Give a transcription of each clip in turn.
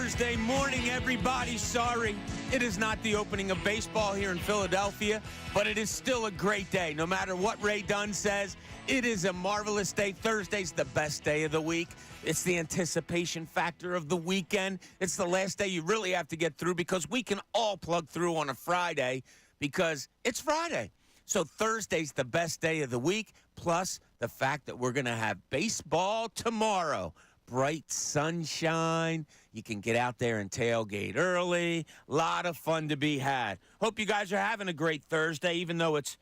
Thursday morning, everybody. Sorry, it is not the opening of baseball here in Philadelphia, but it is still a great day. No matter what Ray Dunn says, it is a marvelous day. Thursday's the best day of the week. It's the anticipation factor of the weekend. It's the last day you really have to get through because we can all plug through on a Friday because it's Friday. So Thursday's the best day of the week, plus the fact that we're going to have baseball tomorrow. Bright sunshine. You can get out there and tailgate early. A lot of fun to be had. Hope you guys are having a great Thursday, even though it's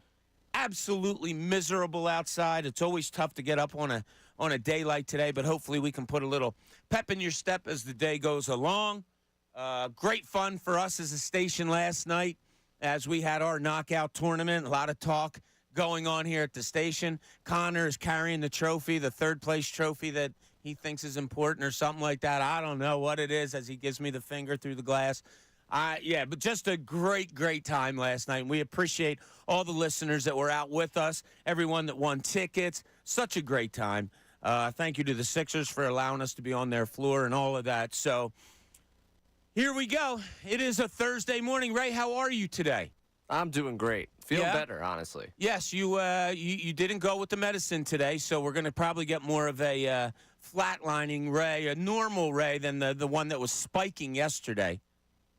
absolutely miserable outside. It's always tough to get up on a day like today, but hopefully we can put a little pep in your step as the day goes along. Great fun for us as a station last night as we had our knockout tournament. A lot of talk going on here at the station. Connor is carrying the trophy, the third-place trophy that he thinks is important or something like that. I don't know what it is as he gives me the finger through the glass. But just a great, great time last night. And we appreciate all the listeners that were out with us, everyone that won tickets. Such a great time. Thank you to the Sixers for allowing us to be on their floor and all of that. So here we go. It is a Thursday morning. Ray, how are you today? I'm doing great. Feel better, honestly. Yes, you didn't go with the medicine today, so we're going to probably get more of a flatlining Ray, a normal Ray, than the one that was spiking yesterday.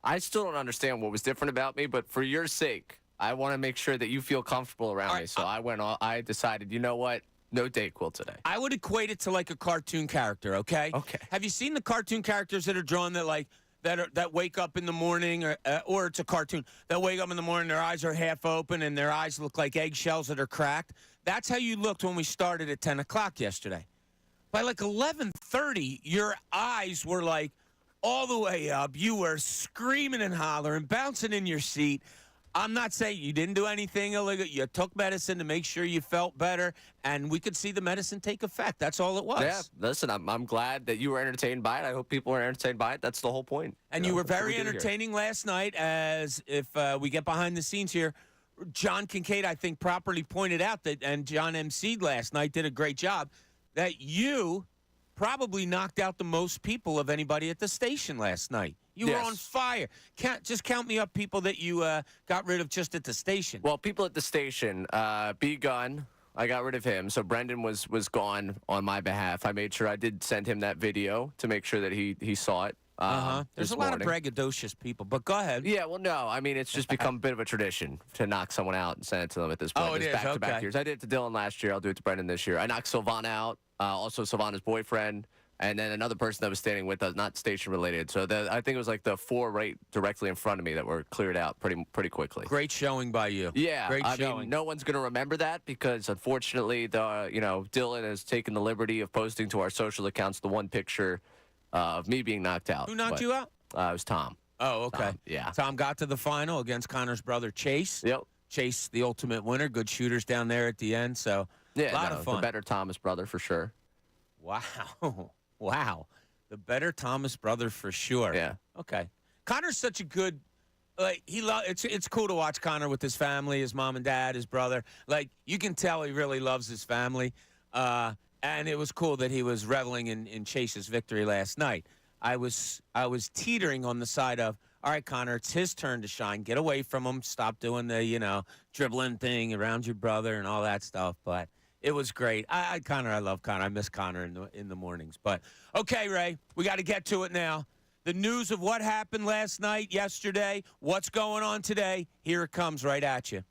I still don't understand what was different about me, but for your sake, I want to make sure that you feel comfortable around me. So I decided, you know what? No Dayquil today. I would equate it to like a cartoon character, okay? Okay. Have you seen the cartoon characters that are drawn that wake up in the morning, or it's a cartoon, that wake up in the morning, their eyes are half open and their eyes look like eggshells that are cracked? That's how you looked when we started at 10 o'clock yesterday. By like 11:30, your eyes were like all the way up. You were screaming and hollering, bouncing in your seat. I'm not saying you didn't do anything illegal. You took medicine to make sure you felt better, and we could see the medicine take effect. That's all it was. Yeah, listen, I'm glad that you were entertained by it. I hope people were entertained by it. That's the whole point. And you were very entertaining last night, as if we get behind the scenes here. John Kincade, I think, properly pointed out that, and John MC'd last night, did a great job, that you probably knocked out the most people of anybody at the station last night. You were on fire. Just count me up people that you got rid of just at the station. Well, people at the station, B-Gun, I got rid of him. So Brendan was gone on my behalf. I made sure I did send him that video to make sure that he saw it. There's a lot of braggadocious people, but go ahead. Yeah, well, no. I mean, it's just become a bit of a tradition to knock someone out and send it to them at this point. Oh, it is? Back-to-back years. I did it to Dylan last year. I'll do it to Brendan this year. I knocked Silvana out, also Silvana's boyfriend, and then another person that was standing with us, not station-related. So I think it was like the four right directly in front of me that were cleared out pretty quickly. Great showing by you. Yeah, great I showing. mean, no one's going to remember that because, unfortunately, Dylan has taken the liberty of posting to our social accounts the one picture of me being knocked out. Who knocked you out? It was Tom. Oh, okay. Tom, yeah. Tom got to the final against Connor's brother, Chase. Yep. Chase, the ultimate winner. Good shooters down there at the end. So, a lot of fun. The better Thomas brother for sure. Wow. Wow. The better Thomas brother for sure. Yeah. Okay. Connor's such a good, it's cool to watch Connor with his family, his mom and dad, his brother. Like, you can tell he really loves his family. And it was cool that he was reveling in Chase's victory last night. I was teetering on the side of, all right, Connor, it's his turn to shine. Get away from him. Stop doing the, dribbling thing around your brother and all that stuff. But it was great. I love Connor. I miss Connor in the mornings. But, okay, Ray, we got to get to it now. The news of what happened last night, yesterday, what's going on today, here it comes right at you.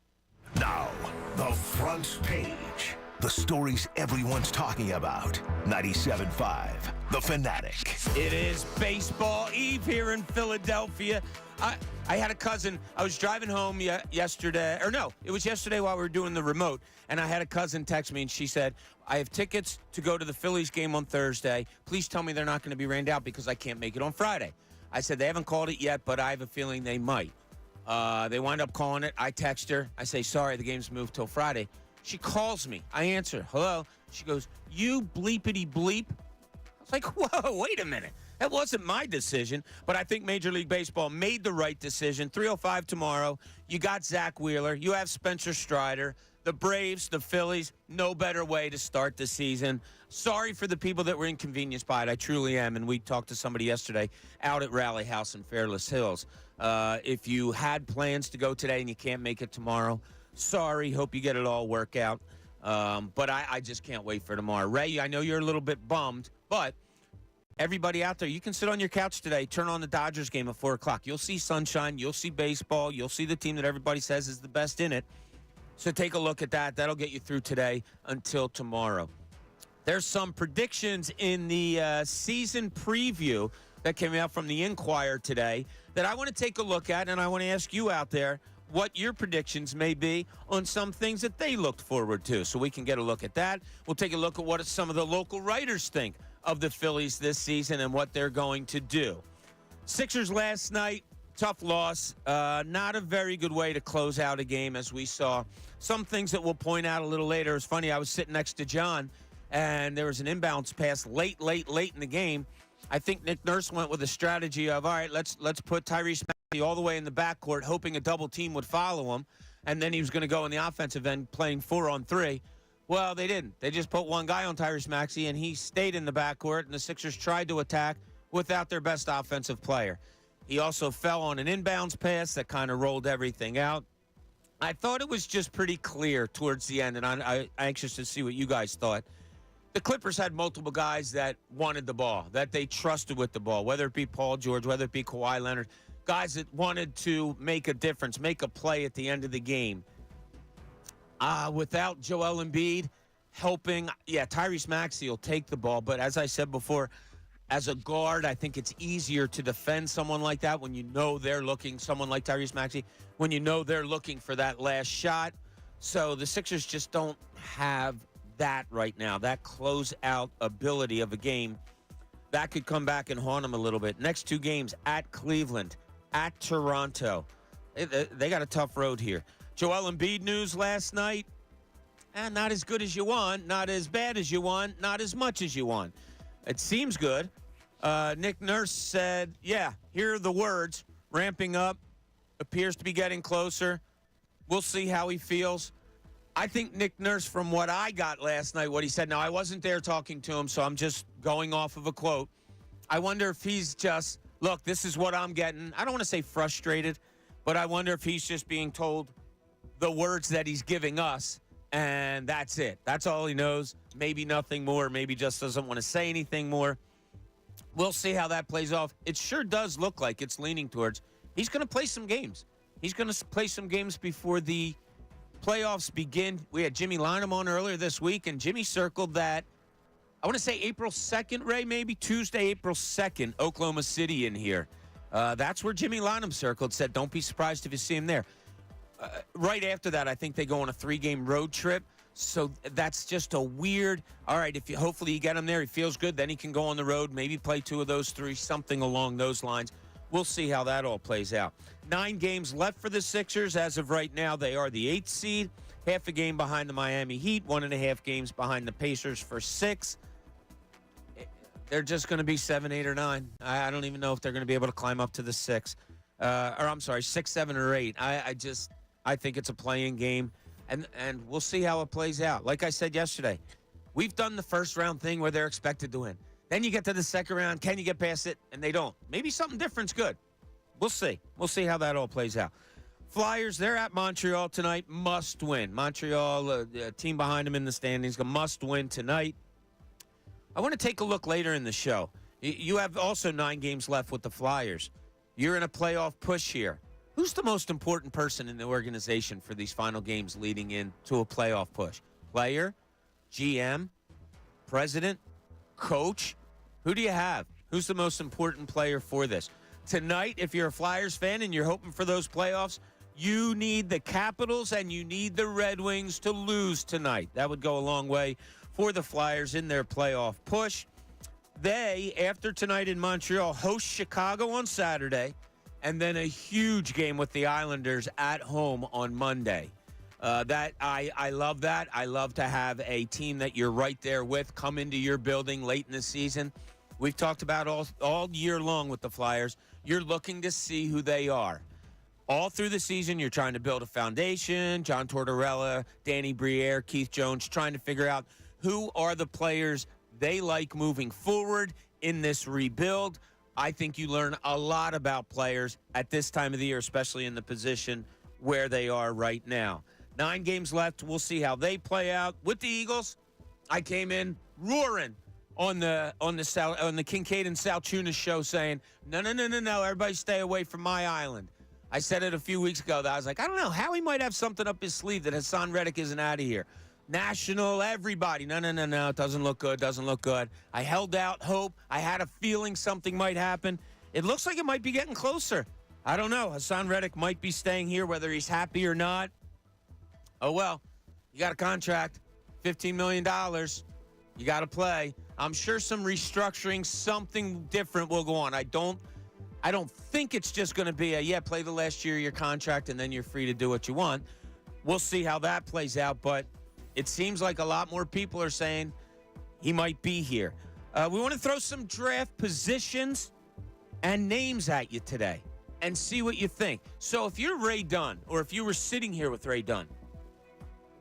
Now, the front page. The stories everyone's talking about. 97.5, The Fanatic. It is baseball eve here in Philadelphia. I had a cousin. I was driving home yesterday. Or no, it was yesterday while we were doing the remote. And I had a cousin text me, and she said, I have tickets to go to the Phillies game on Thursday. Please tell me they're not going to be rained out because I can't make it on Friday. I said, they haven't called it yet, but I have a feeling they might. They wind up calling it. I text her. I say, sorry, the game's moved till Friday. She calls me. I answer. Hello. She goes, you bleepity bleep. I was like, whoa, wait a minute. It wasn't my decision, but I think Major League Baseball made the right decision. 3:05 tomorrow. You got Zach Wheeler. You have Spencer Strider. The Braves, the Phillies, no better way to start the season. Sorry for the people that were inconvenienced by it. I truly am. And we talked to somebody yesterday out at Rally House in Fairless Hills. If you had plans to go today and you can't make it tomorrow, sorry. Hope you get it all worked out. But I just can't wait for tomorrow. Ray, I know you're a little bit bummed, but everybody out there, you can sit on your couch today, turn on the Dodgers game at 4 o'clock. You'll see sunshine. You'll see baseball. You'll see the team that everybody says is the best in it. So take a look at that. That'll get you through today until tomorrow. There's some predictions in the season preview that came out from the Inquirer today that I want to take a look at, and I want to ask you out there what your predictions may be on some things that they looked forward to. So we can get a look at that. We'll take a look at what some of the local writers think of the Phillies this season and what they're going to do. Sixers last night, tough loss. Not a very good way to close out a game, as we saw. Some things that we'll point out a little later. It's funny, I was sitting next to John, and there was an inbounds pass late in the game. I think Nick Nurse went with a strategy of, all right, let's put Tyrese Maxey all the way in the backcourt, hoping a double team would follow him, and then he was going to go in the offensive end playing 4-on-3. Well, they didn't. They just put one guy on Tyrese Maxey, and he stayed in the backcourt, and the Sixers tried to attack without their best offensive player. He also fell on an inbounds pass that kind of rolled everything out. I thought it was just pretty clear towards the end, and I'm anxious to see what you guys thought. The Clippers had multiple guys that wanted the ball, that they trusted with the ball, whether it be Paul George, whether it be Kawhi Leonard, guys that wanted to make a difference, make a play at the end of the game. Without Joel Embiid helping, Tyrese Maxey will take the ball, but as I said before, as a guard, I think it's easier to defend someone like that when you know they're looking, someone like Tyrese Maxey, when you know they're looking for that last shot. So the Sixers just don't have that right now, that closeout ability of a game. That could come back and haunt them a little bit. Next two games, at Cleveland, at Toronto. They got a tough road here. Joel Embiid news last night. Not as good as you want, not as bad as you want, not as much as you want. It seems good. Nick Nurse said, here are the words. Ramping up, appears to be getting closer. We'll see how he feels. I think Nick Nurse, from what I got last night, what he said, now I wasn't there talking to him, so I'm just going off of a quote. I wonder if he's just, look, this is what I'm getting. I don't want to say frustrated, but I wonder if he's just being told the words that he's giving us, and that's it. That's all he knows. Maybe nothing more. Maybe just doesn't want to say anything more. We'll see how that plays off. It sure does look like it's leaning towards he's going to play some games. He's going to play some games before the playoffs begin. We had Jimmy Lynam on earlier this week, and Jimmy circled that, I want to say April 2nd, Ray, maybe Tuesday, April 2nd, Oklahoma City in here. That's where Jimmy Lynam circled, said don't be surprised if you see him there. Right after that, I think they go on a 3-game road trip. So that's just a weird, all right, hopefully you get him there, he feels good, then he can go on the road, maybe play 2 of those 3, something along those lines. We'll see how that all plays out. 9 games left for the Sixers. As of right now, they are the 8th seed, half a game behind the Miami Heat, 1.5 games behind the Pacers for 6. They're just going to be 7, 8, or 9. I don't even know if they're going to be able to climb up to the 6. 6, 7, or 8. I think it's a playing game. And we'll see how it plays out. Like I said yesterday, we've done the first round thing where they're expected to win. Then you get to the second round. Can you get past it? And they don't. Maybe something different's good. We'll see. We'll see how that all plays out. Flyers, they're at Montreal tonight. Must win. Montreal, team behind them in the standings, must win tonight. I want to take a look later in the show. You have also 9 games left with the Flyers. You're in a playoff push here. Who's the most important person in the organization for these final games leading into a playoff push? Player, GM, president, coach? Who do you have? Who's the most important player for this? Tonight, if you're a Flyers fan and you're hoping for those playoffs, you need the Capitals and you need the Red Wings to lose tonight. That would go a long way for the Flyers in their playoff push. They, after tonight in Montreal, host Chicago on Saturday, and then a huge game with the Islanders at home on Monday. I love that. I love to have a team that you're right there with come into your building late in the season. we've talked about all year long with the Flyers. You're looking to see who they are. All through the season, you're trying to build a foundation. John Tortorella, Danny Briere, Keith Jones, trying to figure out who are the players they like moving forward in this rebuild. I think you learn a lot about players at this time of the year, especially in the position where they are right now. 9 games left. We'll see how they play out. With the Eagles, I came in roaring on the Kincade and Salciunas show saying, no, everybody stay away from my island. I said it a few weeks ago that I was like, I don't know how he might have something up his sleeve that Hassan Reddick isn't out of here. National, everybody. No, it doesn't look good. I held out hope. I had a feeling something might happen. It looks like it might be getting closer. I don't know. Hassan Reddick might be staying here, whether he's happy or not. Oh, well, you got a contract, $15 million. You got to play. I'm sure some restructuring, something different will go on. I don't think it's just going to be play the last year of your contract and then you're free to do what you want. We'll see how that plays out, but it seems like a lot more people are saying he might be here. We want to throw some draft positions and names at you today and see what you think. So if you're Ray Dunn, or if you were sitting here with Ray Dunn,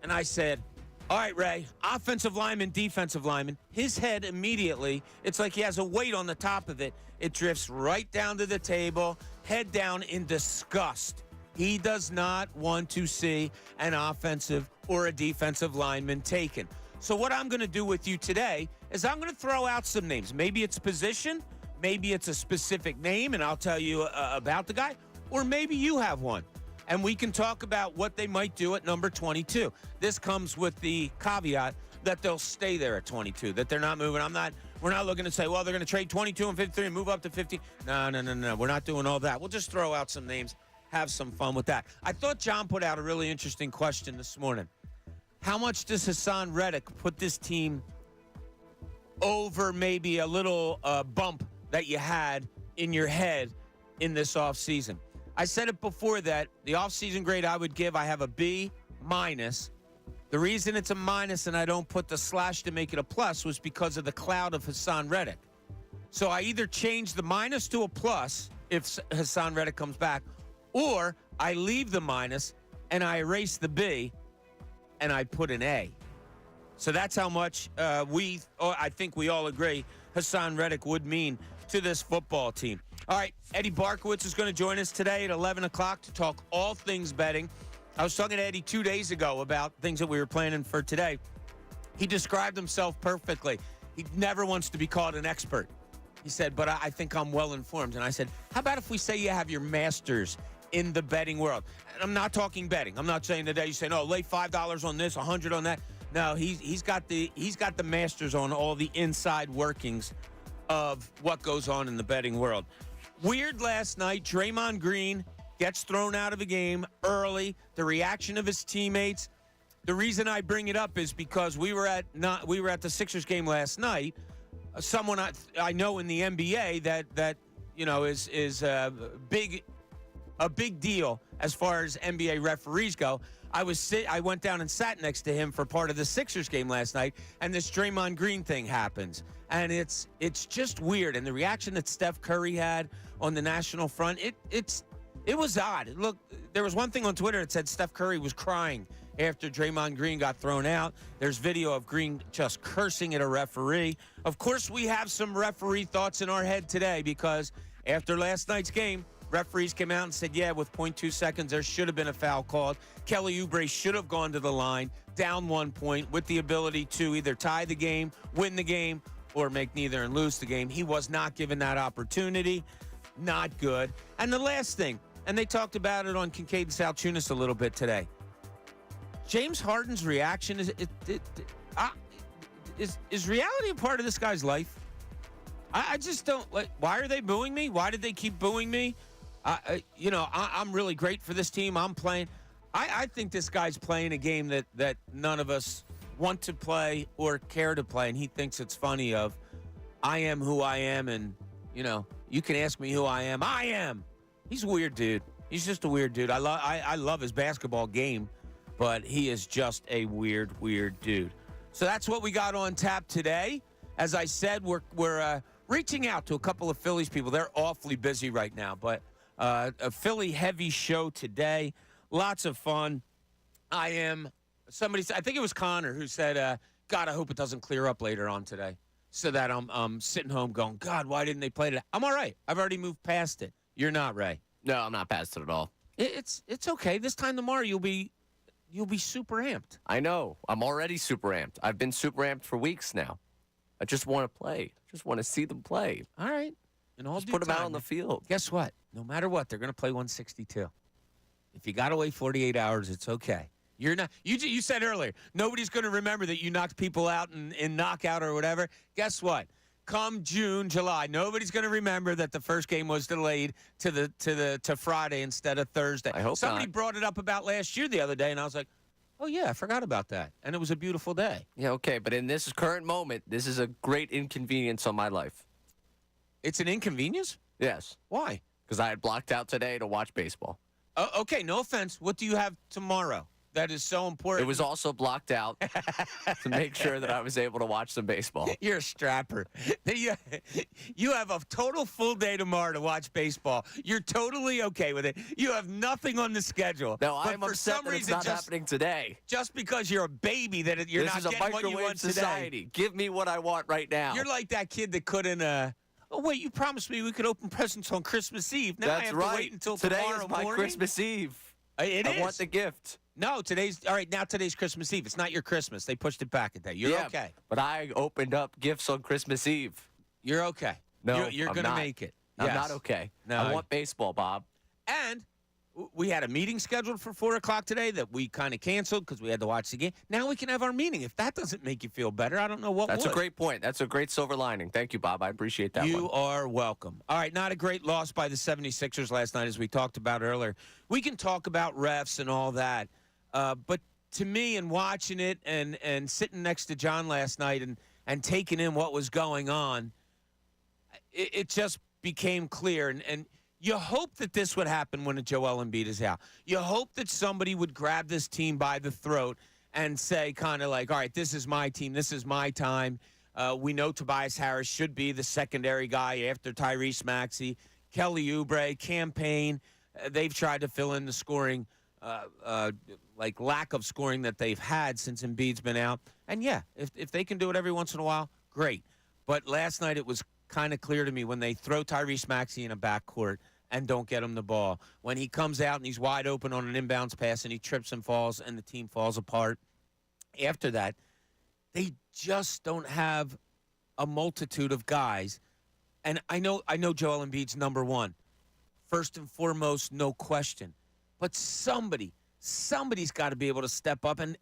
and I said, all right, Ray, offensive lineman, defensive lineman, his head immediately, it's like he has a weight on the top of it. It drifts right down to the table, head down in disgust. He does not want to see an offensive or a defensive lineman taken. So what I'm going to do with you today is I'm going to throw out some names. Maybe it's position, maybe it's a specific name, and I'll tell you about the guy, or maybe you have one. And we can talk about what they might do at number 22. This comes with the caveat that they'll stay there at 22, that they're not moving. We're not looking to say, well, they're going to trade 22 and 53 and move up to 50. No. We're not doing all that. We'll just throw out some names, have some fun with that. I thought John put out a really interesting question this morning. How much does Hassan Reddick put this team over maybe a little bump that you had in your head in this offseason? I said it before that the offseason grade I would give, I have a B-. The reason it's a minus and I don't put the slash to make it a plus was because of the cloud of Hassan Reddick. So I either change the minus to a plus if Hassan Reddick comes back, or I leave the minus and I erase the B and I put an A. So that's how much I think we all agree Hassan Reddick would mean to this football team. All right, Eddie Barkowitz is going to join us today at 11 o'clock to talk all things betting. I was talking to Eddie 2 days ago about things that we were planning for today. He described himself perfectly. He never wants to be called an expert. He said, but I think I'm well informed. And I said, how about if we say you have your master's in the betting world? And I'm not talking betting. I'm not saying today you say, no, lay $5 on this, $100 on that. No, he's got the masters on all the inside workings of what goes on in the betting world. Weird last night, Draymond Green gets thrown out of the game early. The reaction of his teammates. The reason I bring it up is because we were at the Sixers game last night. Someone I know in the NBA that is a big deal as far as NBA referees go. I went down and sat next to him for part of the Sixers game last night, and this Draymond Green thing happens. And it's just weird. And the reaction that Steph Curry had on the national front, it was odd. Look, there was one thing on Twitter that said Steph Curry was crying after Draymond Green got thrown out. There's video of Green just cursing at a referee. Of course, we have some referee thoughts in our head today because after last night's game, referees came out and said, yeah, with 0.2 seconds, there should have been a foul called. Kelly Oubre should have gone to the line, down 1 point, with the ability to either tie the game, win the game, or make neither and lose the game. He was not given that opportunity. Not good. And the last thing, and they talked about it on Kincade Salciunas a little bit today. James Harden's reaction is reality a part of this guy's life? I just don't like. Why are they booing me? Why did they keep booing me? I'm really great for this team. I'm playing. I think this guy's playing a game that none of us want to play or care to play, and he thinks it's funny of, I am who I am, and, you can ask me who I am. I am. He's a weird dude. He's just a weird dude. I love his basketball game, but he is just a weird dude. So that's what we got on tap today. As I said, we're reaching out to a couple of Phillies people. They're awfully busy right now, but a Philly-heavy show today. Lots of fun. I think it was Connor who said, God, I hope it doesn't clear up later on today so that I'm sitting home going, God, why didn't they play today? I'm all right. I've already moved past it. You're not, Ray. No, I'm not past it at all. It's okay. This time tomorrow you'll be super amped. I know. I'm already super amped. I've been super amped for weeks now. I just want to play. I just want to see them play. All right. And all just put them out on the field. Guess what? No matter what, they're going to play 162. If you got to wait 48 hours, it's okay. You're not. You said earlier, nobody's going to remember that you knocked people out in knockout or whatever. Guess what? Come June, July, nobody's going to remember that the first game was delayed to Friday instead of Thursday. I hope Somebody not. brought it up about last year the other day, and I was like, oh, yeah, I forgot about that. And it was a beautiful day. Yeah, okay, but in this current moment, this is a great inconvenience on my life. It's an inconvenience? Yes. Why? Because I had blocked out today to watch baseball. Okay, no offense. What do you have tomorrow that is so important? It was also blocked out to make sure that I was able to watch some baseball. You're a strapper. You have a total full day tomorrow to watch baseball. You're totally okay with it. You have nothing on the schedule. No, but I'm for upset some that reason, it's not happening today. Just because you're a baby that you're This not is a getting what you microwave want society. today. Give me what I want right now. You're like that kid that couldn't. Oh wait, you promised me we could open presents on Christmas Eve. Now That's I have right. to wait until Today tomorrow is my morning. Christmas Eve. It is. I want the gift. No, all right. Now today's Christmas Eve. It's not your Christmas. They pushed it back a day. You're Yeah, okay. But I opened up gifts on Christmas Eve. You're okay. No, you're I'm gonna not. make it. I'm Yes. not okay. No, I want baseball, Bob. And we had a meeting scheduled for 4 o'clock today that we kind of canceled because we had to watch the game. Now we can have our meeting. If that doesn't make you feel better, I don't know what That's would. a great point. That's a great silver lining. Thank you, Bob. I appreciate that You one. are welcome. All right, not a great loss by the 76ers last night, as we talked about earlier. We can talk about refs and all that, but to me, and watching it and sitting next to John last night and taking in what was going on, it just became clear. And you hope that this would happen when a Joel Embiid is out. You hope that somebody would grab this team by the throat and say kind of like, all right, this is my team. This is my time. We know Tobias Harris should be the secondary guy after Tyrese Maxey. Kelly Oubre, campaign. They've tried to fill in the scoring, lack of scoring that they've had since Embiid's been out. And, yeah, if they can do it every once in a while, great. But last night it was kind of clear to me when they throw Tyrese Maxey in a backcourt and don't get him the ball. When he comes out and he's wide open on an inbounds pass and he trips and falls and the team falls apart. After that, they just don't have a multitude of guys. And I know Joel Embiid's number one. First and foremost, no question. But somebody's got to be able to step up. And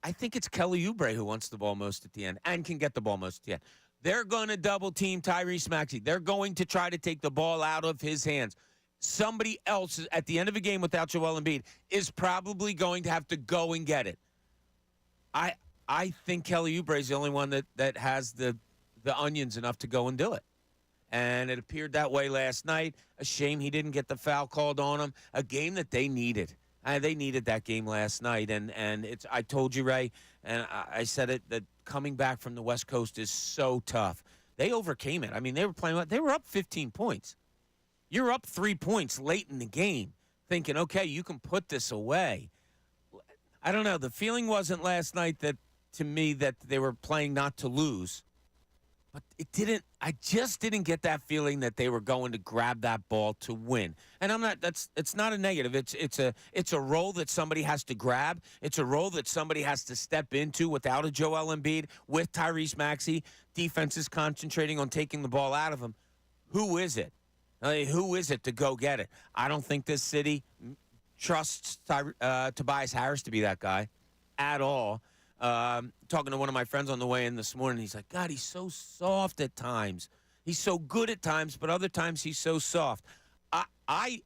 I think it's Kelly Oubre who wants the ball most at the end and can get the ball most at the end. They're going to double team Tyrese Maxey. They're going to try to take the ball out of his hands. Somebody else at the end of a game without Joel Embiid is probably going to have to go and get it. I think Kelly Oubre is the only one that has the onions enough to go and do it. And it appeared that way last night. A shame he didn't get the foul called on him. A game that they needed. They needed that game last night. And it's. I told you, Ray, and I said it, that coming back from the West Coast is so tough. They overcame it. I mean, they were up 15 points. You're up 3 points late in the game, thinking, okay, you can put this away. I don't know. The feeling wasn't last night that, to me, that they were playing not to lose. But it didn't. I just didn't get that feeling that they were going to grab that ball to win. And I'm not. It's not a negative. It's a role that somebody has to grab. It's a role that somebody has to step into without a Joel Embiid, with Tyrese Maxey. Defense is concentrating on taking the ball out of him. Who is it? Who is it to go get it? I don't think this city trusts Tobias Harris to be that guy at all. Talking to one of my friends on the way in this morning, he's like, God, he's so soft at times. He's so good at times, but other times he's so soft. I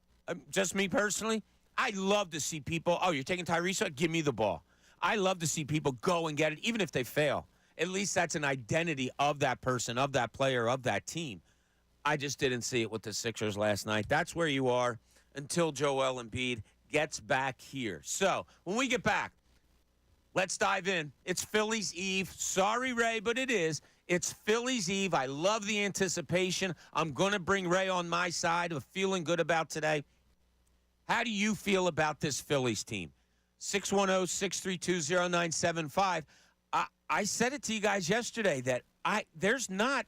just me personally, I love to see people, oh, you're taking Tyrese? Give me the ball. I love to see people go and get it, even if they fail. At least that's an identity of that person, of that player, of that team. I just didn't see it with the Sixers last night. That's where you are until Joel Embiid gets back here. So when we get back, let's dive in. It's Phillies Eve. Sorry, Ray, but it is. It's Phillies Eve. I love the anticipation. I'm going to bring Ray on my side of feeling good about today. How do you feel about this Phillies team? 610-632-0975. I said it to you guys yesterday that there's not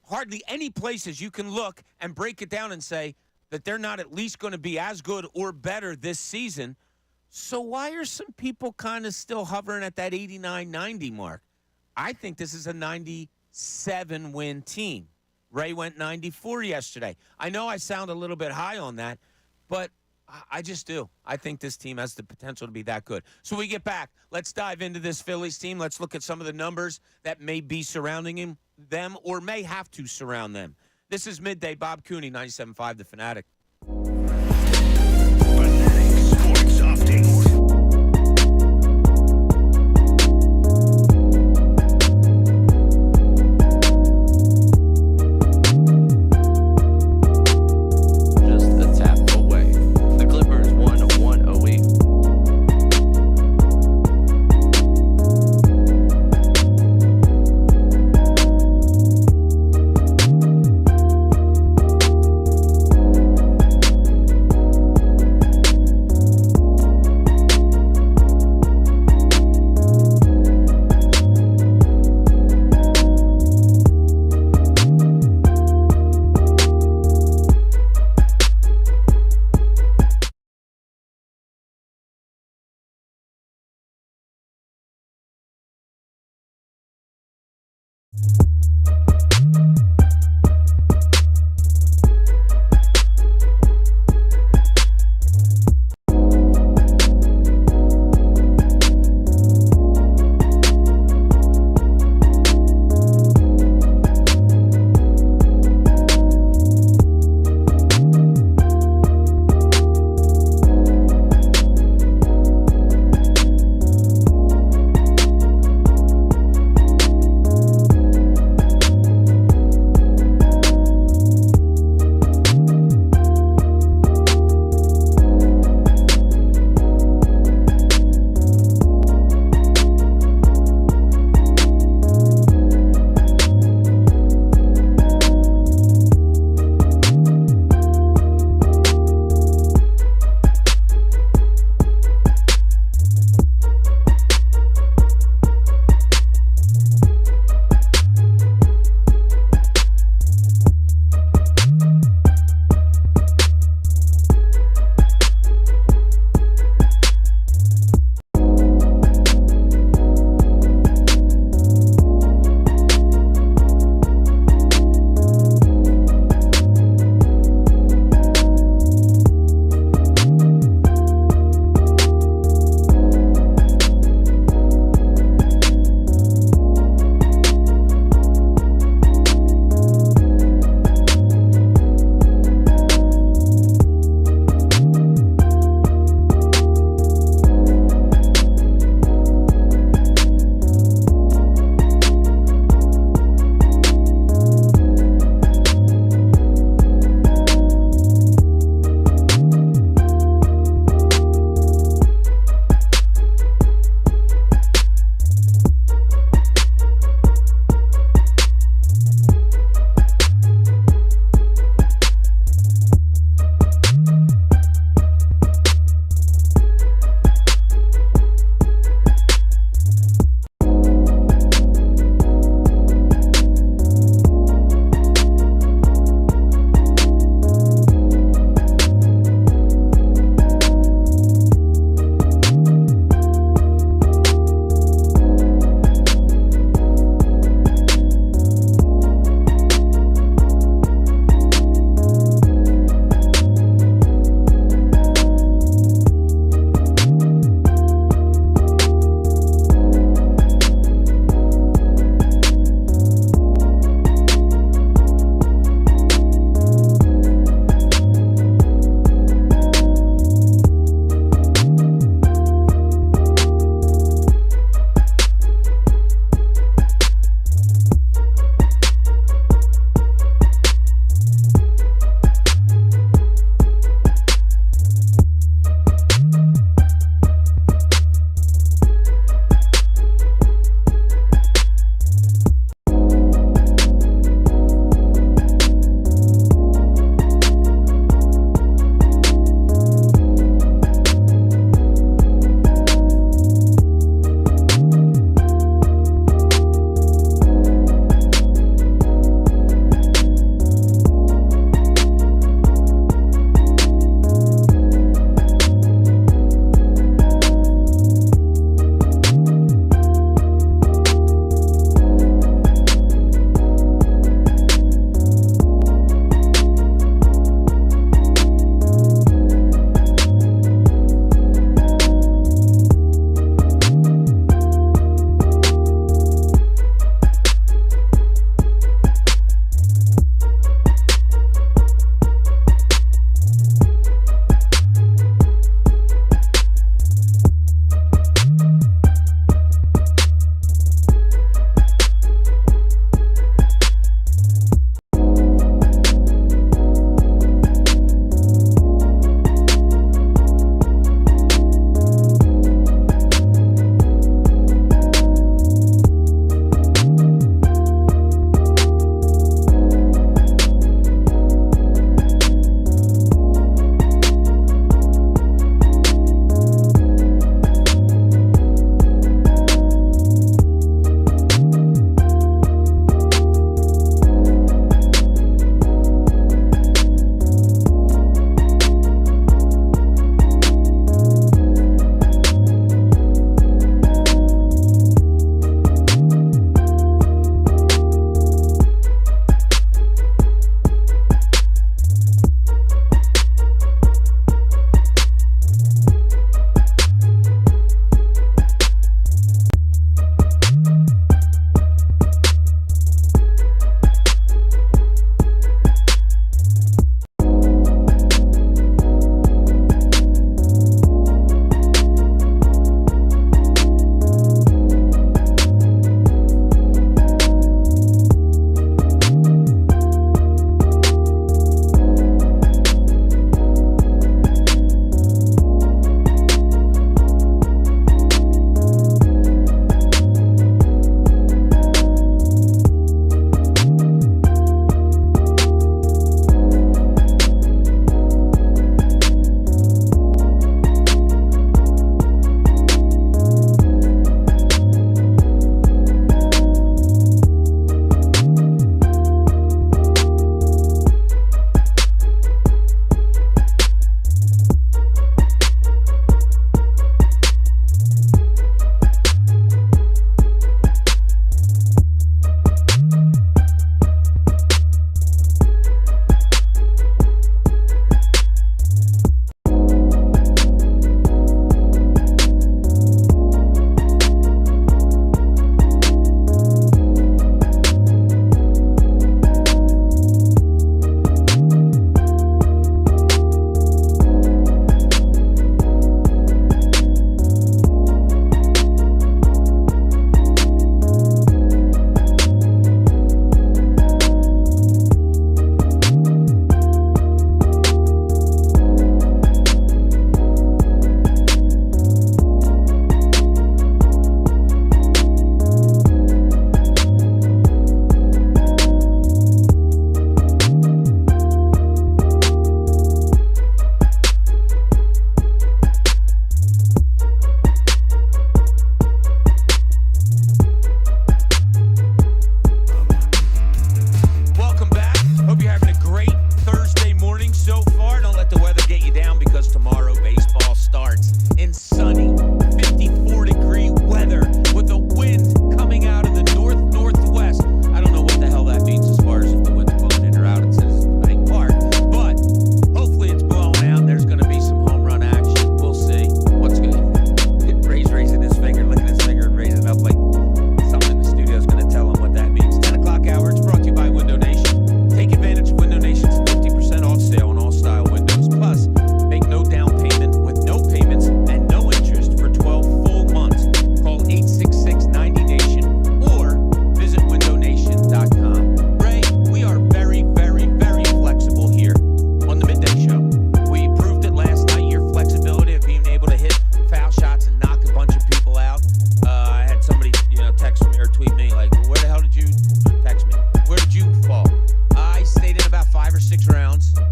hardly any places you can look and break it down and say that they're not at least going to be as good or better this season. So why are some people kind of still hovering at that 89-90 mark? I think this is a 97-win team. Ray went 94 yesterday. I know I sound a little bit high on that, but I just do. I think this team has the potential to be that good. So we get back. Let's dive into this Phillies team. Let's look at some of the numbers that may be surrounding them or may have to surround them. This is Midday. Bob Cooney, 97.5 The Fanatic. Fanatic Sports Update.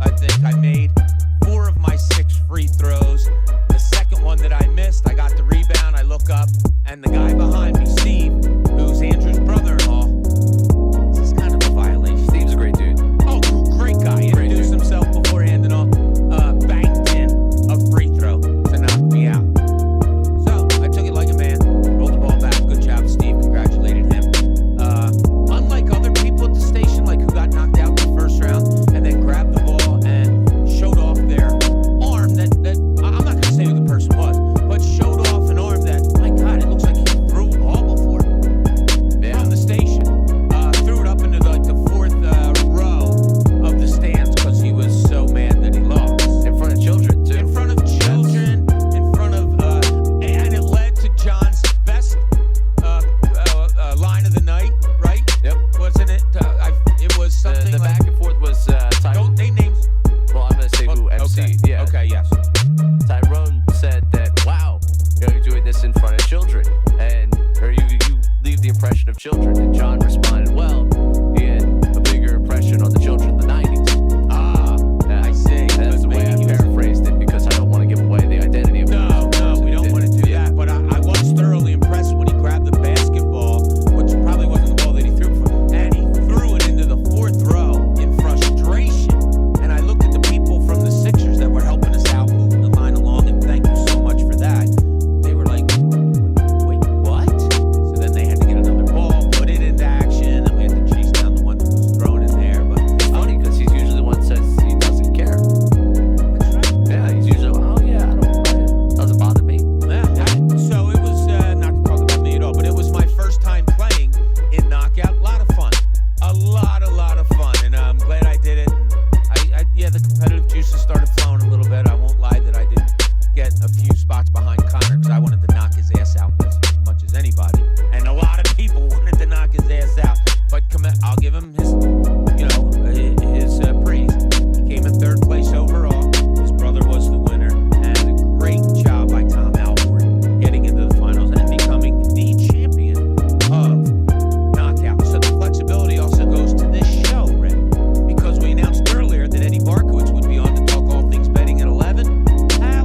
I think I made 4 of my 6 free throws. The second one that I missed, I got the rebound. I look up, and the guy behind me, Steve, who's Andrew's brother-in-law, this is kind of a violation. Steve's a great dude. Oh, great guy. Introduced himself beforehand and all. Banked in a free throw to knock me out. So I took it like a man, rolled the ball back. Good job, Steve. Congratulated him. Unlike other people at the station, like who got knocked out in the first round and then grabbed the ball and showed off their arm that I'm not going to say who the person was, but showed off an arm that, my God, it looks like he threw a ball before from the station. Threw it up into the 4th row of the stands because he was so mad that he lost. In front of children, too. In front of children, in front of, and it led to John's best line of the night, right? Yep. Wasn't it? It was something The like, back and forth was don't name names. Well, I'm going to say who MC. Okay. Yeah. Okay, yes. Tyrone said that, wow, you're doing this in front of children. Or you leave the impression of children. And John responded, well, he had a bigger impression on the children in the 90s. I see. And that's the way I paraphrased it because I don't want to give away the identity of No, we don't want to do that. But I was thoroughly impressed when he grabbed the basketball, which probably wasn't the ball that he threw for, and he threw it into the 4th row in frustration. And I looked at the people from the Sixers that were helping us out, moving the line along, and thank you so much for that. They were like, wait, what? So then they had to get another ball, put it into action, and we had to chase down the one that was thrown in there. But It's funny because he's usually the one that says he doesn't care. that's right. Yeah, he's usually, oh, yeah, I don't, it doesn't bother me. So it was not to talk about me at all, but it was my first time playing in Knockout. A lot of fun, a lot of fun, and I'm glad I did it. Yeah, the competitive juices started flowing a little bit. I won't lie that I didn't get a few spots behind Connor because I wanted to knock his ass out as much as anybody, and a lot of people wanted to knock his ass out. But I'll give him his, his praise. He came in 3rd place overall. His brother was the winner, and a great job by Tom Alford getting into the finals and becoming the champion of Knockout. So the flexibility also goes to this show, Rick, because we announced earlier that Eddie Barkowitz would be on to talk all things betting at 11.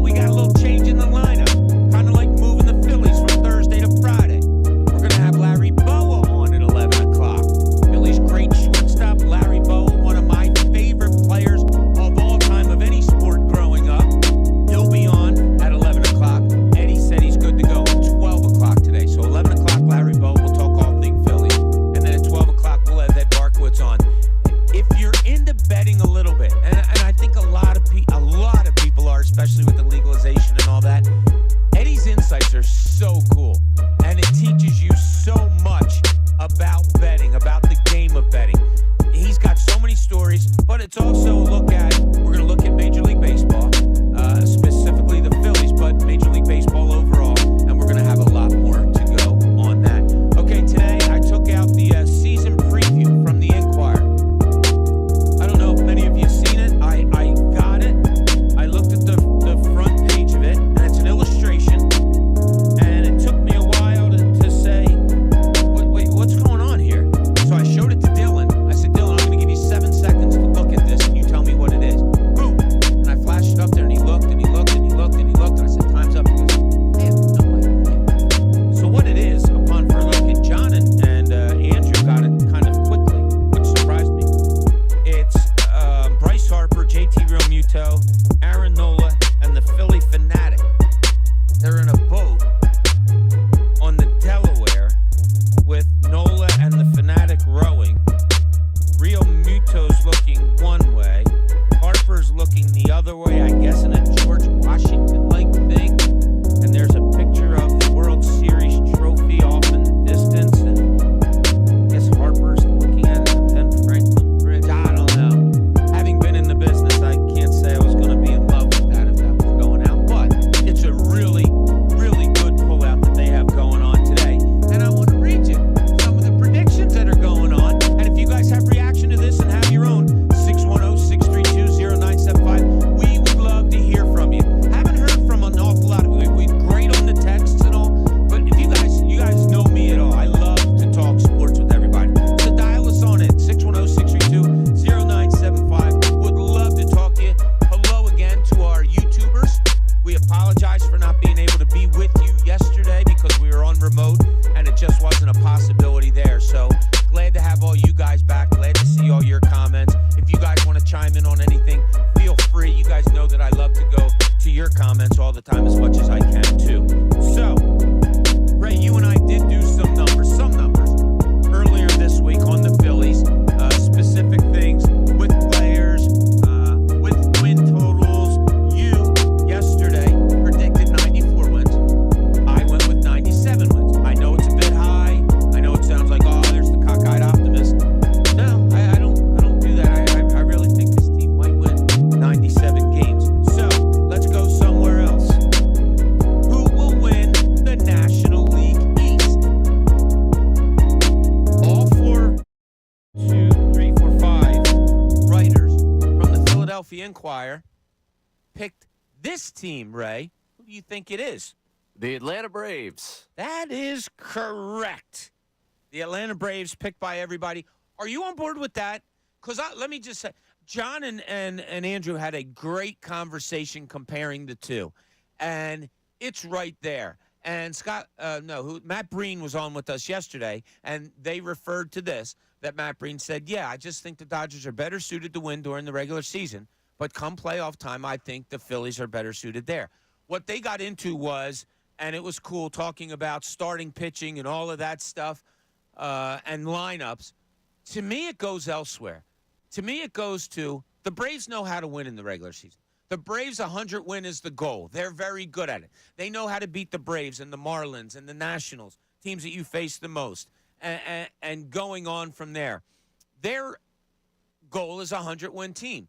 We got a little change in the lineup, kind of like moving the Phillies from Thursday to Friday. We're going to have Larry Bowa on at 11 o'clock. Phillies great shortstop, Larry Bowa, one of my favorite players of all time of any sport growing up. He'll be on at 11 o'clock. Eddie said he's good to go at 12 o'clock today. So 11 o'clock, Larry Bowa will talk all things Philly. And then at 12 o'clock, we'll have Ed Barkowitz on. If you're into betting a little bit, and I think a lot of people are, especially with the legalization and all that, Eddie's insights are so cool. And it teaches you so much about betting, about the game of betting. He's got so many stories, but it's also we're going to look at Major League Baseball, specifically the Phillies, but Major League Baseball overall, and we're going to have a lot more to go on that. Okay, today I took out the season preview from the Inquirer. I don't know if many of you have seen it. I got it. I looked at the front page of it, and it's an illustration, and it took me a while to say, wait, what's going on here? So I showed it to Dylan. I said, Dylan, I'm going to give you 7 seconds to look at this, and you tell me what it is. Boom. And I flashed it up there, and he looked, and he looked, and he looked, and he looked, and I said, time's up. He goes, I have no idea. So what it is, upon further look, John and Andrew got it kind of quickly, which surprised me. It's Bryce Harper, JT Realmuto, Aaron Nola, and the Philly Fanatic. They're in a boat on the Delaware with Nola and the Fanatic rowing. Realmuto's looking one way. Harper's looking the other way, I guess in a George Washington-like thing. And there's a picture of the World Series trophy off in the distance. And I guess Harper's looking at it at the Ben Franklin Bridge. I don't know. Having been in the business, I can't say I was going to be in love with that if that was going out. But it's a really, really good pullout that they have going on today. And I want to read you some of the predictions that are going on. And if you guys have reaction to this and have your own, 610-632-0975, we would your comments all the time as much as I can, too. So, Ray, you and I did do some numbers earlier this week on the Phillies, specific things with players, with win totals. You, yesterday, predicted 94 wins. I went with 97 wins. I know it's a bit high. I know it sounds like, oh, there's the cockeyed optimist. No, I don't do that. I really think this team might win 97 games. So, let's go somewhere else. Who will win the National League East? All 5 writers from the Philadelphia Inquirer picked this team, Ray. Who do you think it is? The Atlanta Braves. That is correct. The Atlanta Braves picked by everybody. Are you on board with that? Because let me just say, John and Andrew had a great conversation comparing the two. And it's right there. And Matt Breen was on with us yesterday, and they referred to this, that Matt Breen said, yeah, I just think the Dodgers are better suited to win during the regular season. But come playoff time, I think the Phillies are better suited there. What they got into was, and it was cool, talking about starting pitching and all of that stuff and lineups. To me, it goes elsewhere. To me, it goes to the Braves know how to win in the regular season. The Braves, 100 win is the goal. They're very good at it. They know how to beat the Braves and the Marlins and the Nationals, teams that you face the most, and going on from there. Their goal is a 100-win team.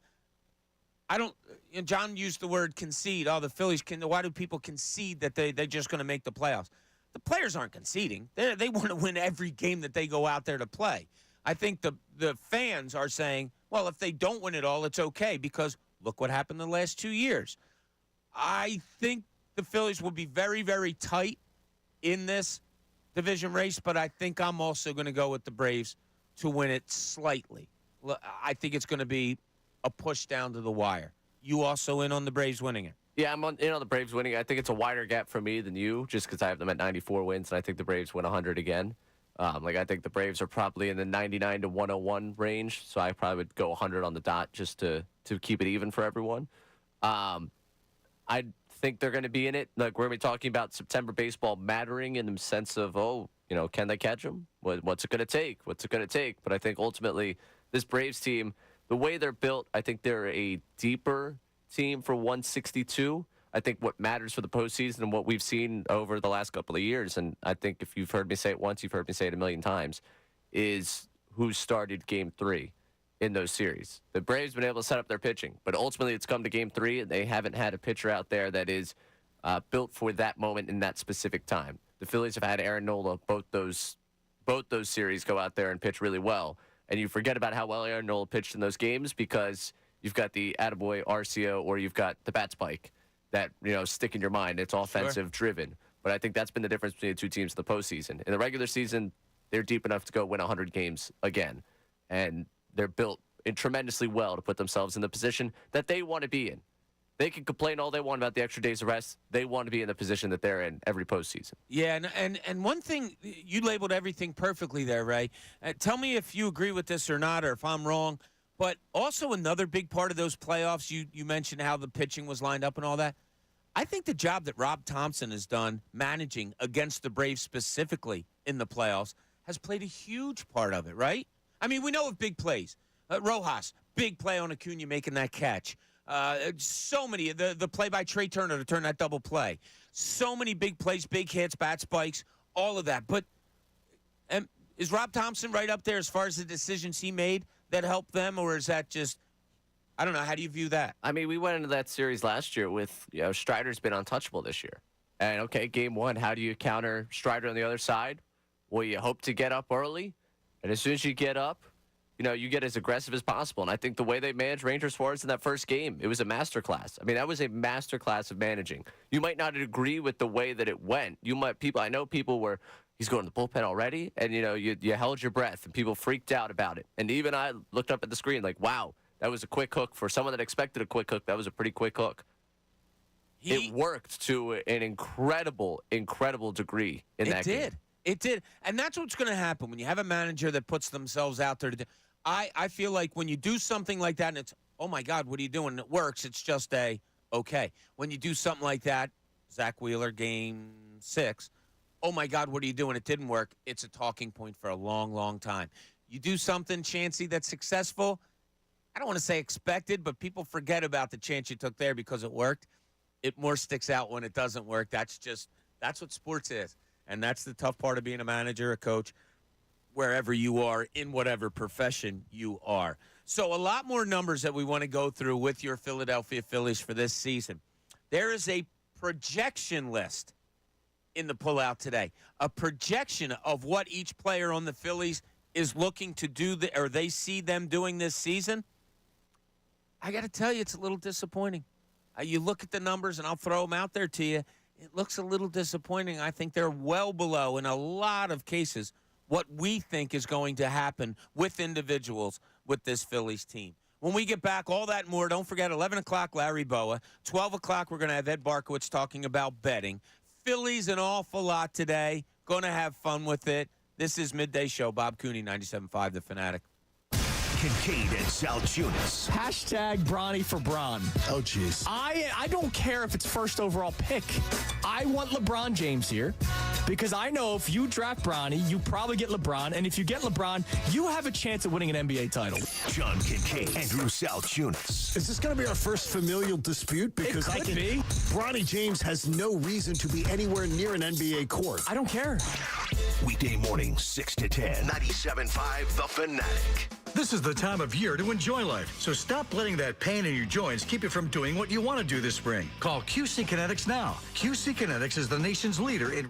John used the word concede. Oh, the Phillies why do people concede that they're just going to make the playoffs? The players aren't conceding. They want to win every game that they go out there to play. I think the fans are saying, well, if they don't win it all, it's okay because look what happened the last 2 years. I think the Phillies will be very, very tight in this division race, but I think I'm also going to go with the Braves to win it slightly. I think it's going to be a push down to the wire. You also in on the Braves winning it? Yeah, I'm in on the Braves winning. I think it's a wider gap for me than you, just because I have them at 94 wins, and I think the Braves win 100 again. I think the Braves are probably in the 99 to 101 range, so I probably would go 100 on the dot just to keep it even for everyone. I think they're going to be in it. Like, we're going to be talking about September baseball mattering in the sense of, can they catch them? What's it going to take? What's it going to take? But I think ultimately this Braves team, the way they're built, I think they're a deeper team for 162. I think what matters for the postseason and what we've seen over the last couple of years, and I think if you've heard me say it once, you've heard me say it a million times, is who started Game 3 in those series. The Braves have been able to set up their pitching, but ultimately it's come to Game 3, and they haven't had a pitcher out there that is built for that moment in that specific time. The Phillies have had Aaron Nola both those series go out there and pitch really well, and you forget about how well Aaron Nola pitched in those games because you've got the attaboy RCO or you've got the bat spike that, stick in your mind. It's offensive driven. But I think that's been the difference between the two teams in the postseason. In the regular season, they're deep enough to go win 100 games again. And they're built tremendously well to put themselves in the position that they want to be in. They can complain all they want about the extra days of rest. They want to be in the position that they're in every postseason. Yeah, and one thing, you labeled everything perfectly there, Ray. Tell me if you agree with this or not, or if I'm wrong. But also another big part of those playoffs, you mentioned how the pitching was lined up and all that. I think the job that Rob Thompson has done managing against the Braves specifically in the playoffs has played a huge part of it, right? I mean, we know of big plays. Rojas, big play on Acuna making that catch. So many. The play by Trey Turner to turn that double play. So many big plays, big hits, bat spikes, all of that. But is Rob Thompson right up there as far as the decisions he made that helped them, or is that just, I don't know, how do you view that? I mean, we went into that series last year with, Strider's been untouchable this year. And, okay, game one, how do you counter Strider on the other side? Well, you hope to get up early, and as soon as you get up, you get as aggressive as possible. And I think the way they managed Ranger Suarez in that first game, it was a masterclass. I mean, that was a masterclass of managing. You might not agree with the way that it went. I know people were, he's going to the bullpen already, and, you held your breath, and people freaked out about it. And even I looked up at the screen like, wow, that was a quick hook. For someone that expected a quick hook, that was a pretty quick hook. It worked to an incredible, incredible degree in that game. It did. And that's what's going to happen when you have a manager that puts themselves out there to do. I feel like when you do something like that and it's, oh, my God, what are you doing? And it works. It's just Okay. When you do something like that, Zach Wheeler, game 6, oh my God, what are you doing? It didn't work. It's a talking point for a long, long time. You do something, Chancey, that's successful, I don't want to say expected, but people forget about the chance you took there because it worked. It more sticks out when it doesn't work. That's what sports is. And that's the tough part of being a manager, a coach, wherever you are, in whatever profession you are. So a lot more numbers that we want to go through with your Philadelphia Phillies for this season. There is a projection list in the pullout today, a projection of what each player on the Phillies is looking to do, or they see them doing this season. I got to tell you, it's a little disappointing. You look at the numbers, and I'll throw them out there to you. It looks a little disappointing. I think they're well below, in a lot of cases, what we think is going to happen with individuals with this Phillies team. When we get back, all that and more, don't forget, 11 o'clock, Larry Bowa. 12 o'clock, we're going to have Ed Barkowitz talking about betting. Phillies an awful lot today. Going to have fun with it. This is Midday Show. Bob Cooney, 97.5 The Fanatic. Kincade and Salciunas. Hashtag Bronny for Bron. Oh, jeez. I don't care if it's first overall pick. I want LeBron James here because I know if you draft Bronny, you probably get LeBron. And if you get LeBron, you have a chance at winning an NBA title. John Kincade, Andrew Salciunas. Is this going to be our first familial dispute? Because It could be. Bronny James has no reason to be anywhere near an NBA court. I don't care. Weekday mornings, 6 to 10. 97.5 The Fanatic. This is the time of year to enjoy life, so stop letting that pain in your joints keep you from doing what you want to do this spring. Call QC Kinetics now. QC Kinetics is the nation's leader in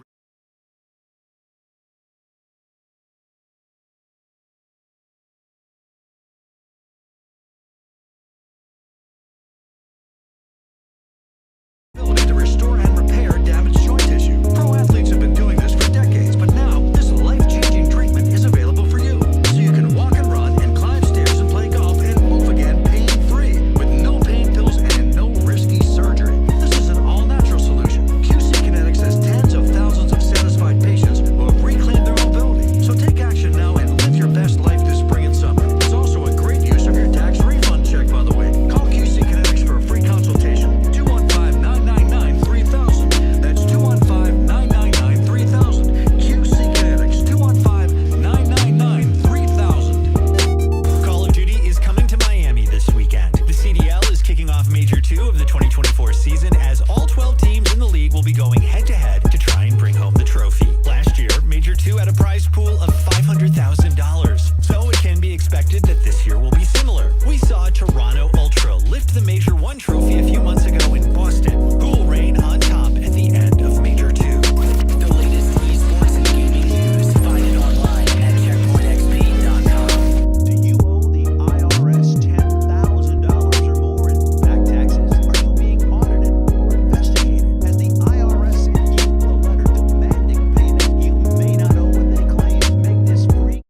to restore and repair damaged joint tissue. Pro athletes have been doing this for decades, but now this life-changing treatment is available for you. So you can walk and run and climb stairs and play golf and move again pain-free with no pain pills and no risky surgery. This is an all-natural solution. QC Kinetics has tens of thousands of satisfied patients who have reclaimed their mobility. So take action now and live your best life this spring and summer. It's also a great use of your tax refund check, by the way. Call QC Kinetics for a free consultation. 215-999-3000. That's 215-999-3000. QC Kinetics, 215-999-3000. Call of Duty is coming to Miami this weekend. The CDL is kicking off Major 2 of the 2024 season as all 12 teams in the league will be going head-to-head to try and bring home the trophy. Last year, Major 2 had a prize pool of $500,000, so it can be expected that this year will be similar. We saw Toronto Ultra lift the Major 1 trophy a few months ago in Boston, who will reign on top at the end of Major 2. The latest esports and gaming news. Find it online at checkpointxp.com. Do you owe the IRS $10,000 or more in back taxes? Are you being audited or investigated? Has the IRS sent you a letter demanding payment you may not owe what they claim? Make this free.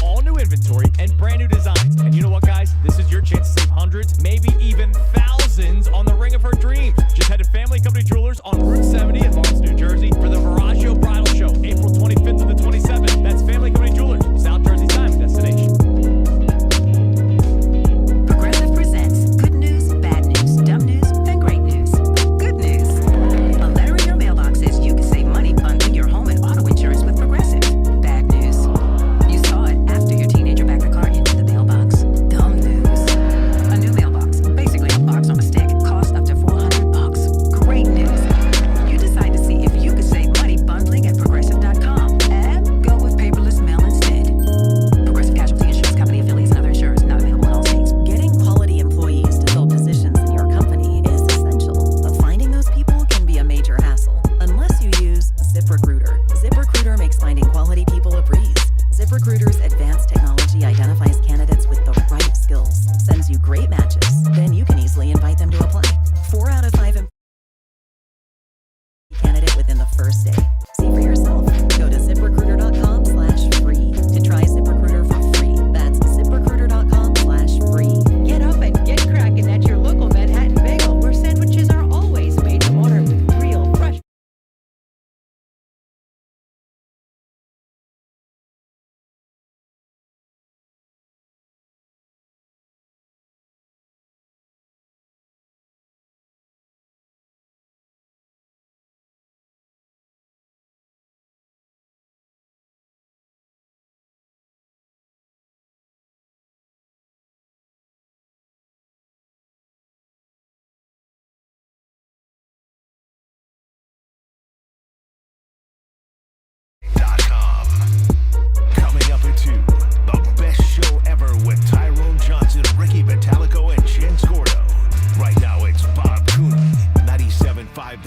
All new inventory and brand new designs. And you know what, guys? This is your chance to save hundreds, maybe even thousands on the ring of her dreams. Just head to Family Company Jewelers on Route 70 in Lawrence, New Jersey for the Viraggio Bridal Show, April 25th to the 27th. That's Family Company Jewelers, South Jersey's time destination. Progressive presents good news, bad news, dumb news, and great news. Good news. A letter in your mailbox says you can save money bundling your home and auto insurance with Progressive. Bad news. You saw it after your teenager backed the car into the mailbox. Dumb news. A new mailbox, basically a box on a stick, costs up to $400. Great news. You decide to see if you could save money bundling at Progressive.com and go with paperless mail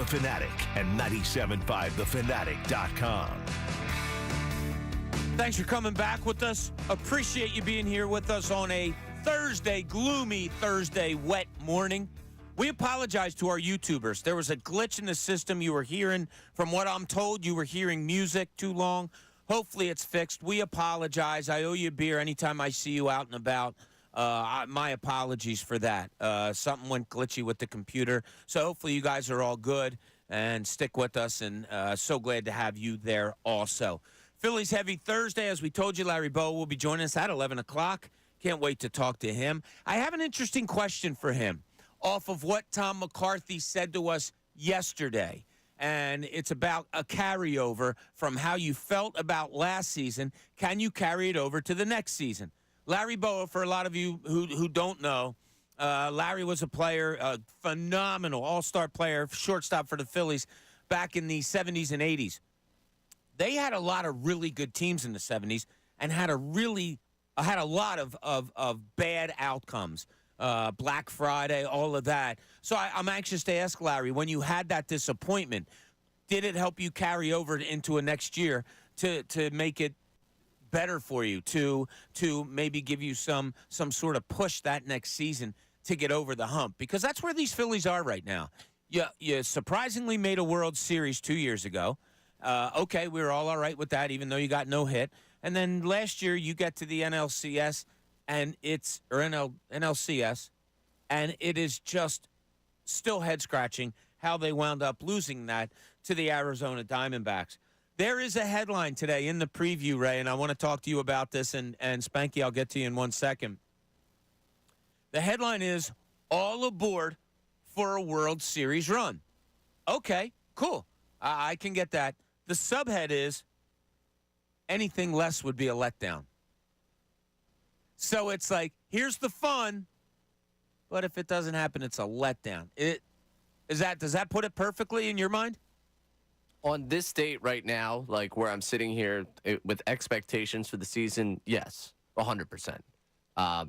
Fanatic and 97.5thefanatic.com. Thanks for coming back with us. Appreciate you being here with us on a Thursday, gloomy Thursday, wet morning. We apologize to our YouTubers. There was a glitch in the system. You were hearing, from what I'm told, you were hearing music too long. Hopefully it's fixed. We apologize. I owe you a beer anytime I see you out and about. My apologies for that. Something went glitchy with the computer. So hopefully you guys are all good and stick with us. And so glad to have you there also. Phillies Heavy Thursday. As we told you, Larry Bowa will be joining us at 11 o'clock. Can't wait to talk to him. I have an interesting question for him off of what Tom McCarthy said to us yesterday. And it's about a carryover from how you felt about last season. Can you carry it over to the next season? Larry Bowa, for a lot of you who don't know, Larry was a player, a phenomenal all-star player, shortstop for the Phillies back in the 70s and 80s. They had a lot of really good teams in the 70s and had a lot of bad outcomes. Black Friday, all of that. So I'm anxious to ask Larry, when you had that disappointment, did it help you carry over into a next year to make it better for you, to maybe give you some sort of push that next season to get over the hump? Because that's where these Phillies are right now. You surprisingly made a World Series 2 years ago. Okay, we were all right with that, even though you got no hit. And then last year you get to the NLCS, and NLCS, and it is just still head-scratching how they wound up losing that to the Arizona Diamondbacks. There is a headline today in the preview, Ray, and I want to talk to you about this, and Spanky, I'll get to you in 1 second. The headline is, all aboard for a World Series run. Okay, cool. I can get that. The subhead is, anything less would be a letdown. So it's like, here's the fun, but if it doesn't happen, it's a letdown. Does that put it perfectly in your mind? On this date right now, like where I'm sitting here with expectations for the season, yes, 100%.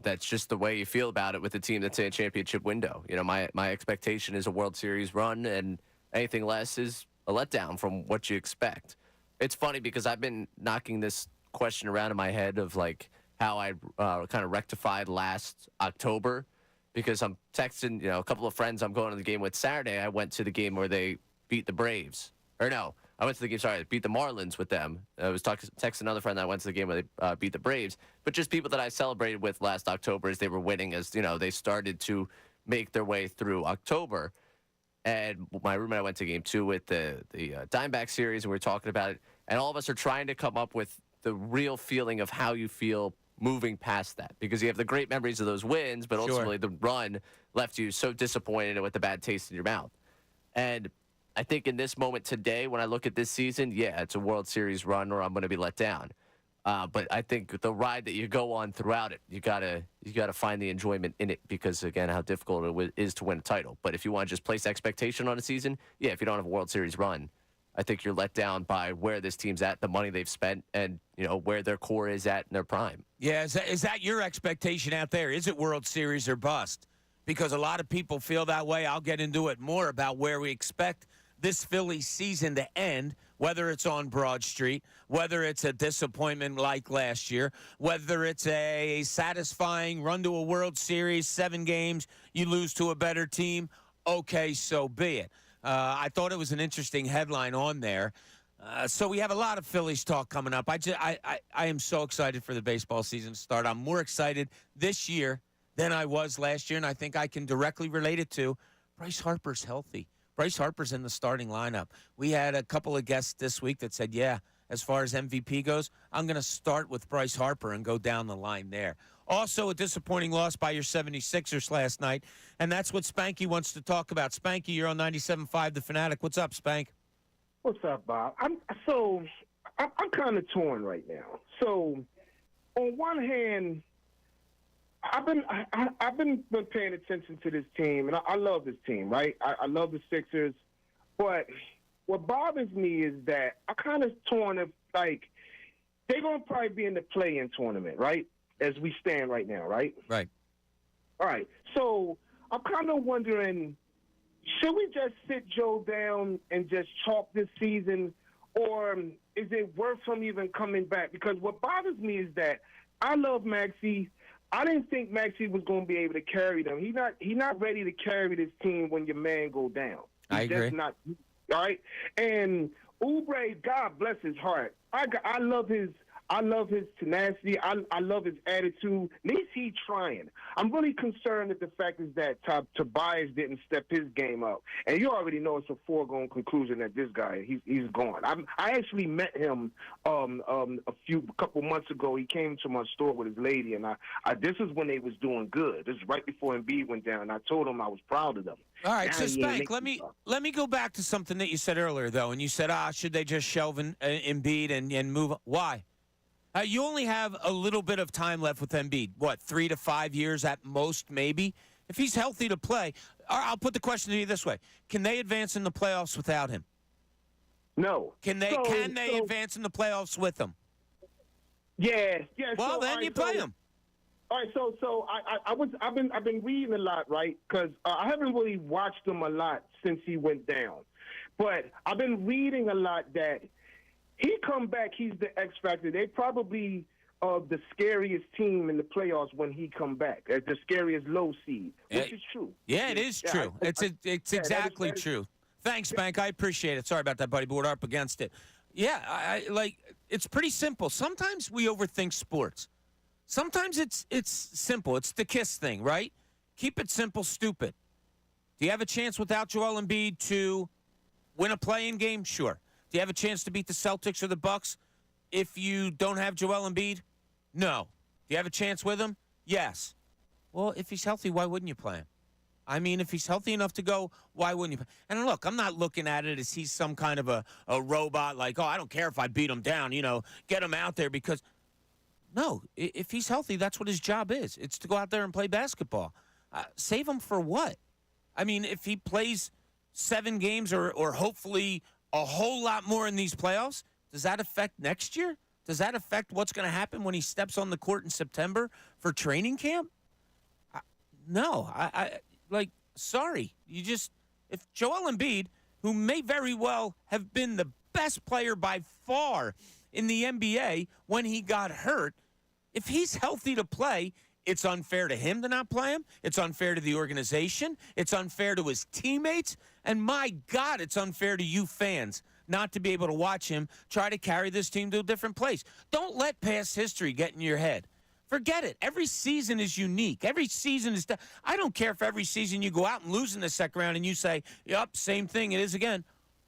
That's just the way you feel about it with a team that's in a championship window. You know, my expectation is a World Series run, and anything less is a letdown from what you expect. It's funny because I've been knocking this question around in my head of like how I kind of rectified last October, because I'm texting, a couple of friends I'm going to the game with Saturday. I went to the game where they beat the Braves. Or no, I went to the game, sorry, beat the Marlins with them. I was texting another friend that I went to the game where they beat the Braves. But just people that I celebrated with last October as they were winning, as, they started to make their way through October. And my roommate, I went to game 2 with the Diamondback series, and we were talking about it. And all of us are trying to come up with the real feeling of how you feel moving past that, because you have the great memories of those wins, but ultimately the run left you so disappointed and with a bad taste in your mouth. And I think in this moment today, when I look at this season, yeah, it's a World Series run or I'm going to be let down. But I think the ride that you go on throughout it, you gotta find the enjoyment in it, because again, how difficult it is to win a title. But if you want to just place expectation on a season, yeah, if you don't have a World Series run, I think you're let down by where this team's at, the money they've spent, and where their core is at in their prime. Yeah, is that your expectation out there? Is it World Series or bust? Because a lot of people feel that way. I'll get into it more about where we expect this Phillies season to end, whether it's on Broad Street, whether it's a disappointment like last year, whether it's a satisfying run to a World Series, 7 games, you lose to a better team. Okay, so be it. I thought it was an interesting headline on there. So we have a lot of Phillies talk coming up. I am so excited for the baseball season to start. I'm more excited this year than I was last year, and I think I can directly relate it to Bryce Harper's healthy. Bryce Harper's in the starting lineup. We had a couple of guests this week that said, yeah, as far as MVP goes, I'm going to start with Bryce Harper and go down the line there. Also, a disappointing loss by your 76ers last night, and that's what Spanky wants to talk about. Spanky, you're on 97.5 The Fanatic. What's up, Spank? What's up, Bob? I'm kind of torn right now. So, on one hand, I've been paying attention to this team, and I love this team, right? I love the Sixers, but what bothers me is that I kind of torn of, like, they're going to probably be in the play-in tournament, right, as we stand right now, right? Right. All right. So I'm kind of wondering, should we just sit Joe down and just chalk this season, or is it worth him even coming back? Because what bothers me is that I love Maxey. I didn't think Maxey was going to be able to carry them. He's not ready to carry this team when your man go down. I agree. Just not, all right? And Oubre, God bless his heart. I love his tenacity. I love his attitude. At least he's trying. I'm really concerned at the fact is that Tobias didn't step his game up. And you already know it's a foregone conclusion that this guy, he's gone. I actually met him a couple months ago. He came to my store with his lady, and this is when they was doing good. This is right before Embiid went down. I told him I was proud of them. All right, so Spank, let me go back to something that you said earlier, though, and you said, should they just shelve Embiid and move on? Why? You only have a little bit of time left with Embiid. What, 3 to 5 years at most, maybe? If he's healthy to play, I'll put the question to you this way: can they advance in the playoffs without him? No. Can they advance in the playoffs with him? Yeah. Well, then you play him. All right, so I've been reading a lot, right? Because I haven't really watched him a lot since he went down, but I've been reading a lot that he come back, he's the X factor. They probably the scariest team in the playoffs when he come back, the scariest low seed, which is true. Yeah, it is true. It's exactly true. Thanks, Spank. I appreciate it. Sorry about that, buddy, but we're up against it. Yeah, I it's pretty simple. Sometimes we overthink sports. Sometimes it's simple. It's the KISS thing, right? Keep it simple, stupid. Do you have a chance without Joel Embiid to win a play-in game? Sure. Do you have a chance to beat the Celtics or the Bucks if you don't have Joel Embiid? No. Do you have a chance with him? Yes. Well, if he's healthy, why wouldn't you play him? I mean, if he's healthy enough to go, why wouldn't you? And look, I'm not looking at it as he's some kind of a robot like, I don't care if I beat him down, get him out there because – no, if he's healthy, that's what his job is. It's to go out there and play basketball. Save him for what? I mean, if he plays 7 games or hopefully a whole lot more in these playoffs, does that affect next year? Does that affect what's going to happen when he steps on the court in September for training camp? No. Sorry. If Joel Embiid, who may very well have been the best player by far in the NBA when he got hurt, if he's healthy to play, it's unfair to him to not play him. It's unfair to the organization. It's unfair to his teammates. And my God, it's unfair to you fans not to be able to watch him try to carry this team to a different place. Don't let past history get in your head. Forget it. Every season is unique. Every season is I don't care if every season you go out and lose in the second round and you say, yep, same thing, it is again.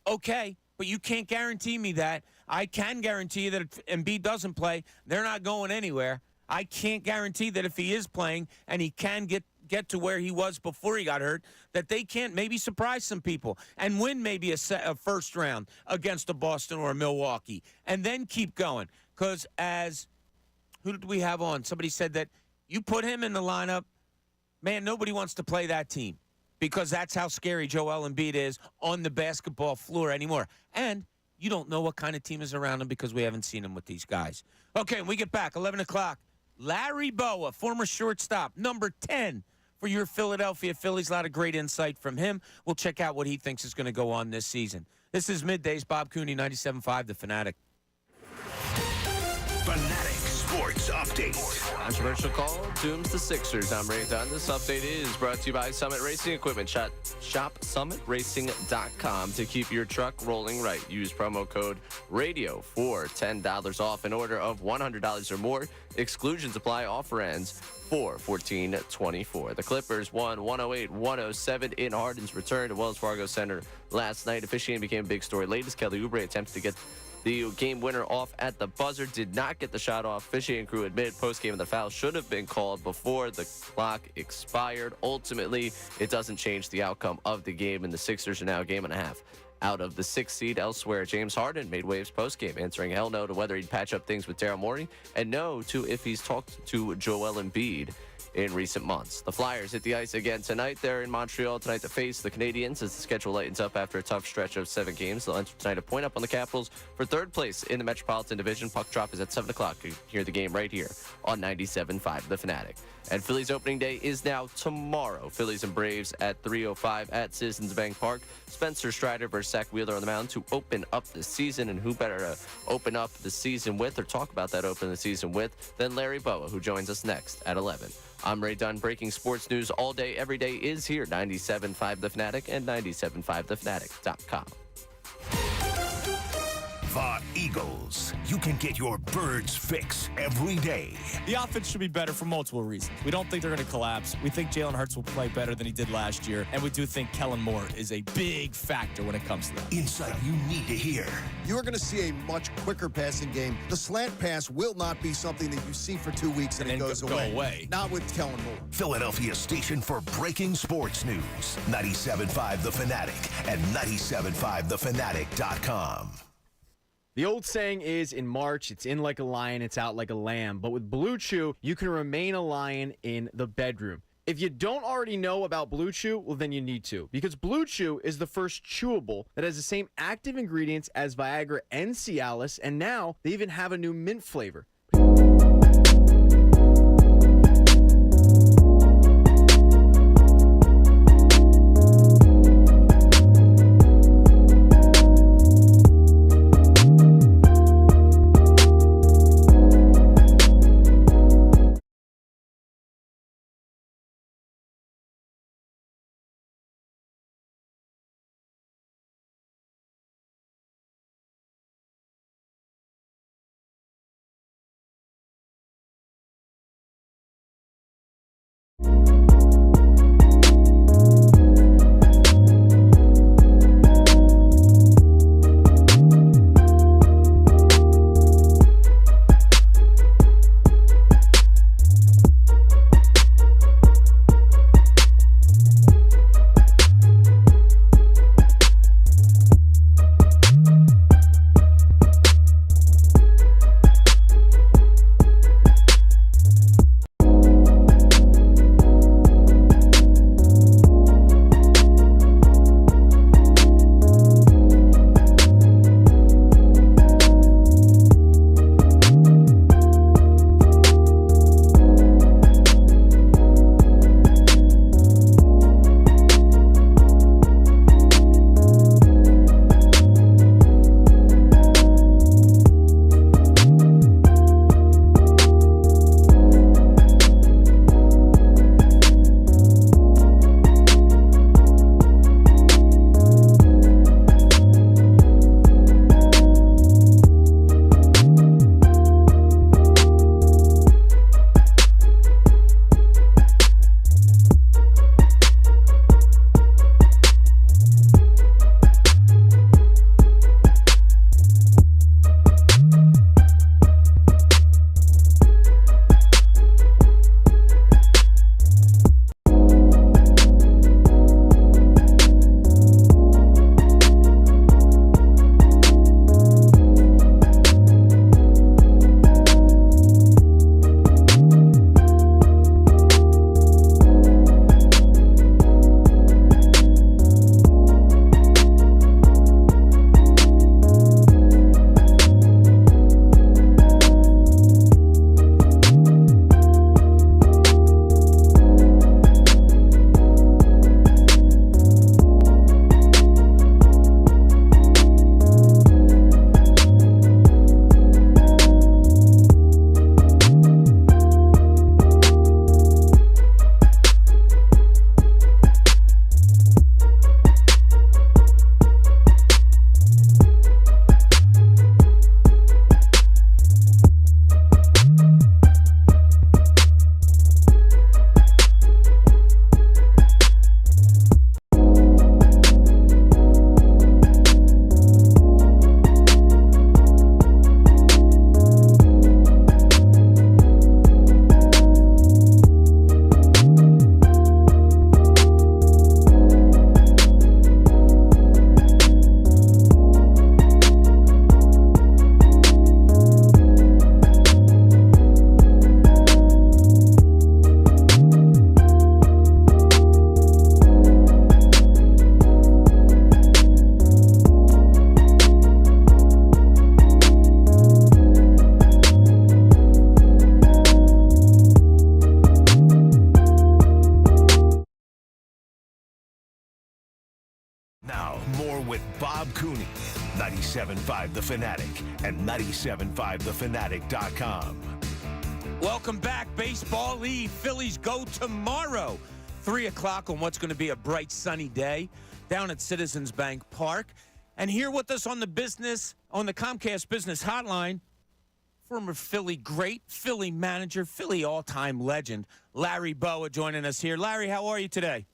Okay, but you can't guarantee me that. I can guarantee you that if Embiid doesn't play, they're not going anywhere. I can't guarantee that if he is playing and he can get to where he was before he got hurt, that they can't maybe surprise some people and win maybe a first round against a Boston or a Milwaukee and then keep going. Because who did we have on? Somebody said that you put him in the lineup, man, nobody wants to play that team because that's how scary Joel Embiid is on the basketball floor anymore. And you don't know what kind of team is around him because we haven't seen him with these guys. Okay, when we get back, 11 o'clock, Larry Bowa, former shortstop, number 10 for your Philadelphia Phillies. A lot of great insight from him. We'll check out what he thinks is going to go on this season. This is Middays, Bob Cooney, 97.5, The Fanatic. Fanatic Sports Update. Controversial call dooms the Sixers. I'm Ray Dunn. This update is brought to you by Summit Racing Equipment. Shop summitracing.com to keep your truck rolling right. Use promo code RADIO for $10 off an order of $100 or more. Exclusions apply. Offer ends 4/14/24. The Clippers won 108-107 in Harden's return to Wells Fargo Center last night. Officiating became a big story. Latest, Kelly Oubre attempted to get the game winner off at the buzzer, did not get the shot off. Officiating crew admitted post-game the foul should have been called before the clock expired. Ultimately, it doesn't change the outcome of the game, and the Sixers are now a game and a half out of the 6th seed. Elsewhere, James Harden made waves post-game, answering hell no to whether he'd patch up things with Daryl Morey and no to if he's talked to Joel Embiid. in recent months. The Flyers hit the ice again tonight. They're in Montreal tonight to face the Canadiens as the schedule lightens up after a tough stretch of 7 games. They'll enter tonight a point up on the Capitals for 3rd place in the Metropolitan Division. Puck drop is at 7 o'clock. You can hear the game right here on 97.5 The Fanatic. And Phillies opening day is now tomorrow. Phillies and Braves at 3:05 at Citizens Bank Park. Spencer Strider versus Zach Wheeler on the mound to open up the season. And who better to open up the season with or talk about that open the season with than Larry Bowa, who joins us next at 11. I'm Ray Dunn. Breaking sports news all day, every day is here. 97.5 The Fanatic and 97.5thefanatic.com. The Eagles. You can get your Birds fix every day. The offense should be better for multiple reasons. We don't think they're going to collapse. We think Jalen Hurts will play better than he did last year. And we do think Kellen Moore is a big factor when it comes to that. Insight you need to hear. You are going to see a much quicker passing game. The slant pass will not be something that you see for 2 weeks and it goes away. Not with Kellen Moore. Philadelphia station for breaking sports news. 97.5 The Fanatic and 97.5thefanatic.com. The old saying is, in March, it's in like a lion, it's out like a lamb. But with Blue Chew, you can remain a lion in the bedroom. If you don't already know about Blue Chew, well, then you need to. Because Blue Chew is the first chewable that has the same active ingredients as Viagra and Cialis, and now they even have a new mint flavor. Now, more with Bob Cooney, 97.5 The Fanatic and 97.5thefanatic.com. Welcome back, Baseball Eve. Phillies go tomorrow, 3 o'clock on what's going to be a bright, sunny day down at Citizens Bank Park. And here with us on the Comcast Business Hotline, former Philly great, Philly manager, Philly all-time legend, Larry Bowa joining us here. Larry, how are you today?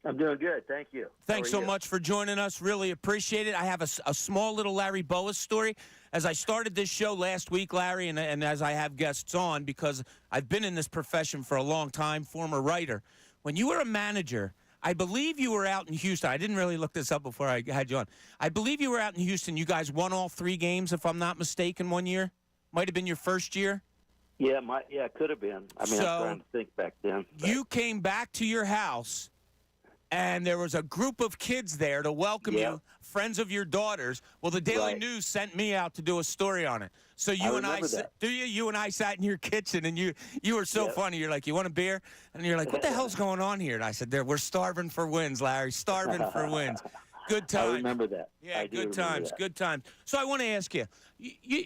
I'm doing good. Thank you. Thanks so much for joining us. Really appreciate it. I have a small little Larry Bowa story. As I started this show last week, Larry, and as I have guests on, because I've been in this profession for a long time, former writer. When you were a manager, I believe you were out in Houston. I didn't really look this up before I had you on. I believe you were out in Houston. You guys won all 3 games, if I'm not mistaken, one year. Might have been your first year. Yeah, it could have been. I mean, I'm trying to think back then. But. You came back to your house, and there was a group of kids there to welcome you, friends of your daughters. Well, the Daily News sent me out to do a story on it. So you and I sat in your kitchen, and you were so funny. You're like, you want a beer? And you're like, what the hell's going on here? And I said, we're starving for wins, Larry, starving for wins. Good times. I remember that. Yeah, good times, good times. So I want to ask you,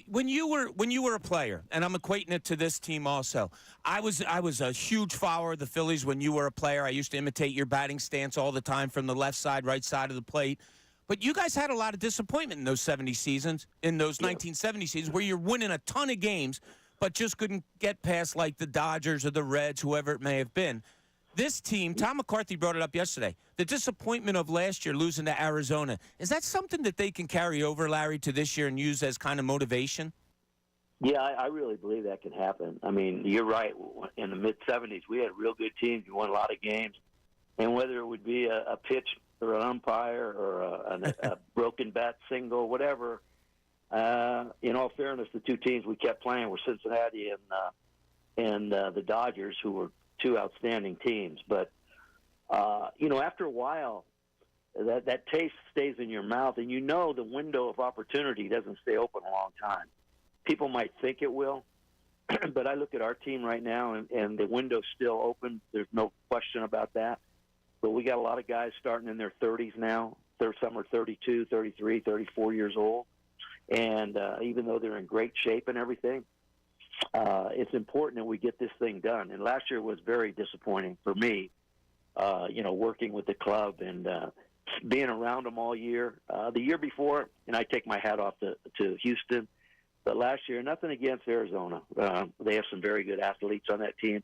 when you were a player, and I'm equating it to this team also. I was a huge follower of the Phillies when you were a player. I used to imitate your batting stance all the time from the left side, right side of the plate. But you guys had a lot of disappointment in those 70 seasons, in those 1970 seasons, where you're winning a ton of games, but just couldn't get past like the Dodgers or the Reds, whoever it may have been. This team, Tom McCarthy brought it up yesterday, the disappointment of last year losing to Arizona. Is that something that they can carry over, Larry, to this year and use as kind of motivation? Yeah, I really believe that can happen. I mean, you're right. In the mid-'70s, we had real good teams. We won a lot of games. And whether it would be a pitch or an umpire or a broken bat single, whatever, in all fairness, the 2 teams we kept playing were Cincinnati and the Dodgers, who were 2 outstanding teams. But, after a while, that taste stays in your mouth, and the window of opportunity doesn't stay open a long time. People might think it will, but I look at our team right now, and the window's still open. There's no question about that. But we got a lot of guys starting in their 30s now. Some are 32, 33, 34 years old. And even though they're in great shape and everything, it's important that we get this thing done. And last year was very disappointing for me, working with the club and being around them all year. The year before, and I take my hat off to Houston, but last year, nothing against Arizona. They have some very good athletes on that team.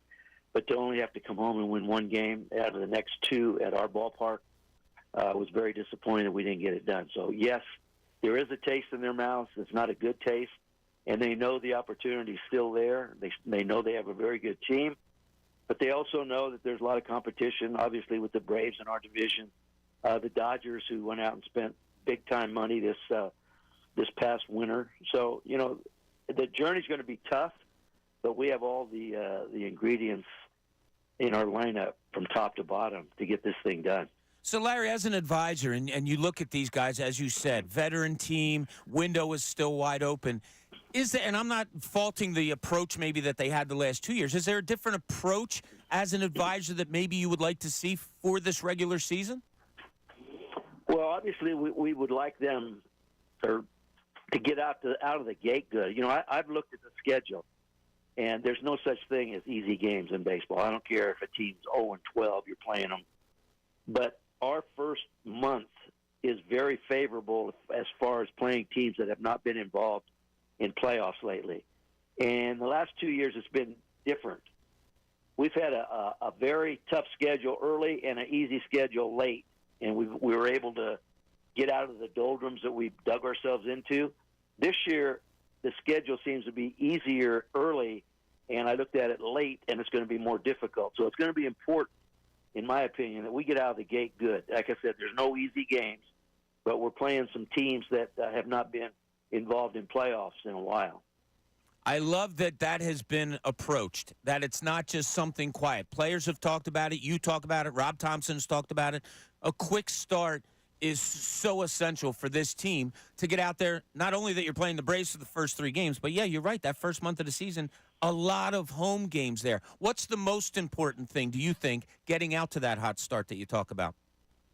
But to only have to come home and win 1 game out of the next 2 at our ballpark was very disappointing that we didn't get it done. So, yes, there is a taste in their mouths. It's not a good taste. And they know the opportunity is still there. They know they have a very good team. But they also know that there's a lot of competition, obviously, with the Braves in our division. The Dodgers, who went out and spent big-time money this past winter. So, the journey's going to be tough, but we have all the ingredients in our lineup from top to bottom to get this thing done. So, Larry, as an advisor, and you look at these guys, as you said, veteran team, window is still wide open. And I'm not faulting the approach maybe that they had the last 2 years. Is there a different approach as an advisor that maybe you would like to see for this regular season? Well, obviously, we would like them to get out of the gate good. I've looked at the schedule, and there's no such thing as easy games in baseball. I don't care if a team's 0-12, you're playing them. But our first month is very favorable as far as playing teams that have not been involved in playoffs lately. And the last 2 years, it's been different. We've had a very tough schedule early and an easy schedule late, and we were able to get out of the doldrums that we dug ourselves into. This year, the schedule seems to be easier early, and I looked at it late, and it's going to be more difficult. So it's going to be important, in my opinion, that we get out of the gate good. Like I said, there's no easy games, but we're playing some teams that have not been involved in playoffs in a while. I love that has been approached, that it's not just something quiet. Players have talked about it. You talk about it. Rob Thompson's talked about it. A quick start is so essential for this team to get out there. Not only that you're playing the Braves for the first 3 games, but, yeah, you're right, that first month of the season, a lot of home games there. What's the most important thing, do you think, getting out to that hot start that you talk about?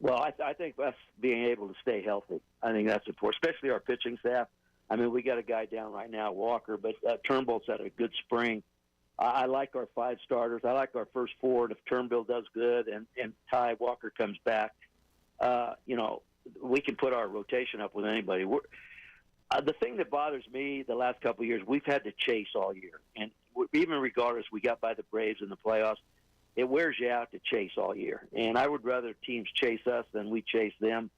Well, I think us being able to stay healthy, I think that's important, especially our pitching staff. I mean, we got a guy down right now, Walker, but Turnbull's had a good spring. I like our 5 starters. I like our first 4. And if Turnbull does good and Ty Walker comes back, we can put our rotation up with anybody. The thing that bothers me the last couple of years, we've had to chase all year. And even regardless, we got by the Braves in the playoffs. It wears you out to chase all year. And I would rather teams chase us than we chase them.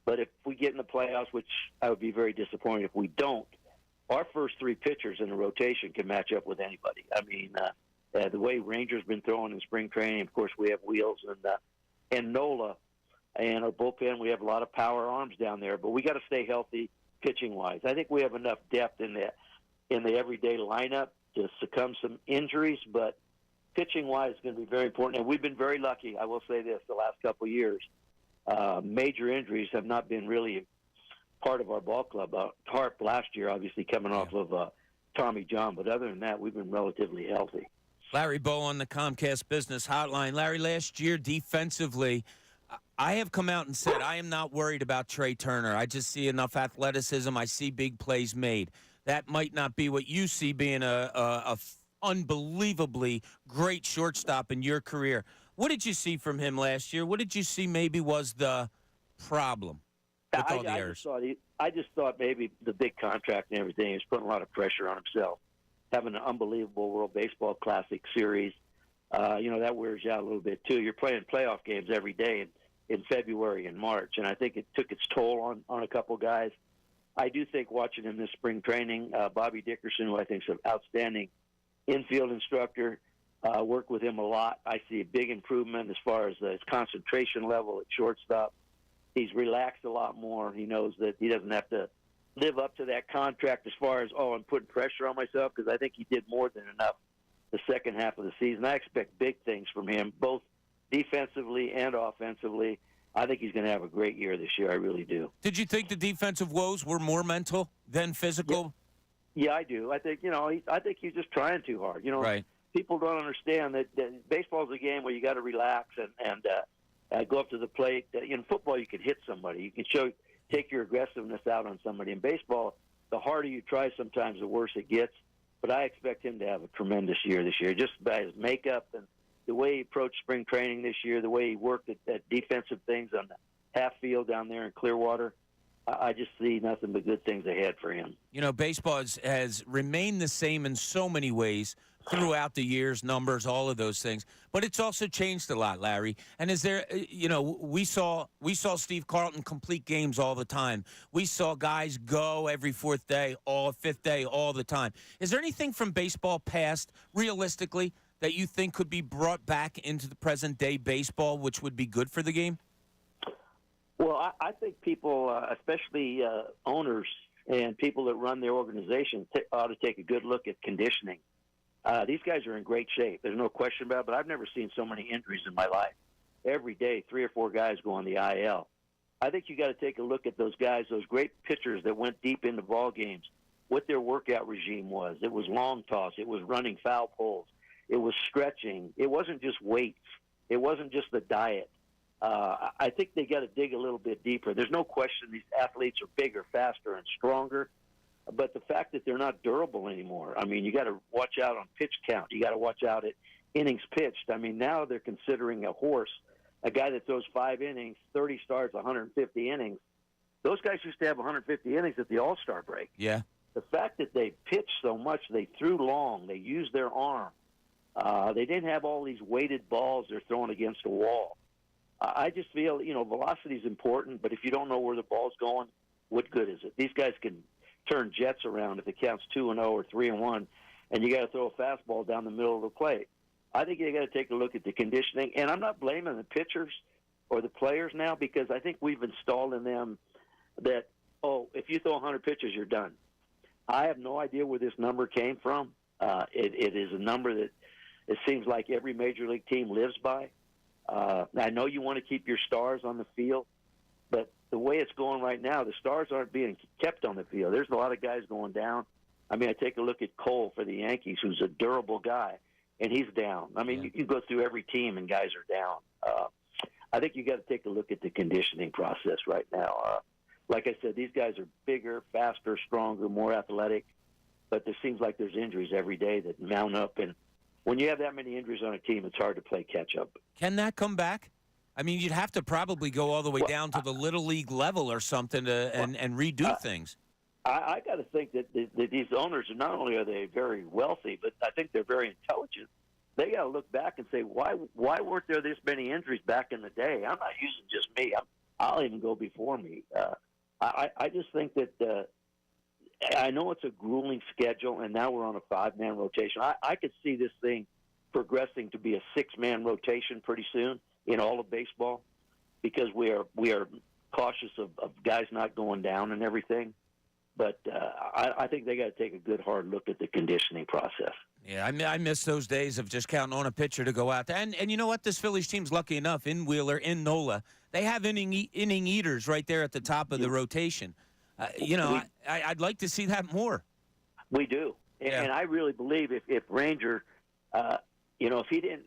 But if we get in the playoffs, which I would be very disappointed if we don't, our first 3 pitchers in the rotation can match up with anybody. I mean, the way Rangers been throwing in spring training, of course, we have Wheels and Nola. And our bullpen, we have a lot of power arms down there. But we got to stay healthy pitching-wise. I think we have enough depth in the everyday lineup to succumb some injuries, but pitching-wise is going to be very important. And we've been very lucky, I will say this, the last couple of years. Major injuries have not been really part of our ball club. Harp last year, obviously, coming off of Tommy John. But other than that, we've been relatively healthy. Larry Bowa on the Comcast Business Hotline. Larry, last year, defensively, I have come out and said I am not worried about Trey Turner. I just see enough athleticism. I see big plays made. That might not be what you see being a unbelievably great shortstop in your career. What did you see from him last year? What did you see maybe was the problem with all the errors? I just thought maybe the big contract and everything, he was putting a lot of pressure on himself. Having an unbelievable World Baseball Classic series, that wears you out a little bit too. You're playing playoff games every day in February and March, and I think it took its toll on a couple guys. I do think watching him this spring training, Bobby Dickerson, who I think is an outstanding infield instructor, worked with him a lot. I see a big improvement as far as his concentration level at shortstop. He's relaxed a lot more. He knows that he doesn't have to live up to that contract as far as, I'm putting pressure on myself, because I think he did more than enough the second half of the season. I expect big things from him, both defensively and offensively. I think he's going to have a great year this year. I really do. Did you think the defensive woes were more mental than physical? Yeah, I do. I think, I think he's just trying too hard. Right. People don't understand that baseball is a game where you got to relax and go up to the plate. In football, you can hit somebody. You can take your aggressiveness out on somebody. In baseball, the harder you try sometimes, the worse it gets. But I expect him to have a tremendous year this year, just by his makeup and the way he approached spring training this year, the way he worked at defensive things on the half field down there in Clearwater. I just see nothing but good things ahead for him. Baseball has remained the same in so many ways throughout the years, numbers, all of those things. But it's also changed a lot, Larry. And is there, we saw Steve Carlton complete games all the time. We saw guys go every fifth day, all the time. Is there anything from baseball past, realistically, that you think could be brought back into the present-day baseball, which would be good for the game? Well, I think people, especially owners and people that run their organization, ought to take a good look at conditioning. These guys are in great shape. There's no question about it, but I've never seen so many injuries in my life. Every day, 3 or 4 guys go on the IL. I think you got to take a look at those guys, those great pitchers that went deep into ball games, what their workout regime was. It was long toss. It was running foul poles. It was stretching. It wasn't just weights. It wasn't just the diet. I think they got to dig a little bit deeper. There's no question these athletes are bigger, faster, and stronger, but the fact that they're not durable anymore. I mean, you got to watch out on pitch count. You got to watch out at innings pitched. I mean, now they're considering a horse, a guy that throws 5 innings, 30 starts, 150 innings. Those guys used to have 150 innings at the All-Star break. Yeah. The fact that they pitched so much, they threw long, they used their arm. They didn't have all these weighted balls they're throwing against a wall. I just feel, velocity is important, but if you don't know where the ball's going, what good is it? These guys can turn jets around if it counts 2-0 or 3-1, and you got to throw a fastball down the middle of the plate. I think you got to take a look at the conditioning, and I'm not blaming the pitchers or the players now, because I think we've installed in them that, if you throw 100 pitches, you're done. I have no idea where this number came from. It is a number that it seems like every major league team lives by. I know you want to keep your stars on the field, but the way it's going right now, the stars aren't being kept on the field. There's a lot of guys going down. I mean, I take a look at Cole for the Yankees, who's a durable guy, and he's down. I mean, you can go through every team and guys are down. I think you got to take a look at the conditioning process right now. Like I said, these guys are bigger, faster, stronger, more athletic, but there seems like there's injuries every day that mount up. And when you have that many injuries on a team, it's hard to play catch-up. Can that come back? I mean, you'd have to probably go all the way down to the Little League level or something and redo things. I got to think that these owners, not only are they very wealthy, but I think they're very intelligent. They got to look back and say, why weren't there this many injuries back in the day? I'm not using just me. I'll even go before me. I just think that I know it's a grueling schedule, and now we're on a 5-man rotation. I could see this thing progressing to be a 6-man rotation pretty soon in all of baseball, because we are cautious of guys not going down and everything. But I think they got to take a good hard look at the conditioning process. Yeah, I miss those days of just counting on a pitcher to go out there. And you know what? This Phillies team's lucky enough, in Wheeler, in Nola, they have inning eaters right there at the top of the rotation. I'd like to see that more. We do. And I really believe if Ranger, if he didn't,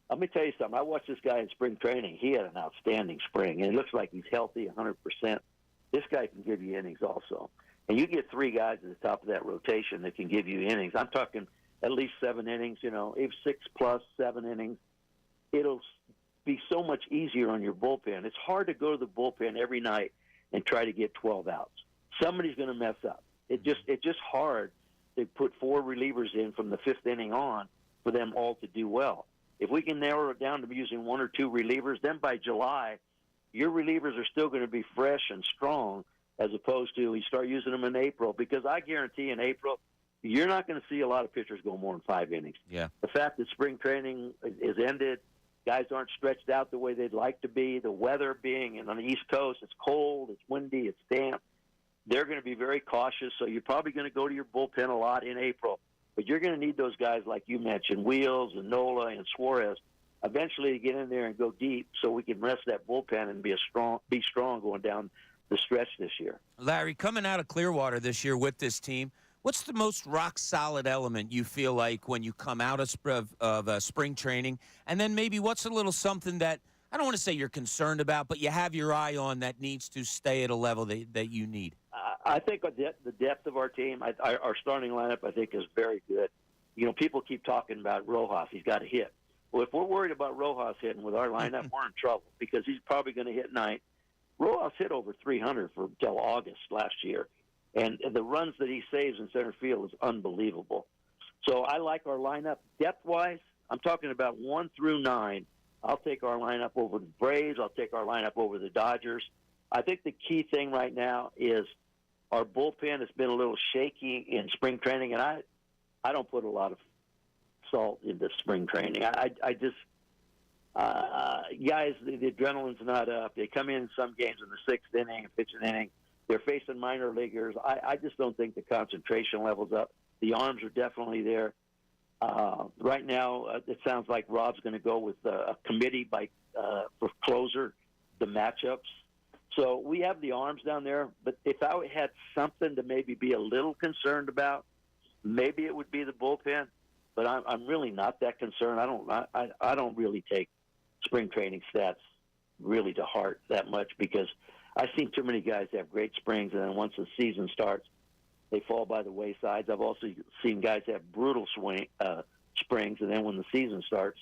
let me tell you something. I watched this guy in spring training. He had an outstanding spring, and it looks like he's healthy 100%. This guy can give you innings also. And you get 3 guys at the top of that rotation that can give you innings. I'm talking at least 7 innings, if 6 plus 7 innings. It'll be so much easier on your bullpen. It's hard to go to the bullpen every night and try to get 12 outs. Somebody's going to mess up. It's just hard to put 4 relievers in from the 5th inning on for them all to do well. If we can narrow it down to using 1 or 2 relievers, then by July, your relievers are still going to be fresh and strong, as opposed to you start using them in April, because I guarantee in April, you're not going to see a lot of pitchers go more than 5 innings. Yeah. The fact that spring training is ended, guys aren't stretched out the way they'd like to be, the weather being on the East Coast, it's cold, it's windy, it's damp. They're going to be very cautious, so you're probably going to go to your bullpen a lot in April. But you're going to need those guys like you mentioned, Wheels and Nola and Suarez, eventually to get in there and go deep so we can rest that bullpen and be strong going down the stretch this year. Larry, coming out of Clearwater this year with this team, what's the most rock-solid element you feel like when you come out of spring training? And then maybe what's a little something that, I don't want to say you're concerned about, but you have your eye on that needs to stay at a level that you need? I think the depth of our team, our starting lineup, I think is very good. People keep talking about Rojas. He's got to hit. Well, if we're worried about Rojas hitting with our lineup, we're in trouble, because he's probably going to hit 9. Rojas hit over 300 until August last year, and the runs that he saves in center field is unbelievable. So I like our lineup. Depth-wise, I'm talking about 1 through 9. I'll take our lineup over the Braves. I'll take our lineup over the Dodgers. I think the key thing right now is our bullpen has been a little shaky in spring training, and I don't put a lot of salt into spring training. I just guys, the adrenaline's not up. They come in some games in the 6th inning, pitch an inning. They're facing minor leaguers. I just don't think the concentration level's up. The arms are definitely there. Right now, it sounds like Rob's going to go with a committee for closer, the matchups. So we have the arms down there, but if I had something to maybe be a little concerned about, maybe it would be the bullpen. But I'm really not that concerned. I don't really take spring training stats really to heart that much, because I've seen too many guys have great springs, and then once the season starts, they fall by the wayside. I've also seen guys have brutal springs, and then when the season starts,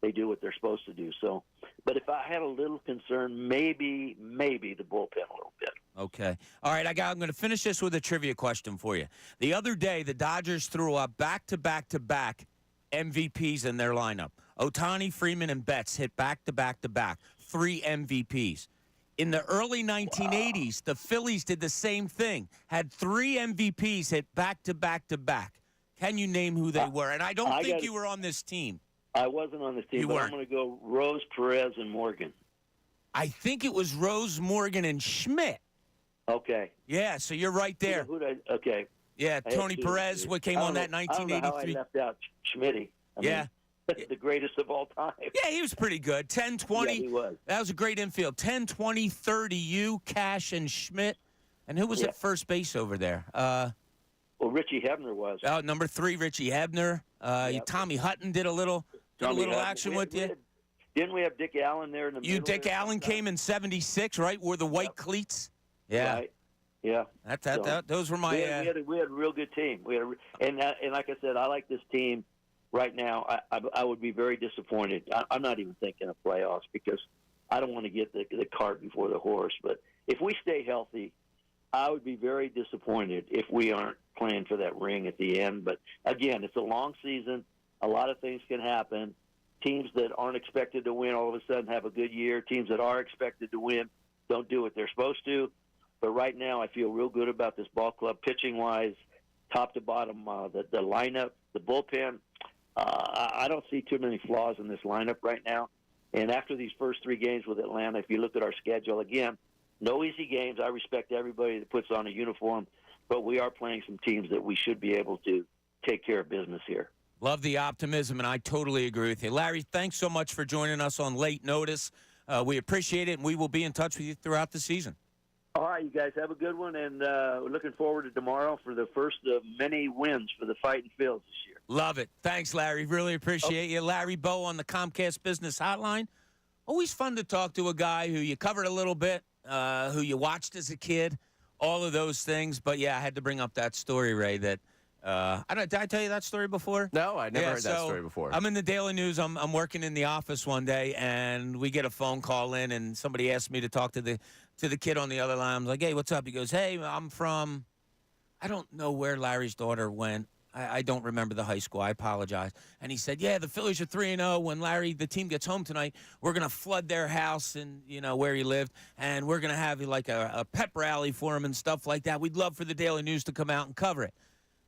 they do what they're supposed to do. So, but if I had a little concern, maybe the bullpen a little bit. Okay. All right, I'm going to finish this with a trivia question for you. The other day, the Dodgers threw up back-to-back-to-back MVPs in their lineup. Ohtani, Freeman, and Betts hit back-to-back-to-back, 3 MVPs. In the early 1980s, the Phillies did the same thing, had 3 MVPs hit back-to-back-to-back. Can you name who they were? And I don't think you were on this team. I wasn't on this team, but I'm going to go Rose, Perez, and Morgan. I think it was Rose, Morgan, and Schmidt. Okay. Yeah, so you're right there. Okay. Yeah, Tony Perez, what came on that 1983. I don't know how I left out Schmitty. Yeah. That's the greatest of all time. Yeah, he was pretty good. 10-20. Yeah, he was. That was a great infield. 10-20, 30, you, Cash, and Schmidt. And who was at first base over there? Well, Richie Hebner was. Oh, number 3, Richie Hebner. Tommy Hutton did a little action with you. Didn't we have Dick Allen there in the middle? Dick Allen came in '76, right? Wore the white cleats. Yeah. Right. Yeah. Those were my. We had a real good team. And like I said, I like this team right now. I would be very disappointed. I'm not even thinking of playoffs because I don't want to get the cart before the horse. But if we stay healthy, I would be very disappointed if we aren't playing for that ring at the end. But again, it's a long season. A lot of things can happen. Teams that aren't expected to win all of a sudden have a good year. Teams that are expected to win don't do what they're supposed to. But right now, I feel real good about this ball club, pitching-wise, top to bottom, the lineup, the bullpen. I don't see too many flaws in this lineup right now. And after these first 3 games with Atlanta, if you look at our schedule, again, no easy games. I respect everybody that puts on a uniform, but we are playing some teams that we should be able to take care of business here. Love the optimism, and I totally agree with you. Larry, thanks so much for joining us on late notice. We appreciate it, and we will be in touch with you throughout the season. All right, you guys have a good one, and we're looking forward to tomorrow for the first of many wins for the Fighting Phils this year. Love it. Thanks, Larry. Really appreciate you. Larry Bowa on the Comcast Business Hotline. Always fun to talk to a guy who you covered a little bit, who you watched as a kid, all of those things. But, yeah, I had to bring up that story, Ray, that did I tell you that story before? No, I never heard that story before. I'm in the Daily News. I'm working in the office one day, and we get a phone call in, and somebody asked me to talk to the kid on the other line. I'm like, hey, what's up? He goes, hey, I'm from, I don't know where Larry's daughter went. I don't remember the high school. I apologize. And he said, yeah, the Phillies are 3-0. When the team gets home tonight, we're going to flood their house and, where he lived, and we're going to have like a pep rally for him and stuff like that. We'd love for the Daily News to come out and cover it.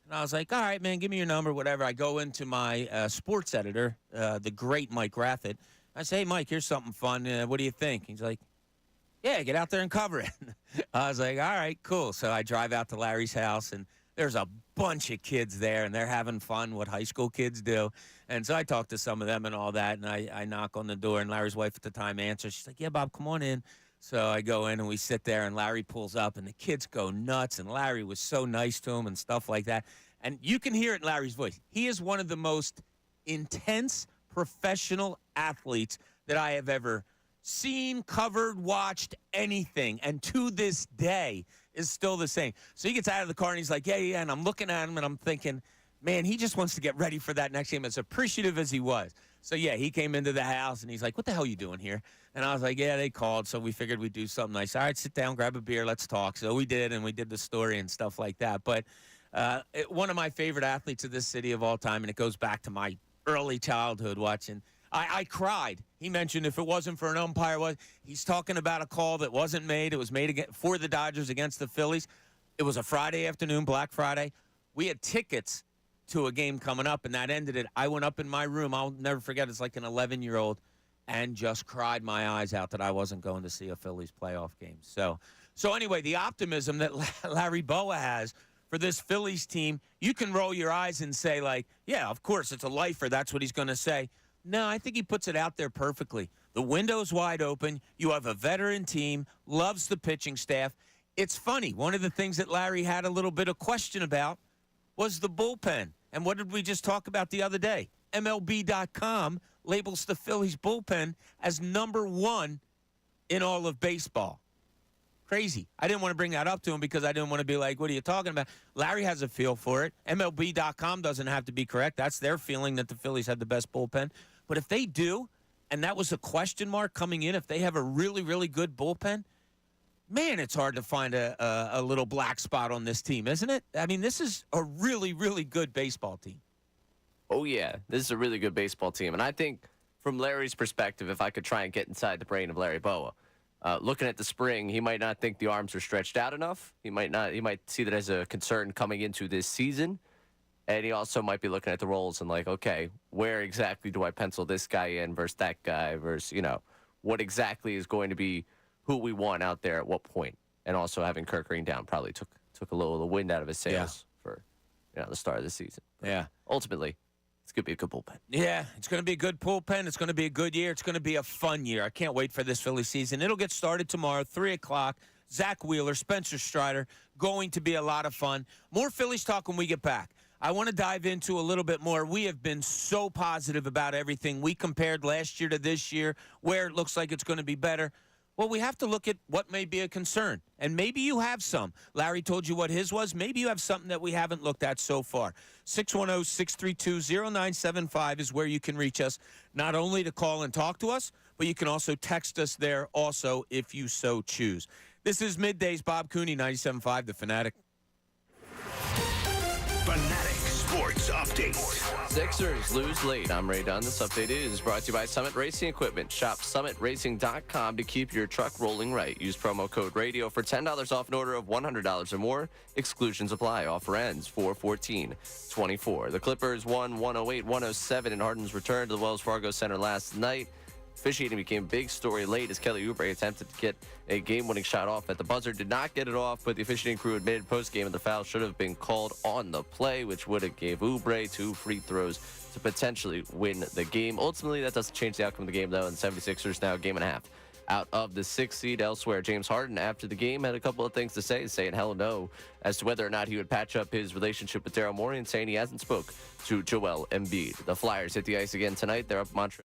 And I was like, all right, man, give me your number, whatever. I go into my sports editor, the great Mike Rathett. I say, hey, Mike, here's something fun. What do you think? He's like, yeah, get out there and cover it. I was like, all right, cool. So I drive out to Larry's house, and there's a bunch of kids there, and they're having fun, what high school kids do. And so I talked to some of them and all that, and I knock on the door, and Larry's wife at the time answers. She's like, yeah, Bob, come on in. So I go in, and we sit there, and Larry pulls up, and the kids go nuts, and Larry was so nice to him and stuff like that. And you can hear it in Larry's voice. He is one of the most intense professional athletes that I have ever seen, covered, watched, anything. And to this day is still the same. So he gets out of the car, and he's like, yeah. And I'm looking at him, and I'm thinking, man, he just wants to get ready for that next game, as appreciative as he was. So, yeah, he came into the house, and he's like, what the hell are you doing here? And I was like, yeah, they called, so we figured we'd do something nice. All right, sit down, grab a beer, let's talk. So we did, and we did the story and stuff like that. But one of my favorite athletes of this city of all time, and it goes back to my early childhood watching. I cried. He mentioned if it wasn't for an umpire, he's talking about a call that wasn't made. It was made for the Dodgers against the Phillies. It was a Friday afternoon, Black Friday. We had tickets to a game coming up, and that ended it. I went up in my room. I'll never forget. It's like an 11-year-old, and just cried my eyes out that I wasn't going to see a Phillies playoff game. So anyway, the optimism that Larry Bowa has for this Phillies team, you can roll your eyes and say, like, yeah, of course, it's a lifer. That's what he's going to say. No, I think he puts it out there perfectly. The window's wide open. You have a veteran team, loves the pitching staff. It's funny. One of the things that Larry had a little bit of question about was the bullpen. And what did we just talk about the other day? MLB.com labels the Phillies bullpen as #1 in all of baseball. Crazy. I didn't want to bring that up to him because I didn't want to be like, what are you talking about? Larry has a feel for it. MLB.com doesn't have to be correct. That's their feeling that the Phillies had the best bullpen. But if they do, and that was a question mark coming in, if they have a really, really good bullpen, man, it's hard to find a little black spot on this team, isn't it? I mean, this is a really, really good baseball team. Oh, yeah. This is a really good baseball team. And I think from Larry's perspective, if I could try and get inside the brain of Larry Bowa, looking at the spring, he might not think the arms are stretched out enough. He might see that as a concern coming into this season. And he also might be looking at the roles and like, okay, where exactly do I pencil this guy in versus that guy versus, what exactly is going to be who we want out there at what point. And also having Kirk Green down probably took a little of the wind out of his sails for the start of the season. But yeah. Ultimately, it's going to be a good bullpen. Yeah, it's going to be a good bullpen. It's going to be a good year. It's going to be a fun year. I can't wait for this Philly season. It'll get started tomorrow, 3 o'clock. Zach Wheeler, Spencer Strider, going to be a lot of fun. More Phillies talk when we get back. I want to dive into a little bit more. We have been so positive about everything. We compared last year to this year, where it looks like it's going to be better. Well, we have to look at what may be a concern, and maybe you have some. Larry told you what his was. Maybe you have something that we haven't looked at so far. 610-632-0975 is where you can reach us, not only to call and talk to us, but you can also text us there also if you so choose. This is Middays, Bob Cooney, 97.5, The Fanatic. Fanatic Sports Update. Sixers lose late. I'm Ray Dunn. This update is brought to you by Summit Racing Equipment. Shop summitracing.com to keep your truck rolling right. Use promo code RADIO for $10 off an order of $100 or more. Exclusions apply. Offer ends 4/14/24. The Clippers won 108-107 in Harden's return to the Wells Fargo Center last night. Officiating became a big story late as Kelly Oubre attempted to get a game-winning shot off at the buzzer. Did not get it off, but the officiating crew admitted post-game that the foul should have been called on the play, which would have gave Oubre 2 free throws to potentially win the game. Ultimately, that doesn't change the outcome of the game, though, and 76ers now a game and a half out of the 6th seed. Elsewhere, James Harden, after the game, had a couple of things to say, saying hell no as to whether or not he would patch up his relationship with Daryl Morey, and saying he hasn't spoke to Joel Embiid. The Flyers hit the ice again tonight. They're up Montreal.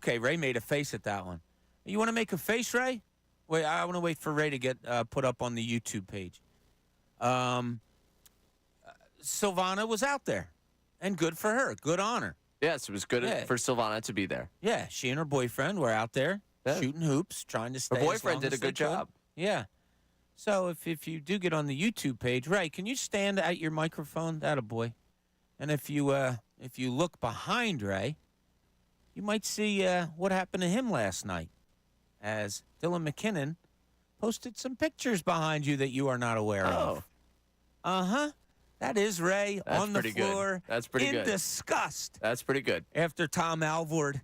Okay, Ray made a face at that one. You want to make a face, Ray? Wait, I want to wait for Ray to get put up on the YouTube page. Silvana was out there, and good for her. Good on her. Yes, it was good for Silvana to be there. Yeah, she and her boyfriend were out there shooting hoops, trying to stay. Her boyfriend did a good job. Yeah. So if you do get on the YouTube page, Ray, can you stand at your microphone? That a boy. And if you look behind Ray, you might see what happened to him last night, as Dylan McKinnon posted some pictures behind you that you are not aware of. Uh-huh. That is Ray on the floor. That's pretty good. In disgust. That's pretty good. After Tom Alvord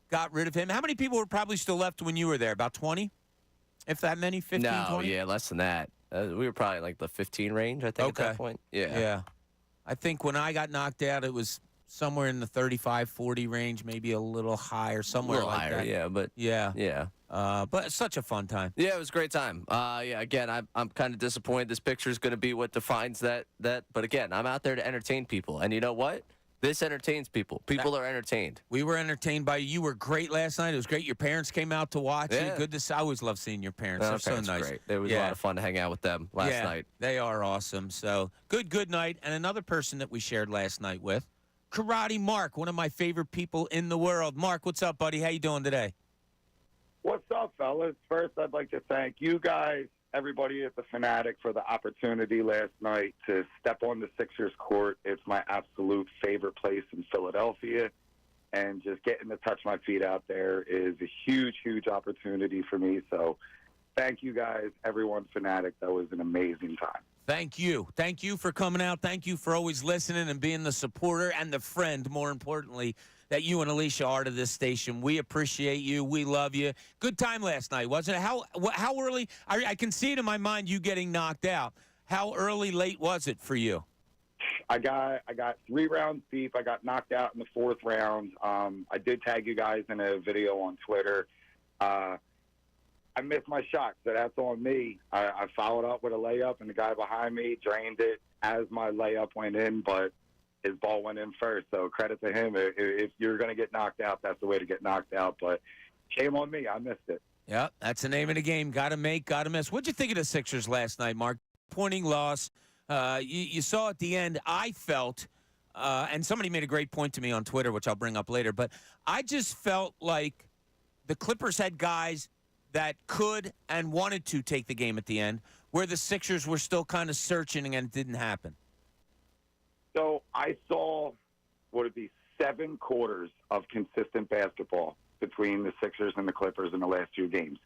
got rid of him. How many people were probably still left when you were there? About 20? If that many? 15, no, 20? Yeah, less than that. We were probably like the 15 range, I think, at that point. Yeah. Yeah. I think when I got knocked out, it was somewhere in the 35, 40 range, maybe a little higher, somewhere like higher, that. yeah, but Yeah. But it's such a fun time. Yeah, it was a great time. Yeah, again, I'm kind of disappointed this picture is going to be what defines that. But again, I'm out there to entertain people, and you know what? This entertains people. People are entertained. We were entertained by you. You were great last night. It was great. Your parents came out to watch you. Yeah. Good to see. I always love seeing your parents. They're so nice. Great. It was a lot of fun to hang out with them last night. They are awesome. So good night. And another person that we shared last night with, Karate Mark, one of my favorite people in the world. Mark, what's up, buddy? How you doing today? What's up, fellas? First, I'd like to thank you guys, everybody at the Fanatic, for the opportunity last night to step on the Sixers court. It's my absolute favorite place in Philadelphia, and just getting to touch my feet out there is a huge, huge opportunity for me. So thank you guys, everyone Fanatic. That was an amazing time. Thank you. Thank you for coming out. Thank you for always listening and being the supporter and the friend, more importantly, that you and Alicia are to this station. We appreciate you. We love you. Good time last night, wasn't it? How early? I can see it in my mind, you getting knocked out. How early, late was it for you? I got 3 rounds deep. I got knocked out in the 4th round. I did tag you guys in a video on Twitter. I missed my shot, so that's on me. I followed up with a layup, and the guy behind me drained it as my layup went in, but his ball went in first, so credit to him. If you're going to get knocked out, that's the way to get knocked out, but shame on me. I missed it. Yeah, that's the name of the game. Got to make, got to miss. What'd you think of the Sixers last night, Mark? Disappointing loss. You saw at the end, I felt, and somebody made a great point to me on Twitter, which I'll bring up later, but I just felt like the Clippers had guys that could and wanted to take the game at the end, where the Sixers were still kind of searching and it didn't happen. So I saw, would it be 7 quarters of consistent basketball between the Sixers and the Clippers in the last 2 games.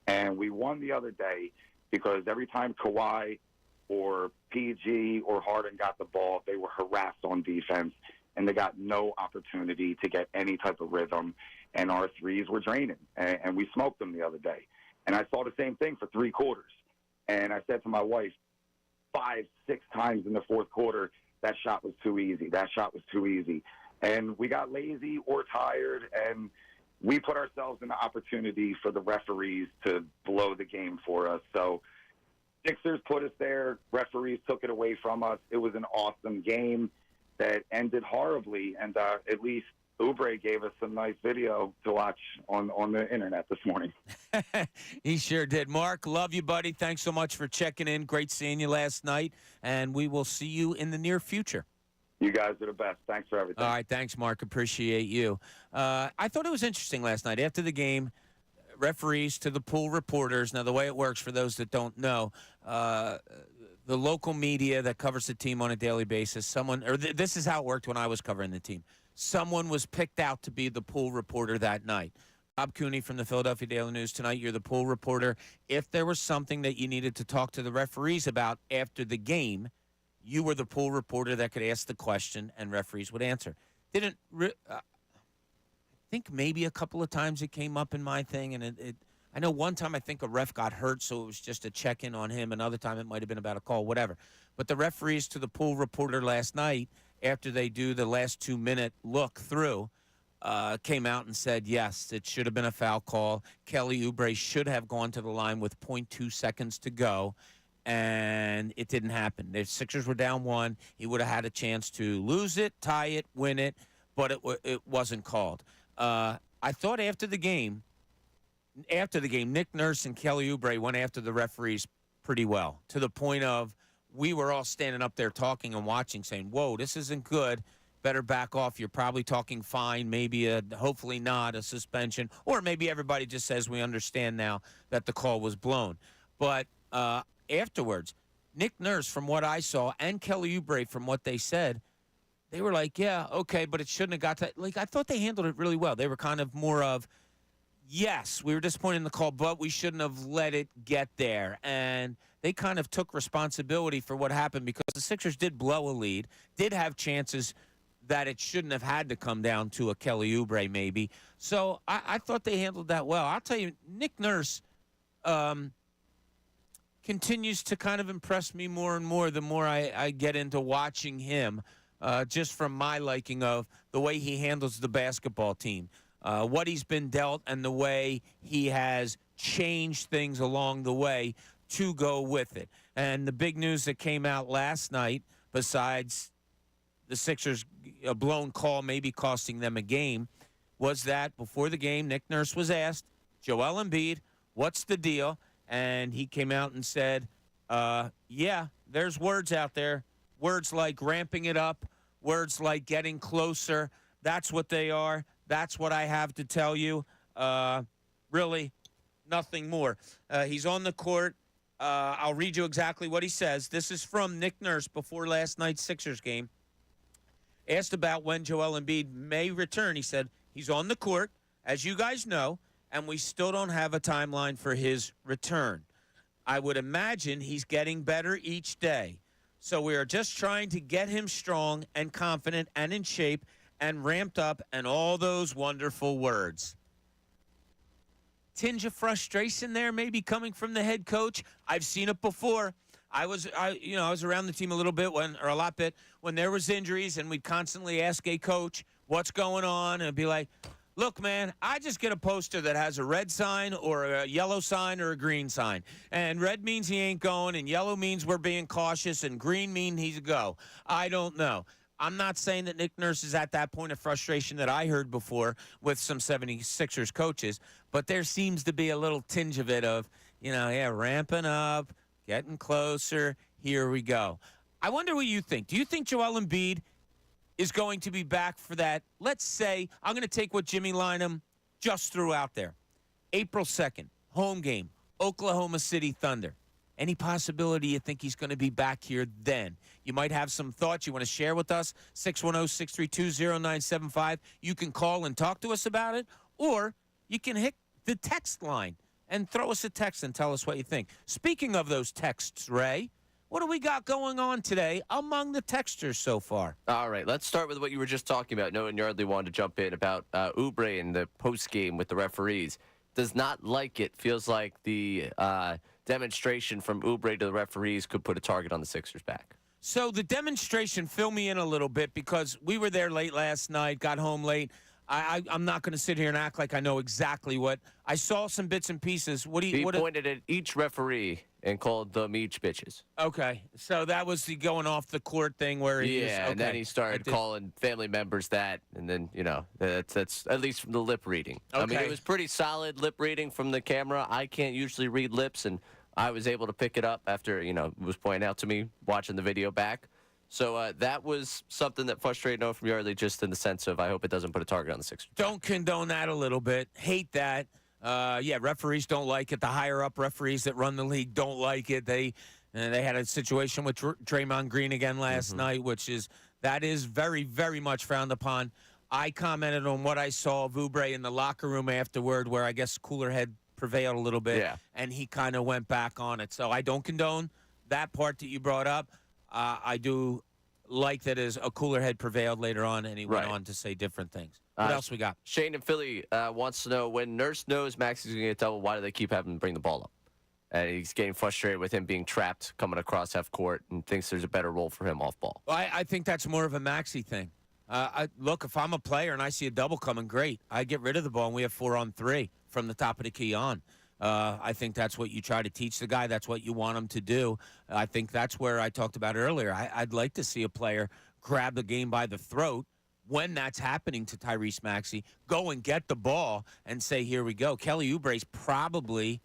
And we won the other day because every time Kawhi or PG or Harden got the ball, they were harassed on defense, and they got no opportunity to get any type of rhythm, and our threes were draining, and we smoked them the other day. And I saw the same thing for 3 quarters. And I said to my wife 5, 6 times in the 4th quarter, that shot was too easy. That shot was too easy. And we got lazy or tired, and we put ourselves in the opportunity for the referees to blow the game for us. So Sixers put us there. Referees took it away from us. It was an awesome game that ended horribly, and at least Oubre gave us some nice video to watch on the internet this morning. He sure did. Mark, love you, buddy. Thanks so much for checking in. Great seeing you last night, and we will see you in the near future. You guys are the best. Thanks for everything. All right, thanks, Mark. Appreciate you. I thought it was interesting last night. After the game, referees to the pool reporters. Now, the way it works, for those that don't know, the local media that covers the team on a daily basis, this is how it worked when I was covering the team. Someone was picked out to be the pool reporter that night. Bob Cooney from the Philadelphia Daily News. Tonight, you're the pool reporter. If there was something that you needed to talk to the referees about after the game, you were the pool reporter that could ask the question and referees would answer. I think maybe a couple of times it came up in my thing, and I know one time I think a ref got hurt, so it was just a check-in on him. Another time it might have been about a call, whatever. But the referees to the pool reporter last night, after they do the last 2-minute look through, came out and said, yes, it should have been a foul call. Kelly Oubre should have gone to the line with 0.2 seconds to go, and it didn't happen. The Sixers were down 1. He would have had a chance to lose it, tie it, win it, but it wasn't called. I thought after the game, Nick Nurse and Kelly Oubre went after the referees pretty well, to the point of we were all standing up there talking and watching, saying, whoa, this isn't good. Better back off. You're probably talking fine, maybe hopefully not a suspension, or maybe everybody just says we understand now that the call was blown. But afterwards, Nick Nurse, from what I saw, and Kelly Oubre, from what they said, they were like, yeah, okay, but it shouldn't have got to. Like, I thought they handled it really well. They were kind of more of, yes, we were disappointed in the call, but we shouldn't have let it get there. And they kind of took responsibility for what happened, because the Sixers did blow a lead, did have chances that it shouldn't have had to come down to a Kelly Oubre maybe. So I thought they handled that well. I'll tell you, Nick Nurse continues to kind of impress me more and more the more I get into watching him, just from my liking of the way he handles the basketball team, what he's been dealt, and the way he has changed things along the way to go with it. And the big news that came out last night, besides the Sixers' blown call maybe costing them a game, was that before the game, Nick Nurse was asked, Joel Embiid, what's the deal? And he came out and said, yeah, there's words out there, words like ramping it up, words like getting closer. That's what they are. That's what I have to tell you. Really, nothing more. He's on the court. I'll read you exactly what he says. This is from Nick Nurse before last night's Sixers game. Asked about when Joel Embiid may return, he said, he's on the court, as you guys know, and we still don't have a timeline for his return. I would imagine he's getting better each day. So we are just trying to get him strong and confident and in shape and ramped up and all those wonderful words. Tinge of frustration there maybe coming from the head coach. I've seen it before. I was around the team a lot bit when there was injuries, and we'd constantly ask a coach what's going on, and be like, look, man, I just get a poster that has a red sign or a yellow sign or a green sign. And red means he ain't going, and yellow means we're being cautious, and green means he's a go. I don't know. I'm not saying that Nick Nurse is at that point of frustration that I heard before with some 76ers coaches, but there seems to be a little tinge of it of, ramping up, getting closer, here we go. I wonder what you think. Do you think Joel Embiid is going to be back for that? Let's say, I'm going to take what Jimmy Lynam just threw out there. April 2nd, home game, Oklahoma City Thunder. Any possibility you think he's going to be back here then? You might have some thoughts you want to share with us, 610-632-0975. You can call and talk to us about it, or you can hit the text line and throw us a text and tell us what you think. Speaking of those texts, Ray, what do we got going on today among the texters so far? All right, let's start with what you were just talking about. Noah and Yardley wanted to jump in about Oubre and the post-game with the referees. Does not like it. Feels like the demonstration from Oubre to the referees could put a target on the Sixers' back. So the demonstration, fill me in a little bit, because we were there late last night, got home late. I'm not going to sit here and act like I know exactly what. I saw some bits and pieces. He pointed at each referee and called them each bitches. Okay, so that was the going off the court thing where he was, okay. And then he started calling family members that, and then, that's at least from the lip reading. Okay. I mean, it was pretty solid lip reading from the camera. I can't usually read lips, and I was able to pick it up after, it was pointed out to me watching the video back. So that was something that frustrated Noah from Yardley, just in the sense of I hope it doesn't put a target on the Sixers. Don't condone that a little bit. Hate that. Referees don't like it. The higher-up referees that run the league don't like it. They had a situation with Draymond Green again last night, that is very, very much frowned upon. I commented on what I saw of Oubre in the locker room afterward, where I guess cooler head prevailed a little bit, and he kind of went back on it. So I don't condone that part that you brought up. I do like that as a cooler head prevailed later on, and he went on to say different things. What else we got? Shane in Philly wants to know, when Nurse knows Max is going to get double, why do they keep having him bring the ball up? And he's getting frustrated with him being trapped coming across half court and thinks there's a better role for him off ball. Well, I think that's more of a Maxey thing. Look, if I'm a player and I see a double coming, great. I get rid of the ball, and we have 4-on-3 from the top of the key on. I think that's what you try to teach the guy. That's what you want him to do. I think that's where I talked about earlier. I'd like to see a player grab the game by the throat, when that's happening to Tyrese Maxey, go and get the ball and say, here we go. Kelly Oubre's probably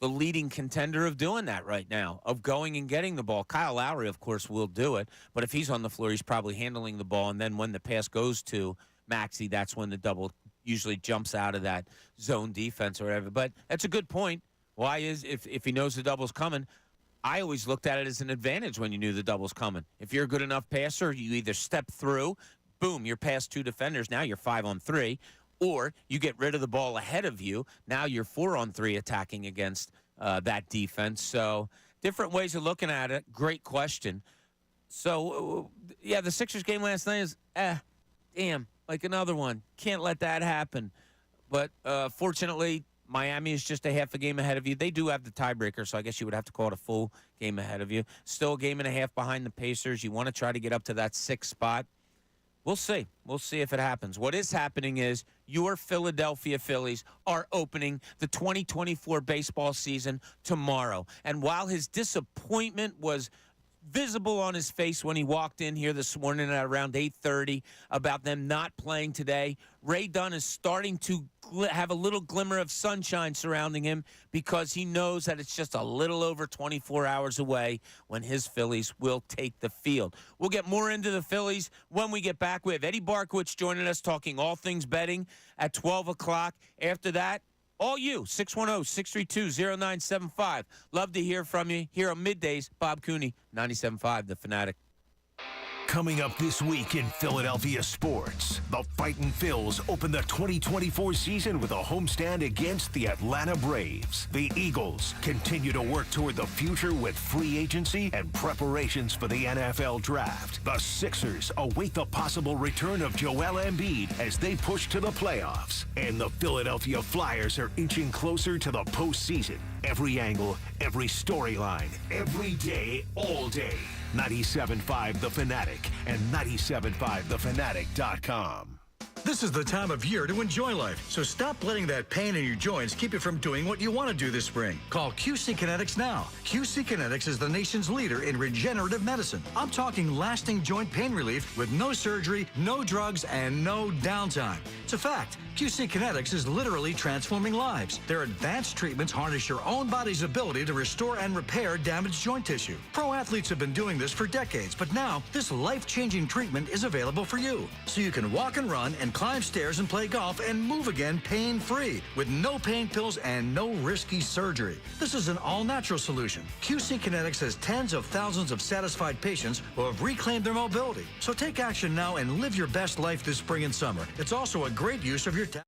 the leading contender of doing that right now, of going and getting the ball. Kyle Lowry, of course, will do it, but if he's on the floor, he's probably handling the ball, and then when the pass goes to Maxey, that's when the double usually jumps out of that zone defense or whatever. But that's a good point. Why is, if he knows the double's coming, I always looked at it as an advantage when you knew the double's coming. If you're a good enough passer, you either step through, boom, you're past 2 defenders, now you're 5-on-3, or you get rid of the ball ahead of you, now you're 4-on-3 attacking against that defense. So different ways of looking at it. Great question. So, yeah, the Sixers game last night is, damn, like another one. Can't let that happen. But fortunately, Miami is just a half a game ahead of you. They do have the tiebreaker, so I guess you would have to call it a full game ahead of you. Still a game and a half behind the Pacers. You want to try to get up to that 6th spot. We'll see. We'll see if it happens. What is happening is your Philadelphia Phillies are opening the 2024 baseball season tomorrow. And while his disappointment was visible on his face when he walked in here this morning at around 8:30 about them not playing today, Ray Dunn is starting to have a little glimmer of sunshine surrounding him because he knows that it's just a little over 24 hours away when his Phillies will take the field. We'll get more into the Phillies when we get back. We have Eddie Barkowitz joining us talking all things betting at 12 o'clock. After that, all you, 610-632-0975. Love to hear from you. Here on Middays, Bob Cooney, 97.5, The Fanatic. Coming up this week in Philadelphia sports, the Fightin' Phils open the 2024 season with a homestand against the Atlanta Braves. The Eagles continue to work toward the future with free agency and preparations for the NFL draft. The Sixers await the possible return of Joel Embiid as they push to the playoffs. And the Philadelphia Flyers are inching closer to the postseason. Every angle, every storyline, every day, all day. 97.5 The Fanatic and 97.5thefanatic.com. This is the time of year to enjoy life, so stop letting that pain in your joints keep you from doing what you want to do this spring. Call QC Kinetics now. QC Kinetics is the nation's leader in regenerative medicine. I'm talking lasting joint pain relief with no surgery, no drugs, and no downtime. It's a fact. QC Kinetics is literally transforming lives. Their advanced treatments harness your own body's ability to restore and repair damaged joint tissue. Pro athletes have been doing this for decades, but now this life-changing treatment is available for you. So you can walk and run and climb stairs and play golf and move again pain-free with no pain pills and no risky surgery. This is an all-natural solution. QC Kinetics has tens of thousands of satisfied patients who have reclaimed their mobility. So take action now and live your best life this spring and summer. It's also a great use of your time.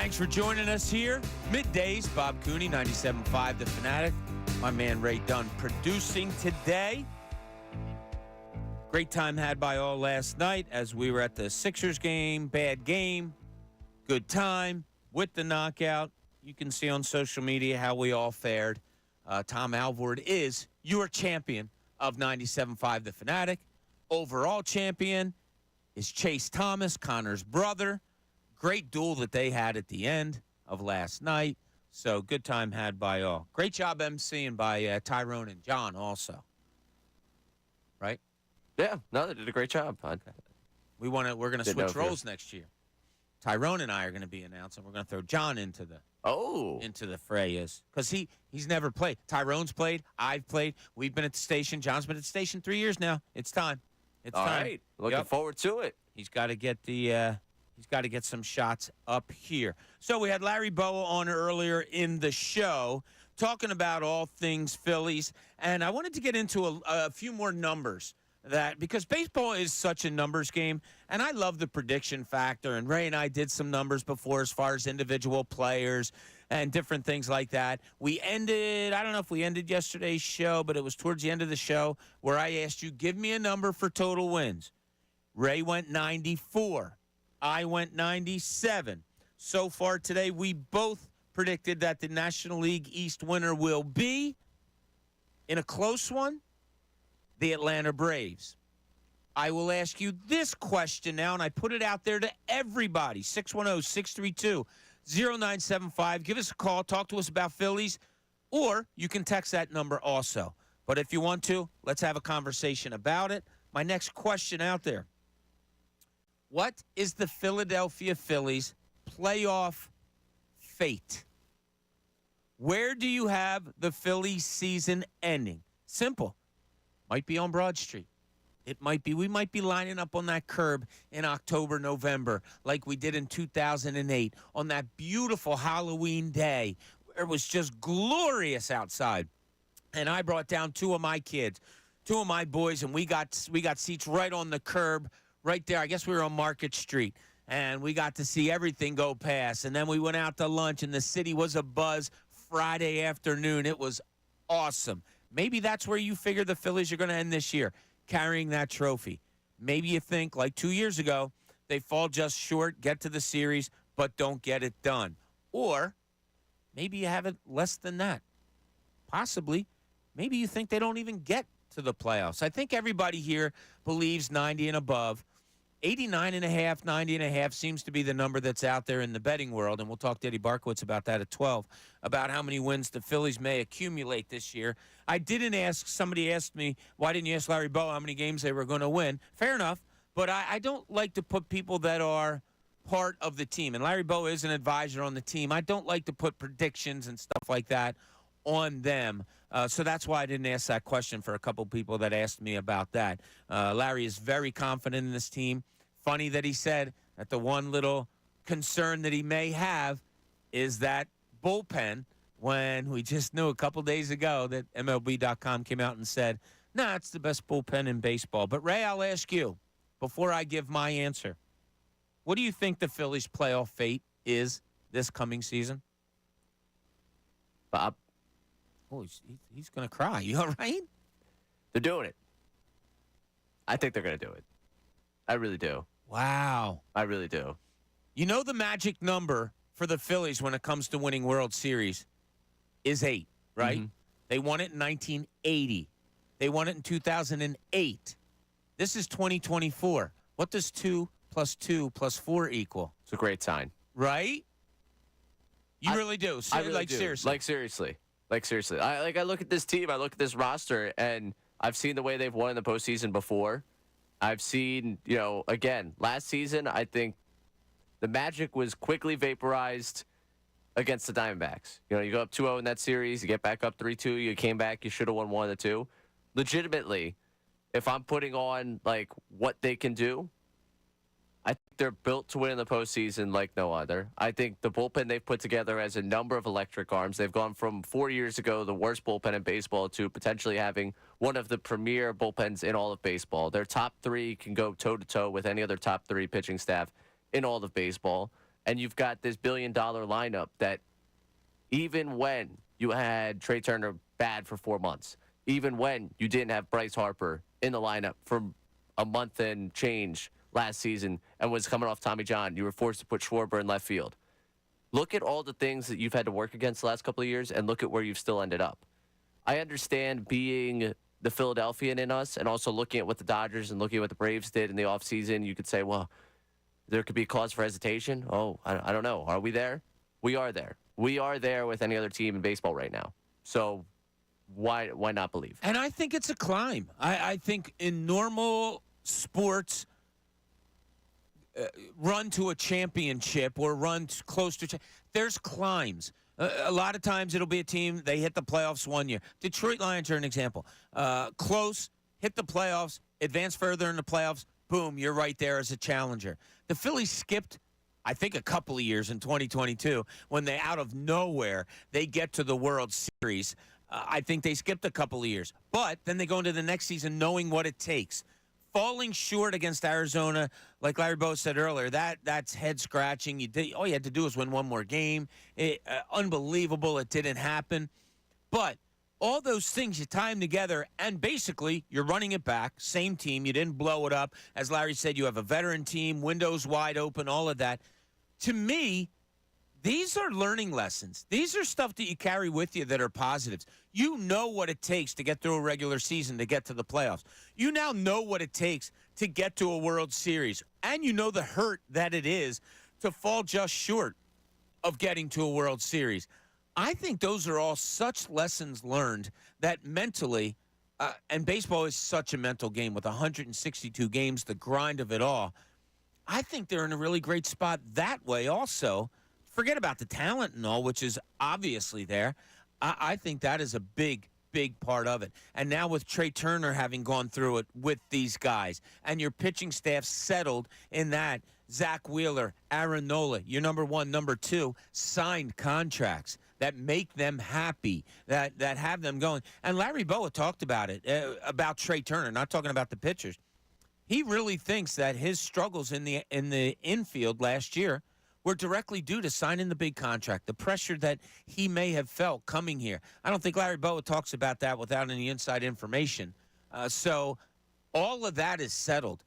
Thanks for joining us here. Middays, Bob Cooney, 97.5 The Fanatic. My man Ray Dunn producing today. Great time had by all last night as we were at the Sixers game. Bad game. Good time with the knockout. You can see on social media how we all fared. Tom Alvord is your champion of 97.5 The Fanatic. Overall champion is Chase Thomas, Connor's brother. Great duel that they had at the end of last night. So good time had by all. Great job emceeing by Tyrone and John also. Right? Yeah, no, they did a great job. We're going to switch roles next year. Tyrone and I are going to be announcing. We're going to throw John into the fray because he's never played. Tyrone's played. I've played. We've been at the station. John's been at the station 3 years now. It's time. All right. Looking forward to it. He's got to get some shots up here. So we had Larry Bowa on earlier in the show talking about all things Phillies, and I wanted to get into a few more numbers. Because baseball is such a numbers game, and I love the prediction factor, and Ray and I did some numbers before as far as individual players and different things like that. I don't know if we ended yesterday's show, but it was towards the end of the show where I asked you, give me a number for total wins. Ray went 94. I went 97. So far today, we both predicted that the National League East winner will be, in a close one, the Atlanta Braves. I will ask you this question now, and I put it out there to everybody. 610-632-0975. Give us a call. Talk to us about Phillies, or you can text that number also. But if you want to, let's have a conversation about it. My next question out there. What is the Philadelphia Phillies playoff fate? Where do you have the Phillies season ending? Simple. Might be on Broad Street. We might be lining up on that curb in October, November, like we did in 2008 on that beautiful Halloween day. It was just glorious outside. And I brought down two of my kids, two of my boys, and we got seats right on the curb, right there. I guess we were on Market Street, and we got to see everything go past. And then we went out to lunch, and the city was abuzz Friday afternoon. It was awesome. Maybe that's where you figure the Phillies are going to end this year, carrying that trophy. Maybe you think, like 2 years ago, they fall just short, get to the series, but don't get it done. Or maybe you have it less than that. Possibly. Maybe you think they don't even get to the playoffs. I think everybody here believes 90 and above. 89.5, 90.5 seems to be the number that's out there in the betting world, and we'll talk to Eddie Barkowitz about that at 12, about how many wins the Phillies may accumulate this year. I didn't ask, somebody asked me, why didn't you ask Larry Bowa how many games they were going to win? Fair enough, but I don't like to put people that are part of the team, and Larry Bowa is an advisor on the team. I don't like to put predictions and stuff like that on them. So that's why I didn't ask that question for a couple people that asked me about that. Larry is very confident in this team. Funny that he said that the one little concern that he may have is that bullpen, when we just knew a couple days ago that MLB.com came out and said, nah, it's the best bullpen in baseball. But, Ray, I'll ask you, before I give my answer, what do you think the Phillies' playoff fate is this coming season? Bob? Oh, he's going to cry. You all right? They're doing it. I think they're going to do it. I really do. Wow. I really do. You know the magic number for the Phillies when it comes to winning World Series is 8, right? Mm-hmm. They won it in 1980. They won it in 2008. This is 2024. What does 2 + 2 + 4 equal? It's a great sign. Right? You really do. I really do. Seriously. Seriously. I look at this team, I look at this roster, and I've seen the way they've won in the postseason before. I've seen, again, last season, I think the magic was quickly vaporized against the Diamondbacks. You go up 2-0 in that series, you get back up 3-2, you came back, you should have won 1 of the 2. Legitimately, if I'm putting on, what they can do, I think they're built to win in the postseason like no other. I think the bullpen they've put together has a number of electric arms. They've gone from 4 years ago, the worst bullpen in baseball, to potentially having one of the premier bullpens in all of baseball. Their top 3 can go toe-to-toe with any other top 3 pitching staff in all of baseball. and you've got this billion-dollar lineup that even when you had Trey Turner bad for 4 months, even when you didn't have Bryce Harper in the lineup for a month and change last season and was coming off Tommy John, you were forced to put Schwarber in left field. Look at all the things that you've had to work against the last couple of years and look at where you've still ended up. I understand being the Philadelphian in us and also looking at what the Dodgers and looking at what the Braves did in the offseason. You could say, well, there could be cause for hesitation. Oh, I don't know. Are we there? We are there. We are there with any other team in baseball right now. So why not believe? And I think it's a climb. I think in normal sports, run to a championship or run close to there's climbs. A lot of times it'll be a team, they hit the playoffs one year. Detroit Lions are an example. Close, hit the playoffs, advance further in the playoffs, boom, you're right there as a challenger. The Phillies skipped, I think, a couple of years in 2022 when they, out of nowhere, they get to the World Series. I think they skipped a couple of years. But then they go into the next season knowing what it takes. Falling short against Arizona, like Larry Bowa said earlier, that's head-scratching. All you had to do was win one more game. Unbelievable it didn't happen. But all those things, you tie them together, and basically you're running it back. Same team. You didn't blow it up. As Larry said, you have a veteran team, windows wide open, all of that. To me, these are learning lessons. These are stuff that you carry with you that are positives. You know what it takes to get through a regular season to get to the playoffs. You now know what it takes to get to a World Series. And you know the hurt that it is to fall just short of getting to a World Series. I think those are all such lessons learned that mentally, and baseball is such a mental game with 162 games, the grind of it all. I think they're in a really great spot that way also. Forget about the talent and all, which is obviously there. I think that is a big, big part of it. And now with Trey Turner having gone through it with these guys and your pitching staff settled in that, Zach Wheeler, Aaron Nola, your number one, number two, signed contracts that make them happy, that have them going. And Larry Bowa talked about it, about Trey Turner, not talking about the pitchers. He really thinks that his struggles in the infield last year were directly due to signing the big contract, the pressure that he may have felt coming here. I don't think Larry Bowa talks about that without any inside information. So all of that is settled.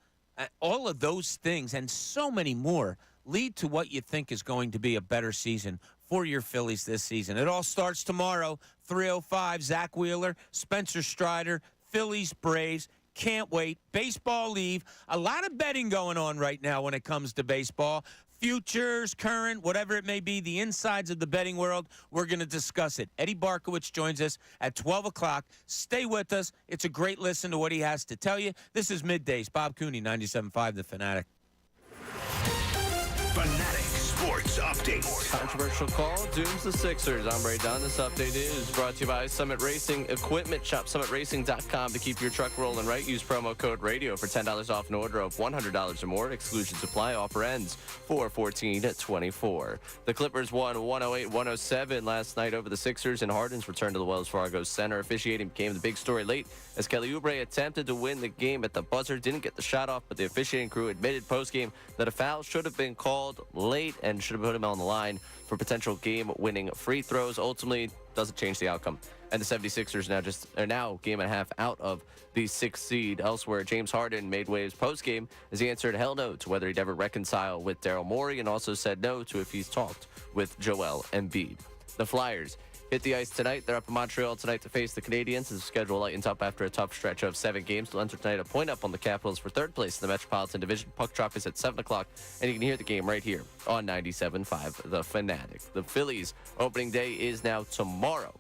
All of those things and so many more lead to what you think is going to be a better season for your Phillies this season. It all starts tomorrow, 3:05, Zach Wheeler, Spencer Strider, Phillies, Braves. Can't wait. Baseball leave. A lot of betting going on right now when it comes to baseball. Futures, current, whatever it may be, the insides of the betting world, we're going to discuss it. Eddie Barkowitz joins us at 12 o'clock. Stay with us. It's a great listen to what he has to tell you. This is Middays. Bob Cooney, 97.5 The Fanatic. Fanatic Sports Update. Controversial call dooms the Sixers. I'm Ray Dunn. This update is brought to you by Summit Racing Equipment. Shop summitracing.com to keep your truck rolling right. Use promo code RADIO for $10 off an order of $100 or more. Exclusions apply. Offer ends 4/14/24. The Clippers won 108-107 last night over the Sixers, and Harden's return to the Wells Fargo Center. Officiating became the big story late as Kelly Oubre attempted to win the game at the buzzer. Didn't get the shot off, but the officiating crew admitted postgame that a foul should have been called late and should have put him on the line for potential game-winning free throws. Ultimately, doesn't change the outcome. And the 76ers are now game and a half out of the 6th seed. Elsewhere, James Harden made waves post-game as he answered hell no to whether he'd ever reconcile with Daryl Morey and also said no to if he's talked with Joel Embiid. The Flyers hit the ice tonight. They're up in Montreal tonight to face the Canadiens. The schedule lightens up after a tough stretch of 7 games. They'll enter tonight a point up on the Capitals for 3rd place in the Metropolitan Division. Puck drop is at 7 o'clock, and you can hear the game right here on 97.5 The Fanatic. The Phillies opening day is now tomorrow.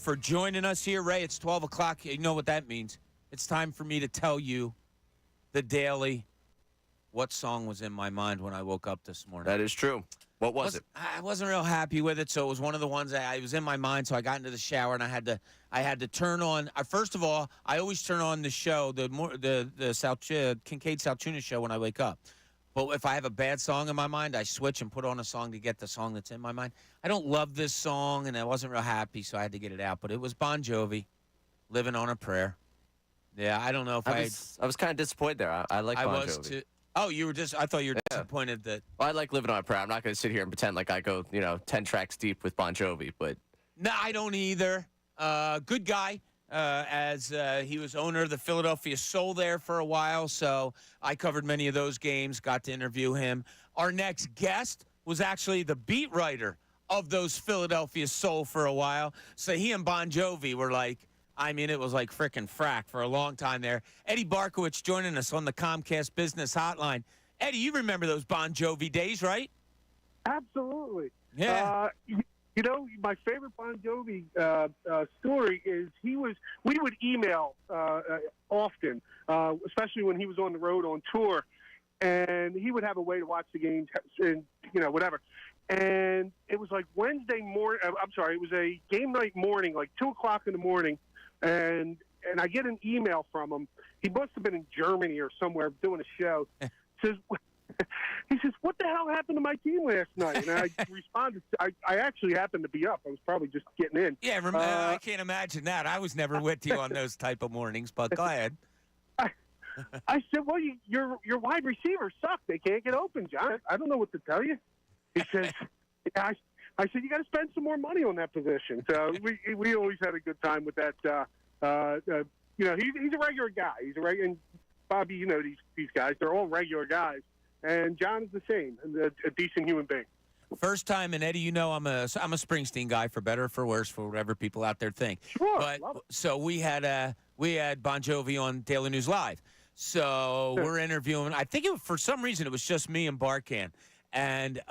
for joining us here, Ray. It's 12 o'clock. You know what that means. It's time for me to tell you the daily what song was in my mind when I woke up this morning. That is true. What was it? I wasn't real happy with it, so it was one of the ones that was in my mind. So I got into the shower and I had to turn on. First of all, I always turn on the show, the Kincade Salciunas show when I wake up. But if I have a bad song in my mind, I switch and put on a song to get the song that's in my mind. I don't love this song, and I wasn't real happy, so I had to get it out. But it was Bon Jovi, "Living on a Prayer." Yeah, I don't know if I was kind of disappointed there. I like Bon Jovi. Too. Oh, you were I thought you were disappointed that. Well, I like "Living on a Prayer." I'm not going to sit here and pretend like I go, 10 tracks deep with Bon Jovi, but. No, I don't either. Good guy, as he was owner of the Philadelphia Soul there for a while, so I covered many of those games, got to interview him. Our next guest was actually the beat writer of those Philadelphia Soul for a while, so he and Bon Jovi were like, it was like frickin' frack for a long time there. Eddie Barkowitz joining us on the Comcast Business Hotline. Eddie, you remember those Bon Jovi days, right? Absolutely. Yeah. My favorite Bon Jovi story is we would email often, especially when he was on the road on tour, and he would have a way to watch the games and, whatever. And it was like Wednesday morning, it was a game night morning, like 2 o'clock in the morning, and I get an email from him. He must have been in Germany or somewhere doing a show. He says, "What the hell happened to my team last night?" And I responded, I actually happened to be up. I was probably just getting in. Yeah, I can't imagine that. I was never with you on those type of mornings, but go ahead. I said, "Well, your wide receivers suck. They can't get open, John. I don't know what to tell you." He says, I said, "You got to spend some more money on that position." So we always had a good time with that. He's a regular guy. He's a regular. And Bobby, these guys. They're all regular guys. And John is the same, a decent human being. First time, and Eddie, I'm a Springsteen guy, for better or for worse, for whatever people out there think. Sure. But so we had Bon Jovi on Daily News Live. So we're interviewing. I think for some reason it was just me and Barkan, and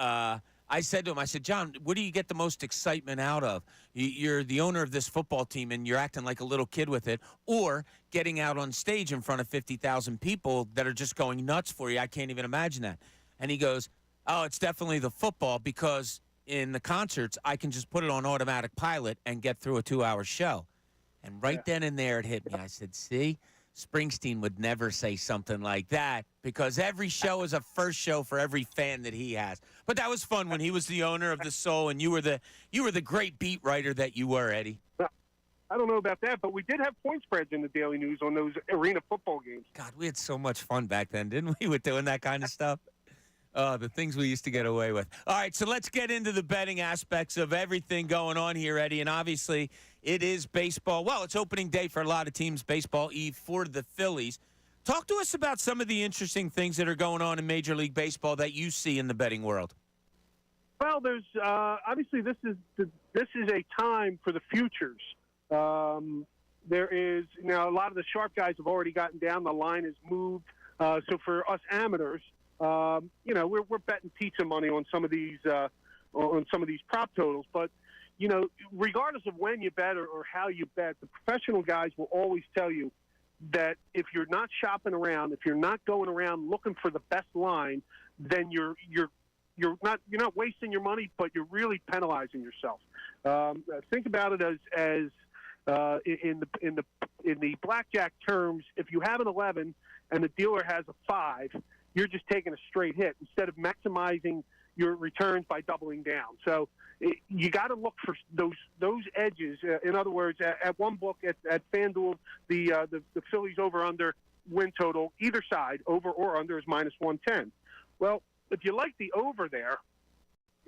I said to him, "John, what do you get the most excitement out of? You're the owner of this football team, and you're acting like a little kid with it, or getting out on stage in front of 50,000 people that are just going nuts for you? I can't even imagine that." And he goes, "Oh, it's definitely the football, because in the concerts, I can just put it on automatic pilot and get through a 2-hour show." And right then and there, it hit me. I said, "See, Springsteen would never say something like that, because every show is a first show for every fan that he has." But that was fun when he was the owner of the Soul, and you were the great beat writer that you were, Eddie. I don't know about that, but we did have point spreads in the Daily News on those arena football games. God, we had so much fun back then, didn't we, with doing that kind of stuff? Oh, the things we used to get away with. All right, so let's get into the betting aspects of everything going on here, Eddie. And obviously, it is baseball. Well, it's opening day for a lot of teams, baseball eve for the Phillies. Talk to us about some of the interesting things that are going on in Major League Baseball that you see in the betting world. Well, there's obviously this is a time for the futures. There is a lot of the sharp guys have already gotten down. The line is moved. So for us amateurs, we're betting pizza money on some of these prop totals. But regardless of when you bet or how you bet, the professional guys will always tell you that if you're not shopping around, if you're not going around looking for the best line, then you're not wasting your money, but you're really penalizing yourself. Think about it as in the blackjack terms. If you have an 11 and the dealer has a 5, you're just taking a straight hit instead of maximizing your returns by doubling down. So you got to look for those edges. In other words, at one book at FanDuel, the Phillies over/under win total, either side, over or under, is -110. Well, if you like the over there,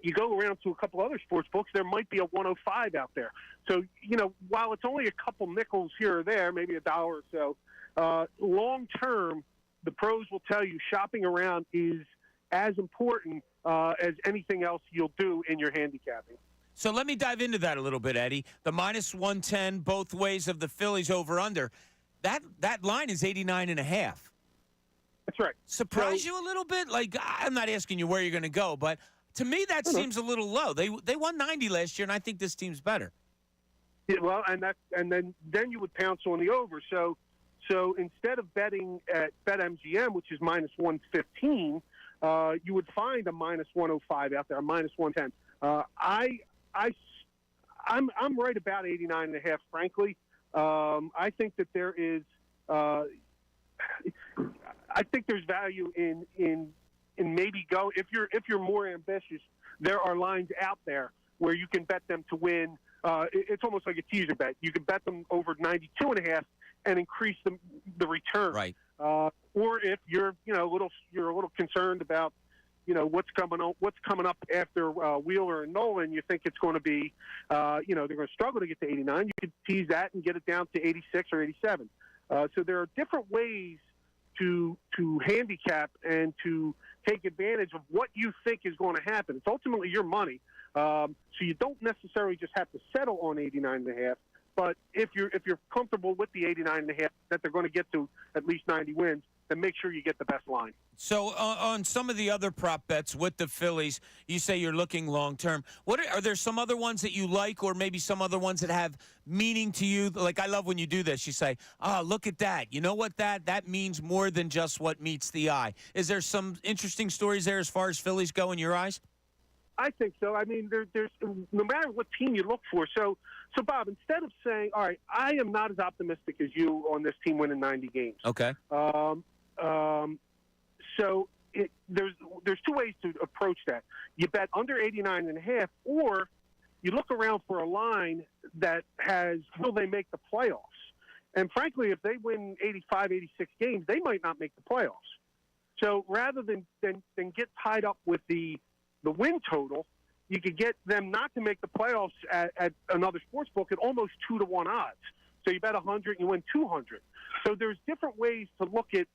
you go around to a couple other sports books, there might be a 105 out there. So, while it's only a couple nickels here or there, maybe $1 or so, long term, the pros will tell you shopping around is as important as anything else you'll do in your handicapping. So let me dive into that a little bit, Eddie. The -110 both ways of the Phillies over/under. That line is 89.5. That's right. Surprise you a little bit? Like, I'm not asking you where you're going to go, but to me that seems a little low. They won 90 last year, and I think this team's better. Yeah, well, and then you would pounce on the over. So instead of betting at BetMGM, which is minus 115, you would find a minus 105 out there, a minus 110. I'm right about 89.5. Frankly, I think that there is. I think there's value in maybe go if you're more ambitious. There are lines out there where you can bet them to win. It's almost like a teaser bet. You can bet them over 92.5 and increase the return. Right. Or if you're a little concerned about what's coming up after Wheeler and Nolan, you think it's going to be they're going to struggle to get to 89. You could tease that and get it down to 86 or 87. So there are different ways to handicap and to take advantage of what you think is going to happen. It's ultimately your money, so you don't necessarily just have to settle on 89.5. But if you're comfortable with the 89.5 that they're going to get to at least 90 wins, then make sure you get the best line. So on some of the other prop bets with the Phillies, you say you're looking long term. Are there some other ones that you like, or maybe some other ones that have meaning to you? Like, I love when you do this. You say, look at that. You know what that means more than just what meets the eye. Is there some interesting stories there as far as Phillies go in your eyes? I think so. I mean, there's no matter what team you look for. So Bob, instead of saying, all right, I am not as optimistic as you on this team winning 90 games. Okay. So there's two ways to approach that. You bet under 89.5, or you look around for a line that has, will they make the playoffs? And frankly, if they win 85, 86 games, they might not make the playoffs. So rather than get tied up with the win total, you could get them not to make the playoffs at another sports book at almost 2-to-1 odds. So you bet 100 and you win 200. So there's different ways to look at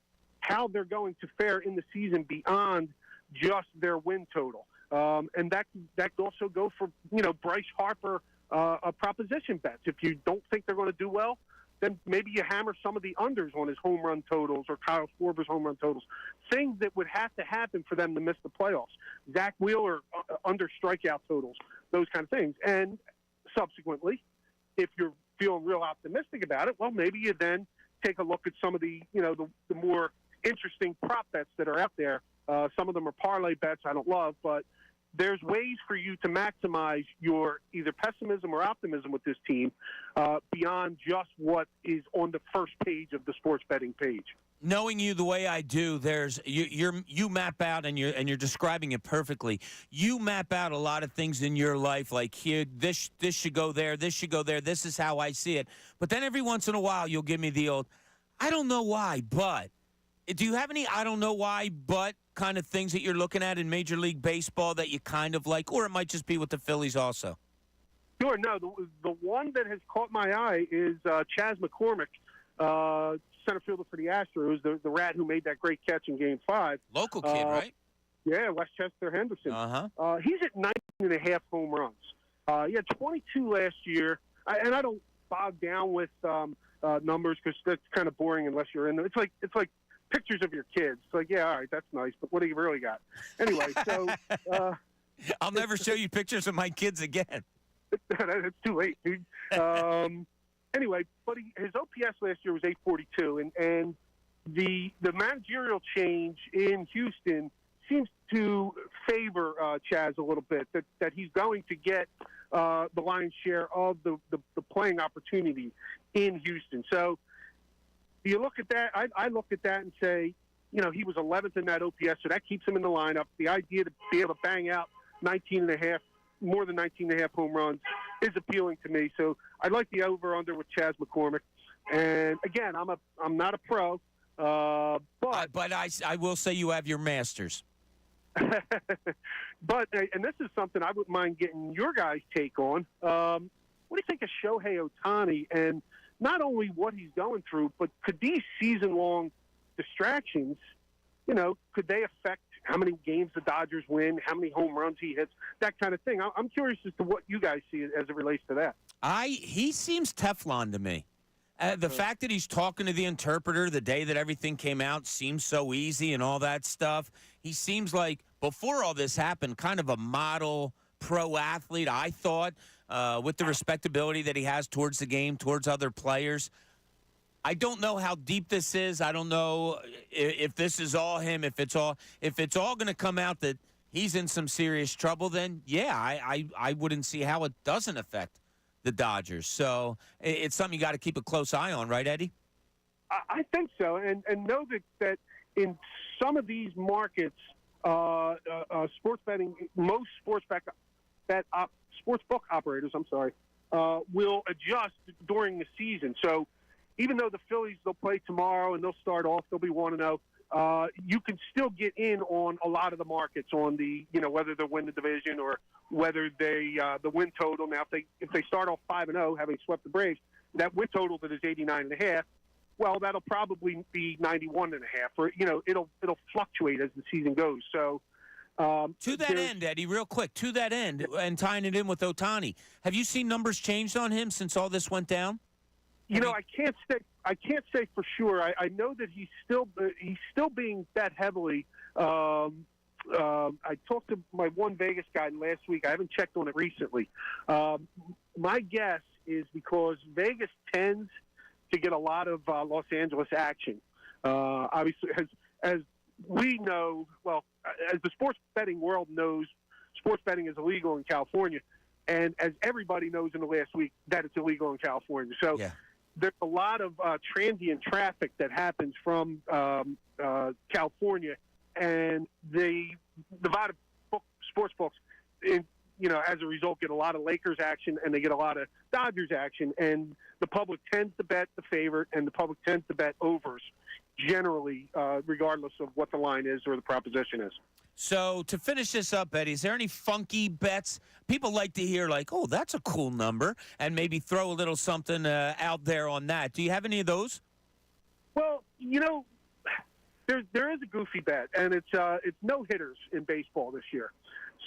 how they're going to fare in the season beyond just their win total. And that could also go for, Bryce Harper proposition bets. If you don't think they're going to do well, then maybe you hammer some of the unders on his home run totals or Kyle Schwarber's home run totals, things that would have to happen for them to miss the playoffs. Zach Wheeler under strikeout totals, those kind of things. And subsequently, if you're feeling real optimistic about it, well, maybe you then take a look at some of the, the more interesting prop bets that are out there. Some of them are parlay bets I don't love, but there's ways for you to maximize your either pessimism or optimism with this team beyond just what is on the first page of the sports betting page. Knowing you the way I do, you map out, and you're describing it perfectly. You map out a lot of things in your life, like here, this should go there, this should go there. This is how I see it. But then every once in a while, you'll give me the old, I don't know why, but. Do you have any I don't know why, but kind of things that you're looking at in Major League Baseball that you kind of like, or it might just be with the Phillies also? Sure. No, the one that has caught my eye is Chas McCormick, center fielder for the Astros, the rat who made that great catch in Game 5. Local kid, right? Yeah, Westchester Henderson. Uh-huh. He's at 19.5 home runs. He had 22 last year, and I don't bog down with numbers because that's kind of boring unless you're in them. It's like pictures of your kids. It's like, yeah, all right, that's nice, but what do you really got? Anyway, so I'll never show you pictures of my kids again. It's too late, dude. Anyway, but his OPS last year was 842, and the managerial change in Houston seems to favor Chas a little bit, that he's going to get the lion's share of the playing opportunity in Houston. So you look at that, I look at that and say, he was 11th in that OPS, so that keeps him in the lineup. The idea to be able to bang out more than 19.5 home runs is appealing to me. So I like the over/under with Chas McCormick. And again, I'm not a pro, but I will say you have your masters. But and this is something I wouldn't mind getting your guys' take on. What do you think of Shohei Ohtani, and not only what he's going through, but could these season-long distractions, could they affect how many games the Dodgers win, how many home runs he hits, that kind of thing? I'm curious as to what you guys see as it relates to that. He seems Teflon to me. The fact that he's talking to the interpreter the day that everything came out seems so easy and all that stuff. He seems like, before all this happened, kind of a model pro athlete, I thought, with the respectability that he has towards the game, towards other players. I don't know how deep this is. I don't know if this is all him. If it's all going to come out that he's in some serious trouble, then yeah, I wouldn't see how it doesn't affect the Dodgers. So it's something you got to keep a close eye on, right, Eddie? I think so, and know that in some of these markets, sports betting, most sports book operators, will adjust during the season. So even though the Phillies, they'll play tomorrow and they'll start off, they'll be 1-0. You can still get in on a lot of the markets on the, whether they win the division or whether they the win total. Now, if they start off 5-0, having swept the Braves, that win total that is 89.5. Well, that'll probably be 91.5, or it'll fluctuate as the season goes. So, to that end, Eddie, real quick, to that end, and tying it in with Ohtani, have you seen numbers changed on him since all this went down? I can't say for sure. I know that he's still being bet heavily. I talked to my one Vegas guy last week. I haven't checked on it recently. My guess is because Vegas tends to get a lot of Los Angeles action. Obviously, as we know, as the sports betting world knows, sports betting is illegal in California, and as everybody knows in the last week, that it's illegal in California. So there's a lot of transient traffic that happens from California, and the Nevada sports books, as a result, get a lot of Lakers action, and they get a lot of Dodgers action, and the public tends to bet the favorite, and the public tends to bet overs, generally, regardless of what the line is or the proposition is. So to finish this up, Eddie, is there any funky bets? People like to hear, like, oh, that's a cool number, and maybe throw a little something out there on that. Do you have any of those? Well, there is a goofy bet, and it's no hitters in baseball this year.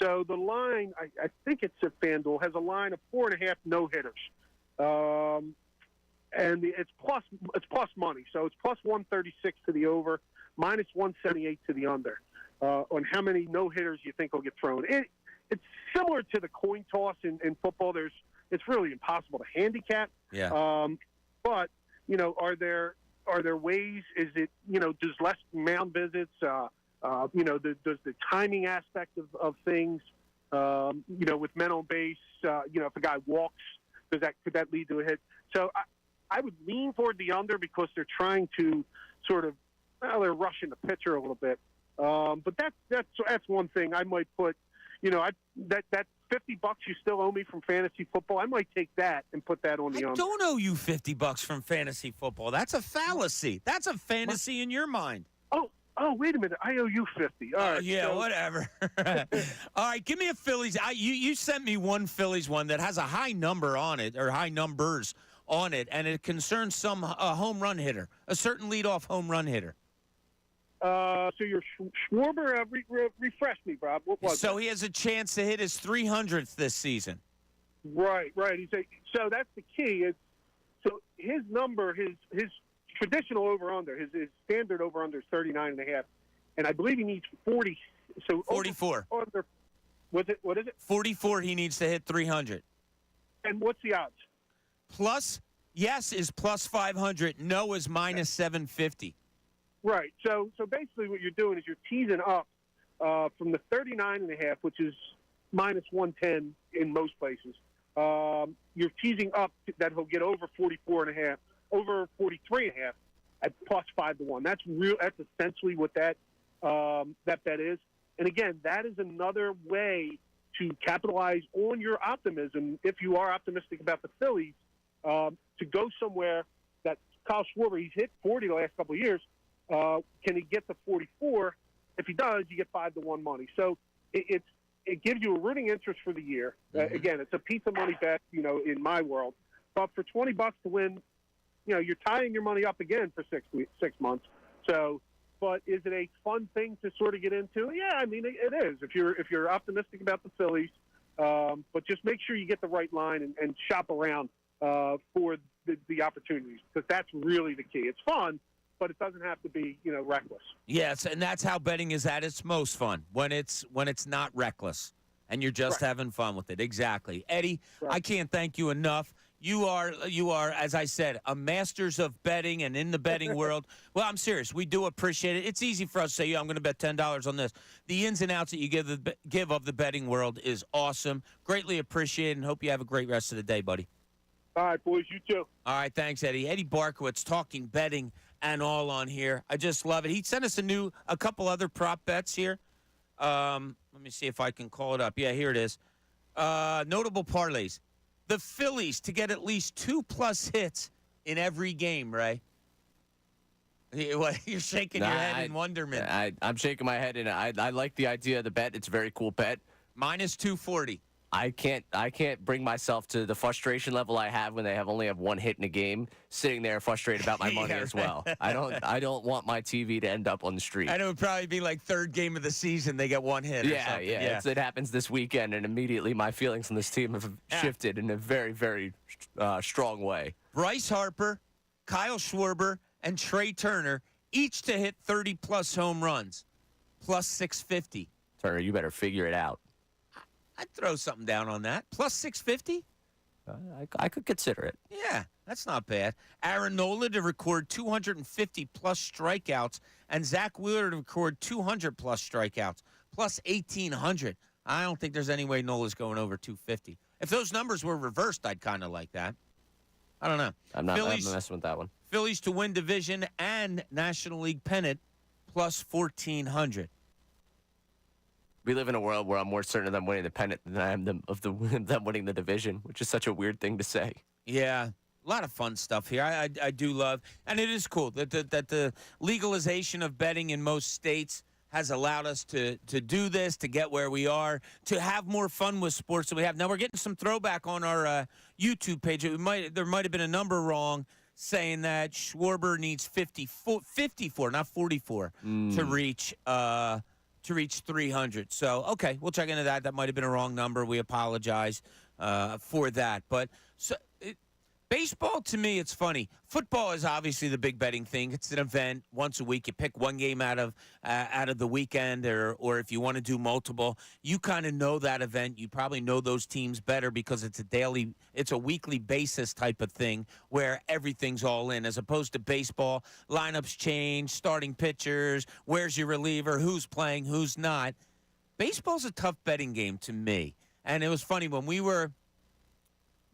So the line, I think it's at FanDuel, has a line of 4.5 no hitters, and it's plus money. So it's plus 136 to the over, minus 178 to the under. On how many no hitters you think will get thrown. It's similar to the coin toss in football. It's really impossible to handicap. Yeah. But are there ways? Is it does less mound visits? Does the timing aspect of things? With men on base, if a guy walks, could that lead to a hit? So I would lean toward the under because they're trying to sort of they're rushing the pitcher a little bit. But that's one thing I might put. That $50 you still owe me from fantasy football, I might take that and put that on the under. I don't owe you $50 from fantasy football. That's a fallacy. That's a fantasy in your mind. Oh, wait a minute. I owe you 50. All right. Yeah, whatever. All right, give me a Phillies. You sent me one Phillies one that has a high number on it, or high numbers on it, and it concerns some home run hitter, a certain leadoff home run hitter. So your Schwarber, refresh me, Bob. What was so he has a chance to hit his 300th this season. Right. So that's the key. So his number, his traditional over-under, his standard over-under is 39.5, and I believe he needs 40. So 44. What is it? 44 he needs to hit 300. And what's the odds? Yes is plus 500. No is minus 750. Right. So basically what you're doing is you're teasing up from the 39.5, which is minus 110 in most places. You're teasing up that he'll get over 44.5, over 43.5 at plus 5-1. That's essentially what that bet is. And again, that is another way to capitalize on your optimism if you are optimistic about the Phillies to go somewhere that Kyle Schwarber, he's hit 40 the last couple of years. Can he get to 44? If he does, you get 5-1 money. So it gives you a rooting interest for the year. Again, it's a piece of money bet, in my world. But for $20 to win, you're tying your money up again for 6 months. So, but is it a fun thing to sort of get into? Yeah, I mean it is. If you're optimistic about the Phillies, but just make sure you get the right line and shop around for the opportunities, because that's really the key. It's fun, but it doesn't have to be, reckless. Yes, and that's how betting is at its most fun, when it's not reckless. and you're just having fun with it. Exactly. Eddie, I can't thank you enough. You are, as I said, a masters of betting and in the betting world. Well, I'm serious. We do appreciate it. It's easy for us to say, I'm going to bet $10 on this. The ins and outs that you give of the betting world is awesome. Greatly appreciate it, and hope you have a great rest of the day, buddy. All right, boys, you too. All right, thanks, Eddie. Eddie Barkowitz talking betting and all on here. I just love it. He sent us a couple other prop bets here. Let me see if I can call it up. Yeah, here it is. Notable parlays. The Phillies to get at least 2+ hits in every game, Ray. You're shaking your head in wonderment. I'm shaking my head, and I like the idea of the bet. It's a very cool bet. Minus 240. I can't bring myself to the frustration level I have when they only have one hit in a game, sitting there frustrated about my money as well. I don't want my TV to end up on the street. And it would probably be like third game of the season, they get one hit. Yeah. It happens this weekend, and immediately my feelings on this team have shifted in a very, very strong way. Bryce Harper, Kyle Schwarber, and Trey Turner each to hit 30+ home runs, plus 650. Turner, you better figure it out. I'd throw something down on that. Plus 650? I could consider it. Yeah, that's not bad. Aaron Nola to record 250+ strikeouts, and Zach Wheeler to record 200+ strikeouts, plus 1,800. I don't think there's any way Nola's going over 250. If those numbers were reversed, I'd kind of like that. I don't know. I'm not messing with that one. Phillies to win division and National League pennant, plus 1,400. We live in a world where I'm more certain of them winning the pennant than I am them winning the division, which is such a weird thing to say. Yeah, a lot of fun stuff here. I do love, and it is cool that the legalization of betting in most states has allowed us to do this, to get where we are, to have more fun with sports than we have. Now we're getting some throwback on our YouTube page. There might have been a number wrong, saying that Schwarber needs 54, not 44, to reach 300. So, okay, we'll check into that. That might have been a wrong number. We apologize for that. But baseball, to me, it's funny. Football is obviously the big betting thing. It's an event once a week. You pick one game out of the weekend, or if you want to do multiple, you kind of know that event. You probably know those teams better because it's a weekly basis type of thing where everything's all in, as opposed to baseball. Lineups change, starting pitchers, where's your reliever, who's playing, who's not. Baseball's a tough betting game to me. And it was funny when we were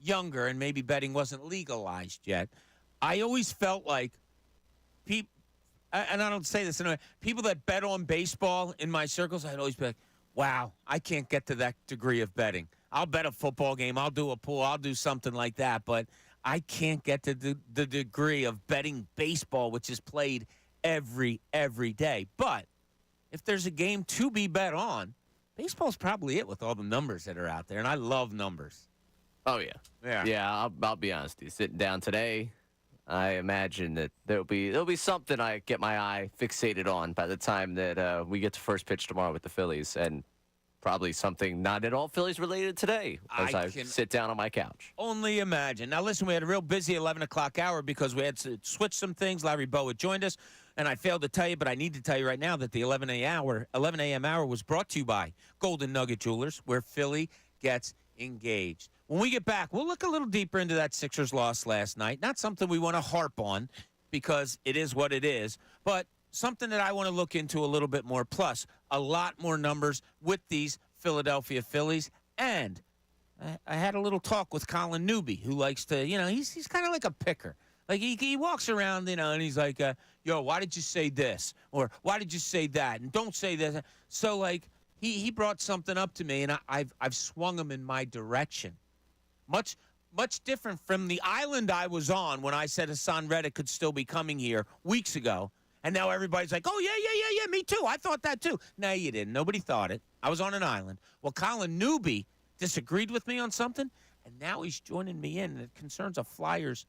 younger and maybe betting wasn't legalized yet, I always felt like people, and I don't say this anyway, people that bet on baseball in my circles, I'd always be like, wow, I can't get to that degree of betting. I'll bet a football game, I'll do a pool, I'll do something like that, but I can't get to the degree of betting baseball, which is played every day. But if there's a game to be bet on, baseball's probably it with all the numbers that are out there, and I love numbers. Oh, yeah. Yeah, I'll be honest with you. Sitting down today, I imagine that there'll be something I get my eye fixated on by the time that we get to first pitch tomorrow with the Phillies, and probably something not at all Phillies related today as I sit down on my couch. Only imagine. Now, listen, we had a real busy 11 o'clock hour because we had to switch some things. Larry Bowa joined us, and I failed to tell you, but I need to tell you right now that the 11 a.m. hour was brought to you by Golden Nugget Jewelers, where Philly gets engaged. When we get back, we'll look a little deeper into that Sixers loss last night. Not something we want to harp on because it is what it is, but something that I want to look into a little bit more. Plus, a lot more numbers with these Philadelphia Phillies. And I had a little talk with Colin Newby, who likes to, he's kind of like a picker. Like, he walks around, and he's like, yo, why did you say this? Or why did you say that? And don't say this. So, like, he brought something up to me, and I've swung him in my direction. Much different from the island I was on when I said Hassan Reddick could still be coming here weeks ago. And now everybody's like, oh, yeah, me too. I thought that too. No, you didn't. Nobody thought it. I was on an island. Well, Colin Newby disagreed with me on something, and now he's joining me in. It concerns a Flyers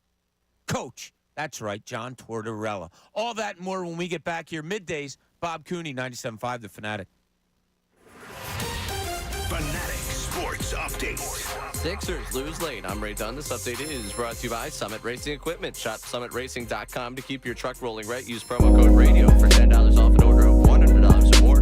coach. That's right, John Tortorella. All that and more when we get back here. Middays, Bob Cooney, 97.5 The Fanatic. Fanatic Sports Update. Sixers lose late. I'm Ray Dunn. This update is brought to you by Summit Racing Equipment. Shop summitracing.com to keep your truck rolling right. Use promo code RADIO for $10 off an order of $100 or more.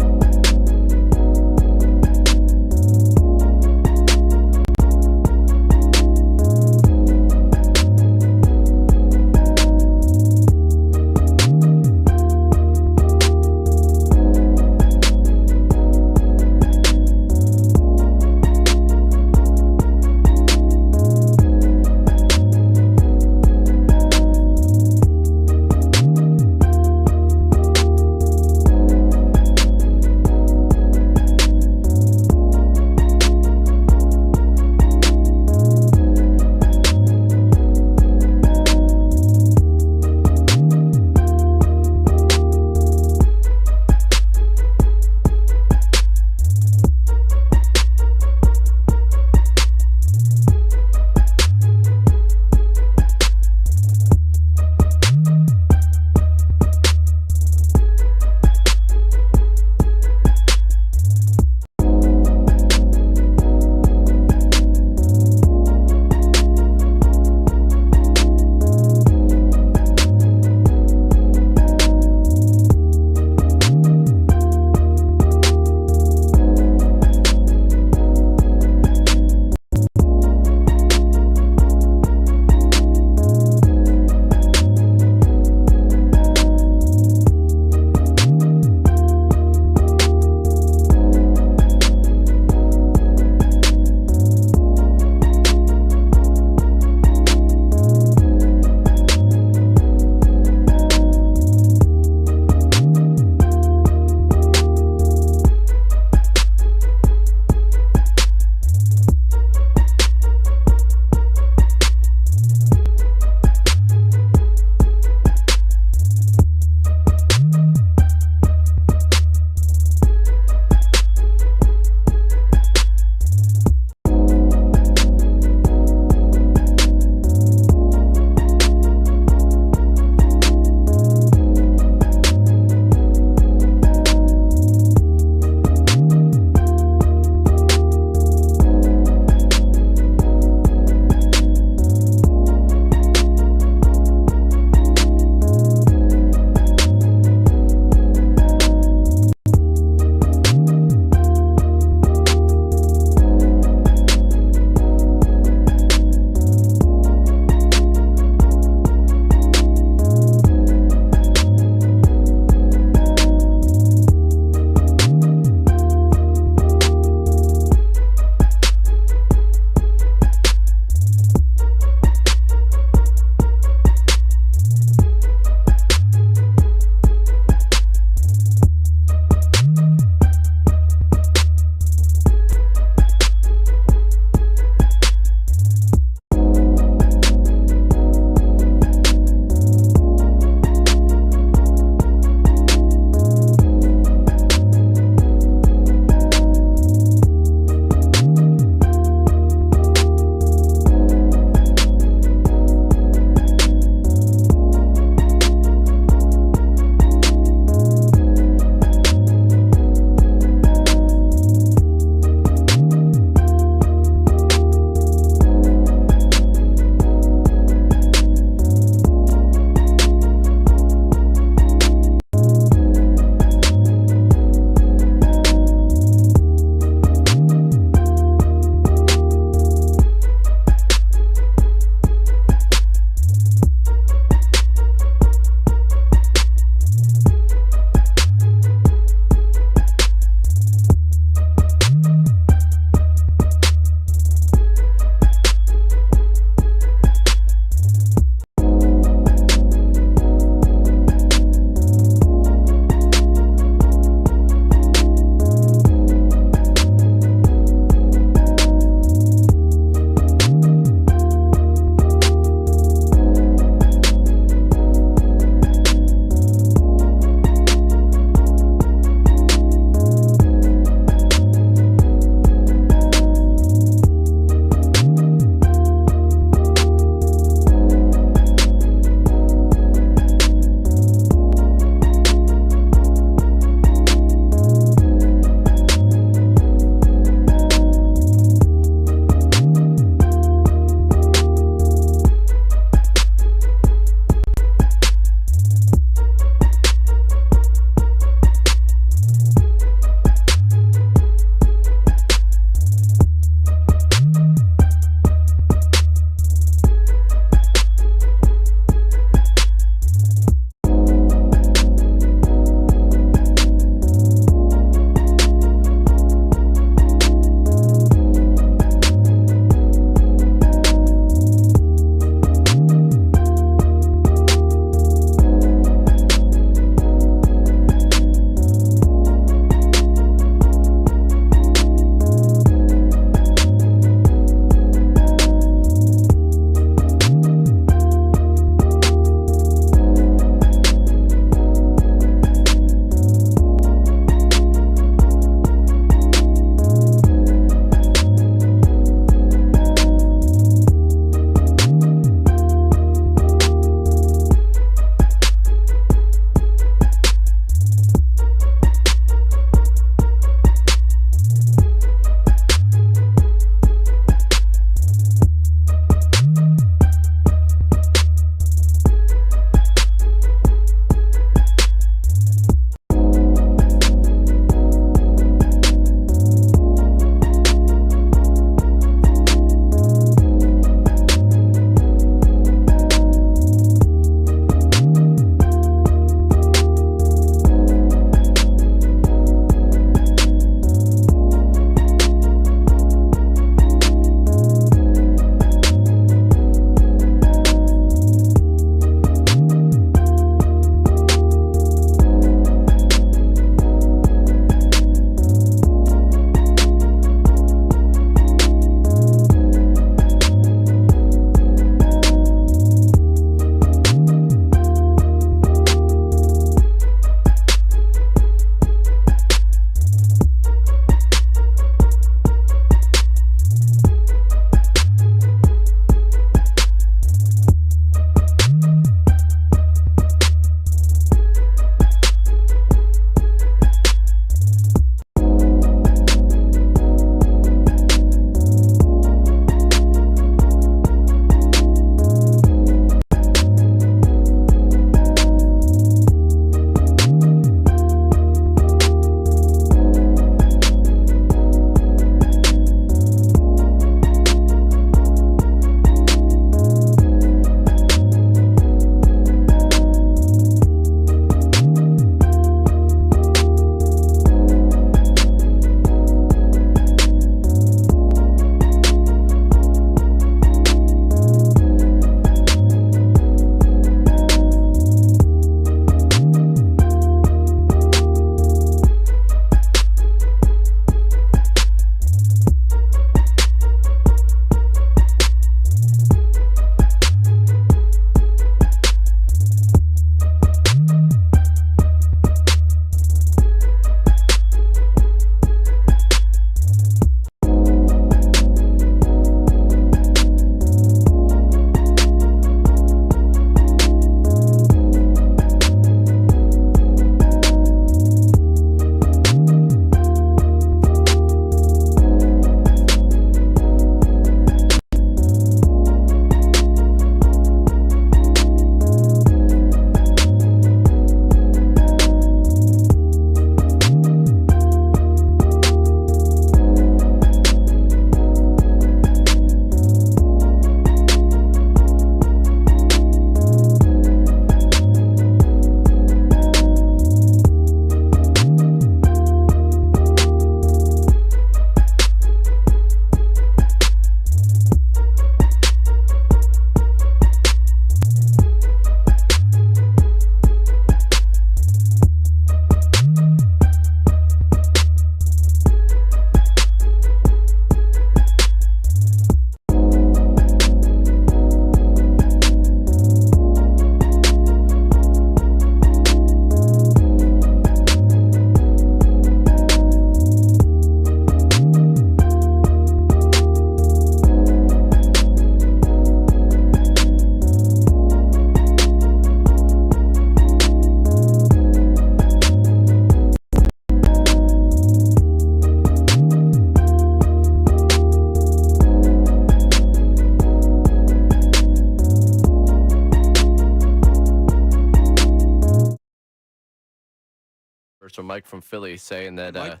Mike from Philly saying that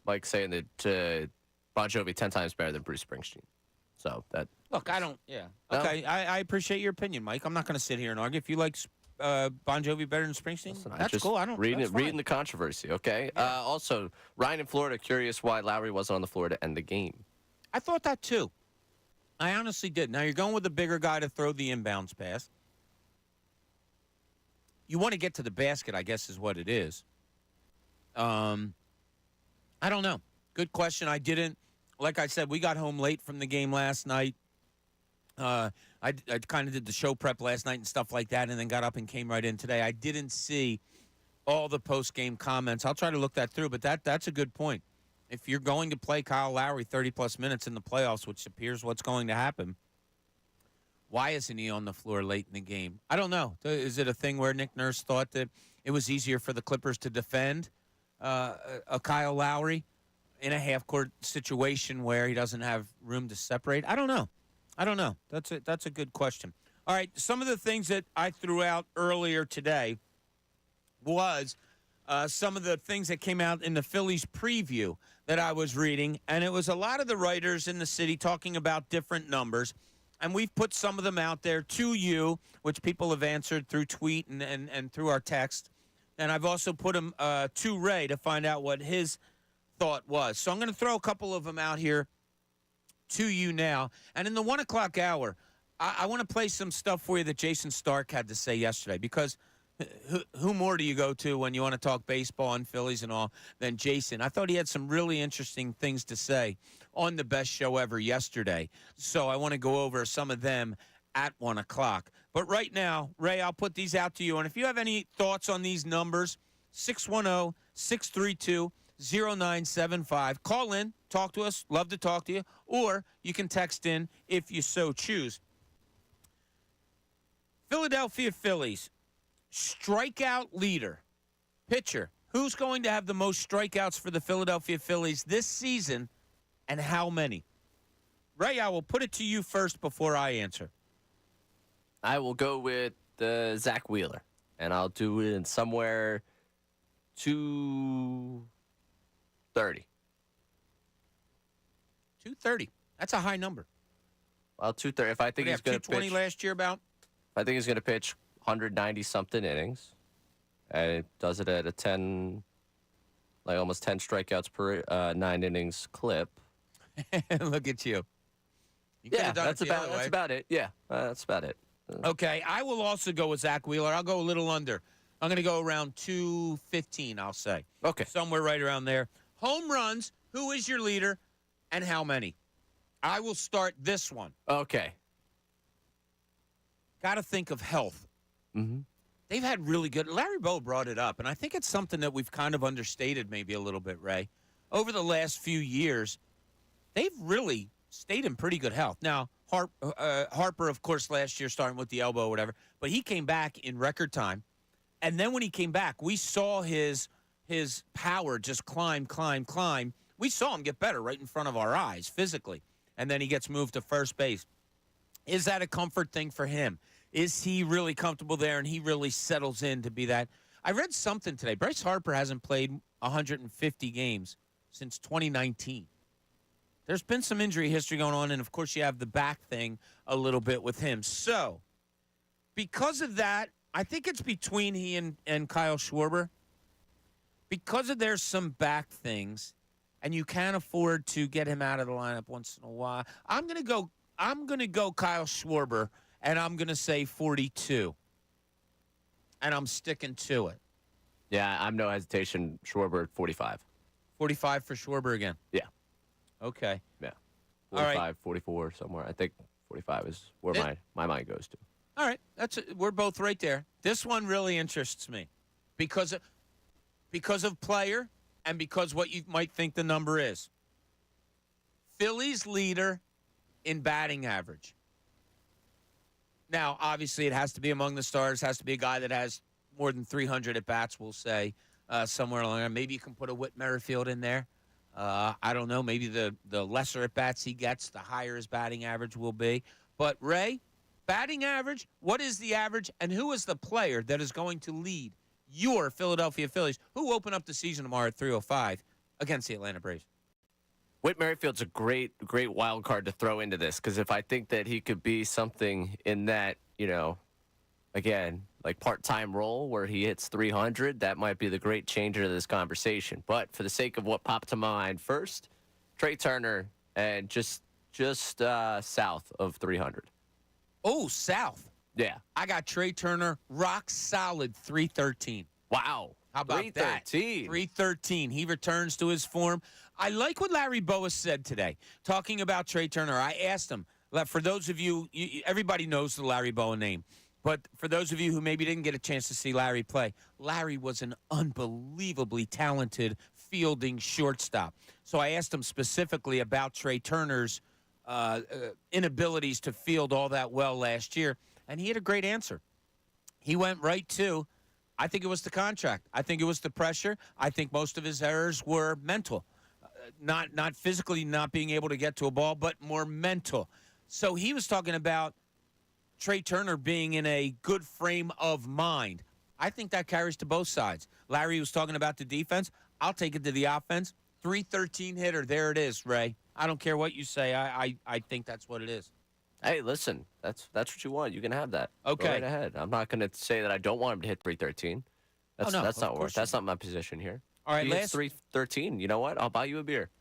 Mike saying that Bon Jovi 10 times better than Bruce Springsteen. So that look, I don't. Yeah. No? Okay, I appreciate your opinion, Mike. I'm not going to sit here and argue. If you like Bon Jovi better than Springsteen, that's just cool. I don't. reading the controversy. Okay. Yeah. Also, Ryan in Florida curious why Lowry wasn't on the floor to end the game. I thought that too. I honestly did. Now you're going with the bigger guy to throw the inbounds pass. You want to get to the basket, I guess, is what it is. I don't know. Good question. I didn't. Like I said, we got home late from the game last night. I kind of did the show prep last night and stuff like that, and then got up and came right in today. I didn't see all the post-game comments. I'll try to look that through, but that's a good point. If you're going to play Kyle Lowry 30-plus minutes in the playoffs, which appears what's going to happen, why isn't he on the floor late in the game? I don't know. Is it a thing where Nick Nurse thought that it was easier for the Clippers to defend a Kyle Lowry in a half-court situation where he doesn't have room to separate? I don't know. That's a good question. All right, some of the things that I threw out earlier today was some of the things that came out in the Phillies preview that I was reading, and it was a lot of the writers in the city talking about different numbers, and we've put some of them out there to you, which people have answered through tweet and through our text, and I've also put them to Ray to find out what his thought was. So I'm going to throw a couple of them out here to you now, and in the 1 o'clock hour, I want to play some stuff for you that Jason Stark had to say yesterday, because who more do you go to when you want to talk baseball and Phillies and all than Jason? I thought he had some really interesting things to say on the best show ever yesterday. So I want to go over some of them at 1 o'clock. But right now, Ray, I'll put these out to you. And if you have any thoughts on these numbers, 610-632-0975. Call in, talk to us, love to talk to you. Or you can text in if you so choose. Philadelphia Phillies. Strikeout leader, pitcher. Who's going to have the most strikeouts for the Philadelphia Phillies this season, and how many? Ray, I will put it to you first before I answer. I will go with Zach Wheeler, and I'll do it in somewhere 230. 230. That's a high number. Well, 230. If I think he's going to pitch 220 last year, about. If I think he's going to pitch 190-something innings, and it does it at a 10, like almost 10 strikeouts per 9 innings clip. Look at you. Yeah, that's about it. Yeah, that's about it. Okay, I will also go with Zach Wheeler. I'll go a little under. I'm going to go around 215, I'll say. Okay. Somewhere right around there. Home runs, who is your leader, and how many? I will start this one. Okay. Got to think of health. Mm-hmm. They've had really good. Larry Bowa brought it up, and I think it's something that we've kind of understated maybe a little bit, Ray. Over the last few years, they've really stayed in pretty good health. Now, Harper, of course, last year starting with the elbow or whatever, but he came back in record time. And then when he came back, we saw his power just climb. We saw him get better right in front of our eyes physically. And then he gets moved to first base. Is that a comfort thing for him? Is he really comfortable there and he really settles in to be that? I read something today. Bryce Harper hasn't played 150 games since 2019. There's been some injury history going on, and, of course, you have the back thing a little bit with him. So, because of that, I think it's between he and Kyle Schwarber. Because of there's some back things, and you can't afford to get him out of the lineup once in a while, I'm going to go Kyle Schwarber, and I'm going to say 42. And I'm sticking to it. Yeah, I'm no hesitation. Schwarber, 45. 45 for Schwarber again? Yeah. Okay. Yeah. 45, all right. 44 somewhere. I think 45 is where my mind goes to. All right. We're both right there. This one really interests me because of player and because what you might think the number is. Phillies leader in batting average. Now, obviously, it has to be among the stars. Has to be a guy that has more than 300 at-bats, we'll say, somewhere along there. Maybe you can put a Whit Merrifield in there. I don't know. Maybe the lesser at-bats he gets, the higher his batting average will be. But, Ray, batting average, what is the average, and who is the player that is going to lead your Philadelphia Phillies, who open up the season tomorrow at 3:05 against the Atlanta Braves. Whit Merrifield's a great wild card to throw into this, because if I think that he could be something in that, again, like part-time role where he hits 300, that might be the great changer to this conversation. But for the sake of what popped to mind first, Trey Turner and just south of 300. Oh, south. Yeah. I got Trey Turner rock solid 313. Wow. How about 313. that? 313. He returns to his form. I like what Larry Bowa said today, talking about Trey Turner. I asked him, for those of you, everybody knows the Larry Bowa name, but for those of you who maybe didn't get a chance to see Larry play, Larry was an unbelievably talented fielding shortstop. So I asked him specifically about Trey Turner's inabilities to field all that well last year, and he had a great answer. He went right to, I think it was the contract. I think it was the pressure. I think most of his errors were mental. Not physically not being able to get to a ball, but more mental. So he was talking about Trey Turner being in a good frame of mind. I think that carries to both sides. Larry was talking about the defense. I'll take it to the offense. 313 hitter. There it is, Ray. I don't care what you say. I think that's what it is. Hey, listen, that's what you want. You can have that. Okay. Go right ahead. I'm not going to say that I don't want him to hit 313. That's not my position here. All right, if he hits 313. You know what? I'll buy you a beer.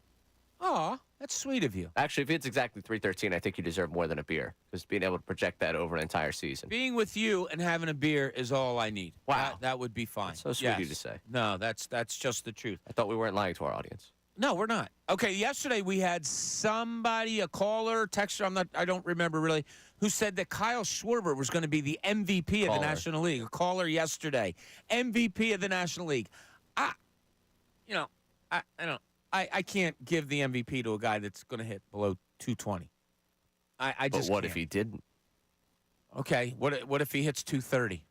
Aw, that's sweet of you. Actually, if it's exactly 313, I think you deserve more than a beer, because being able to project that over an entire season. Being with you and having a beer is all I need. Wow. That would be fine. That's so sweet of you to say. No, that's just the truth. I thought we weren't lying to our audience. No, we're not. Okay, yesterday we had somebody, a caller, texter, I don't remember really, who said that Kyle Schwarber was going to be the MVP of the National League. A caller yesterday. MVP of the National League. I can't give the MVP to a guy that's going to hit below 220. I just But what can't. if he didn't? Okay, what if he hits 230?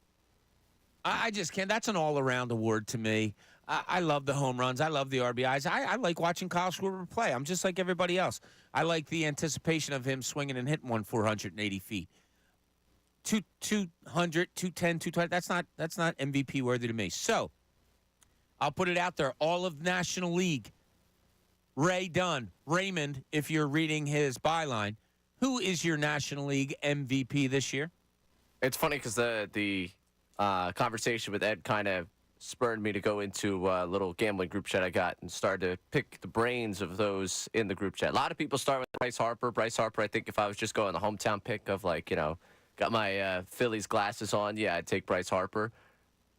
I just can't. That's an all-around award to me. I love the home runs. I love the RBIs. I like watching Kyle Schwarber play. I'm just like everybody else. I like the anticipation of him swinging and hitting 480 feet. 200, 210, 220. That's not MVP worthy to me. So I'll put it out there. All of National League. Ray Dunn, Raymond, if you're reading his byline, who is your National League MVP this year? It's funny because the conversation with Ed kind of spurred me to go into a little gambling group chat I got and start to pick the brains of those in the group chat. A lot of people start with Bryce Harper. Bryce Harper, I think if I was just going the hometown pick of got my Phillies glasses on, yeah, I'd take Bryce Harper.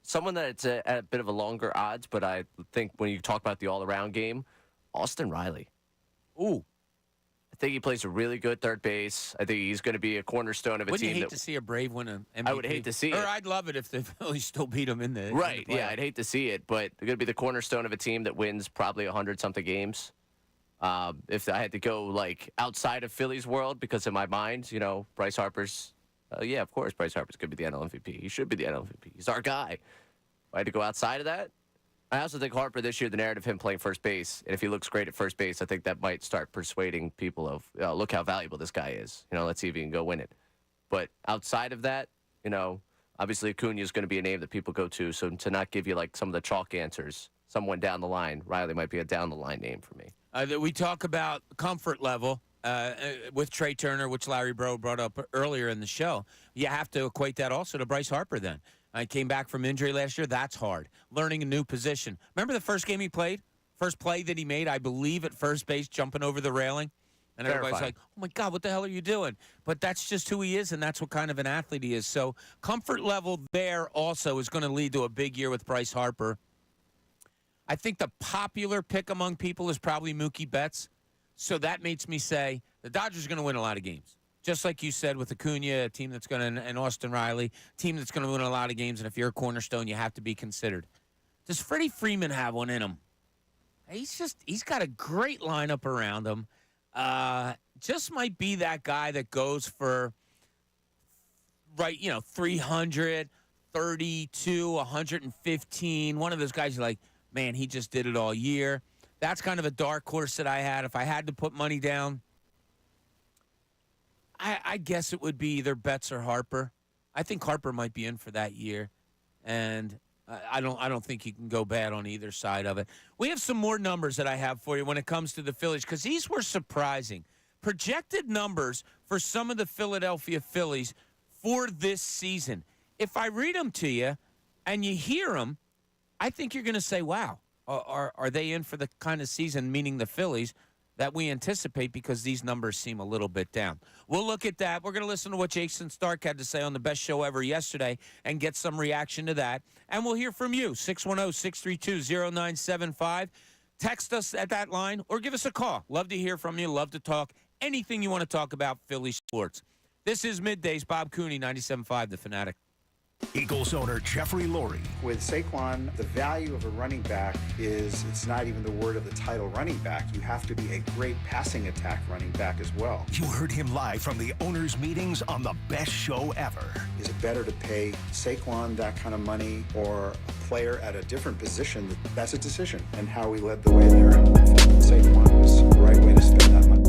Someone that's at a bit of a longer odds, but I think when you talk about the all-around game, Austin Riley. Ooh. I think he plays a really good third base. I think he's going to be a cornerstone of a Wouldn't team. You hate to see a Brave win an MVP? I would hate to see it. Or I'd love it if the Phillies still beat them in the Right, in the yeah, I'd hate to see it, but they're going to be the cornerstone of a team that wins probably 100-something games. If I had to go, outside of Phillies world, because in my mind, Bryce Harper's, yeah, of course, Bryce Harper's going to be the NL MVP. He should be the NL MVP. He's our guy. If I had to go outside of that, I also think Harper this year, the narrative of him playing first base, and if he looks great at first base, I think that might start persuading people of, look how valuable this guy is. Let's see if he can go win it. But outside of that, obviously Acuna is going to be a name that people go to. So to not give you some of the chalk answers, someone down the line, Riley might be a down the line name for me. We talk about comfort level with Trey Turner, which Larry Bro brought up earlier in the show. You have to equate that also to Bryce Harper then. I came back from injury last year. That's hard. Learning a new position. Remember the first game he played? First play that he made, I believe, at first base, jumping over the railing? And everybody's like, oh, my God, what the hell are you doing? But that's just who he is, and that's what kind of an athlete he is. So comfort level there also is going to lead to a big year with Bryce Harper. I think the popular pick among people is probably Mookie Betts. So that makes me say the Dodgers are going to win a lot of games. Just like you said with Acuna, a team that's going to, and Austin Riley, team that's going to win a lot of games, and if you're a cornerstone, you have to be considered. Does Freddie Freeman have one in him? He's got a great lineup around him. Just might be that guy that goes for, 300, 32, 115. One of those guys you're like, man, he just did it all year. That's kind of a dark horse that I had. If I had to put money down, I guess it would be either Betts or Harper. I think Harper might be in for that year. And I don't think you can go bad on either side of it. We have some more numbers that I have for you when it comes to the Phillies, because these were surprising. Projected numbers for some of the Philadelphia Phillies for this season. If I read them to you and you hear them, I think you're going to say, wow, are they in for the kind of season, meaning the Phillies, that we anticipate, because these numbers seem a little bit down. We'll look at that. We're going to listen to what Jason Stark had to say on the best show ever yesterday and get some reaction to that. And we'll hear from you, 610-632-0975. Text us at that line or give us a call. Love to hear from you. Love to talk anything you want to talk about Philly sports. This is Middays. Bob Cooney, 97.5, The Fanatic. Eagles owner Jeffrey Lurie. With Saquon, the value of a running back is, it's not even the word of the title running back. You have to be a great passing attack running back as well. You heard him live from the owners' meetings on the best show ever. Is it better to pay Saquon that kind of money or a player at a different position? That's a decision. And how we led the way there, and I felt that Saquon was the right way to spend that money.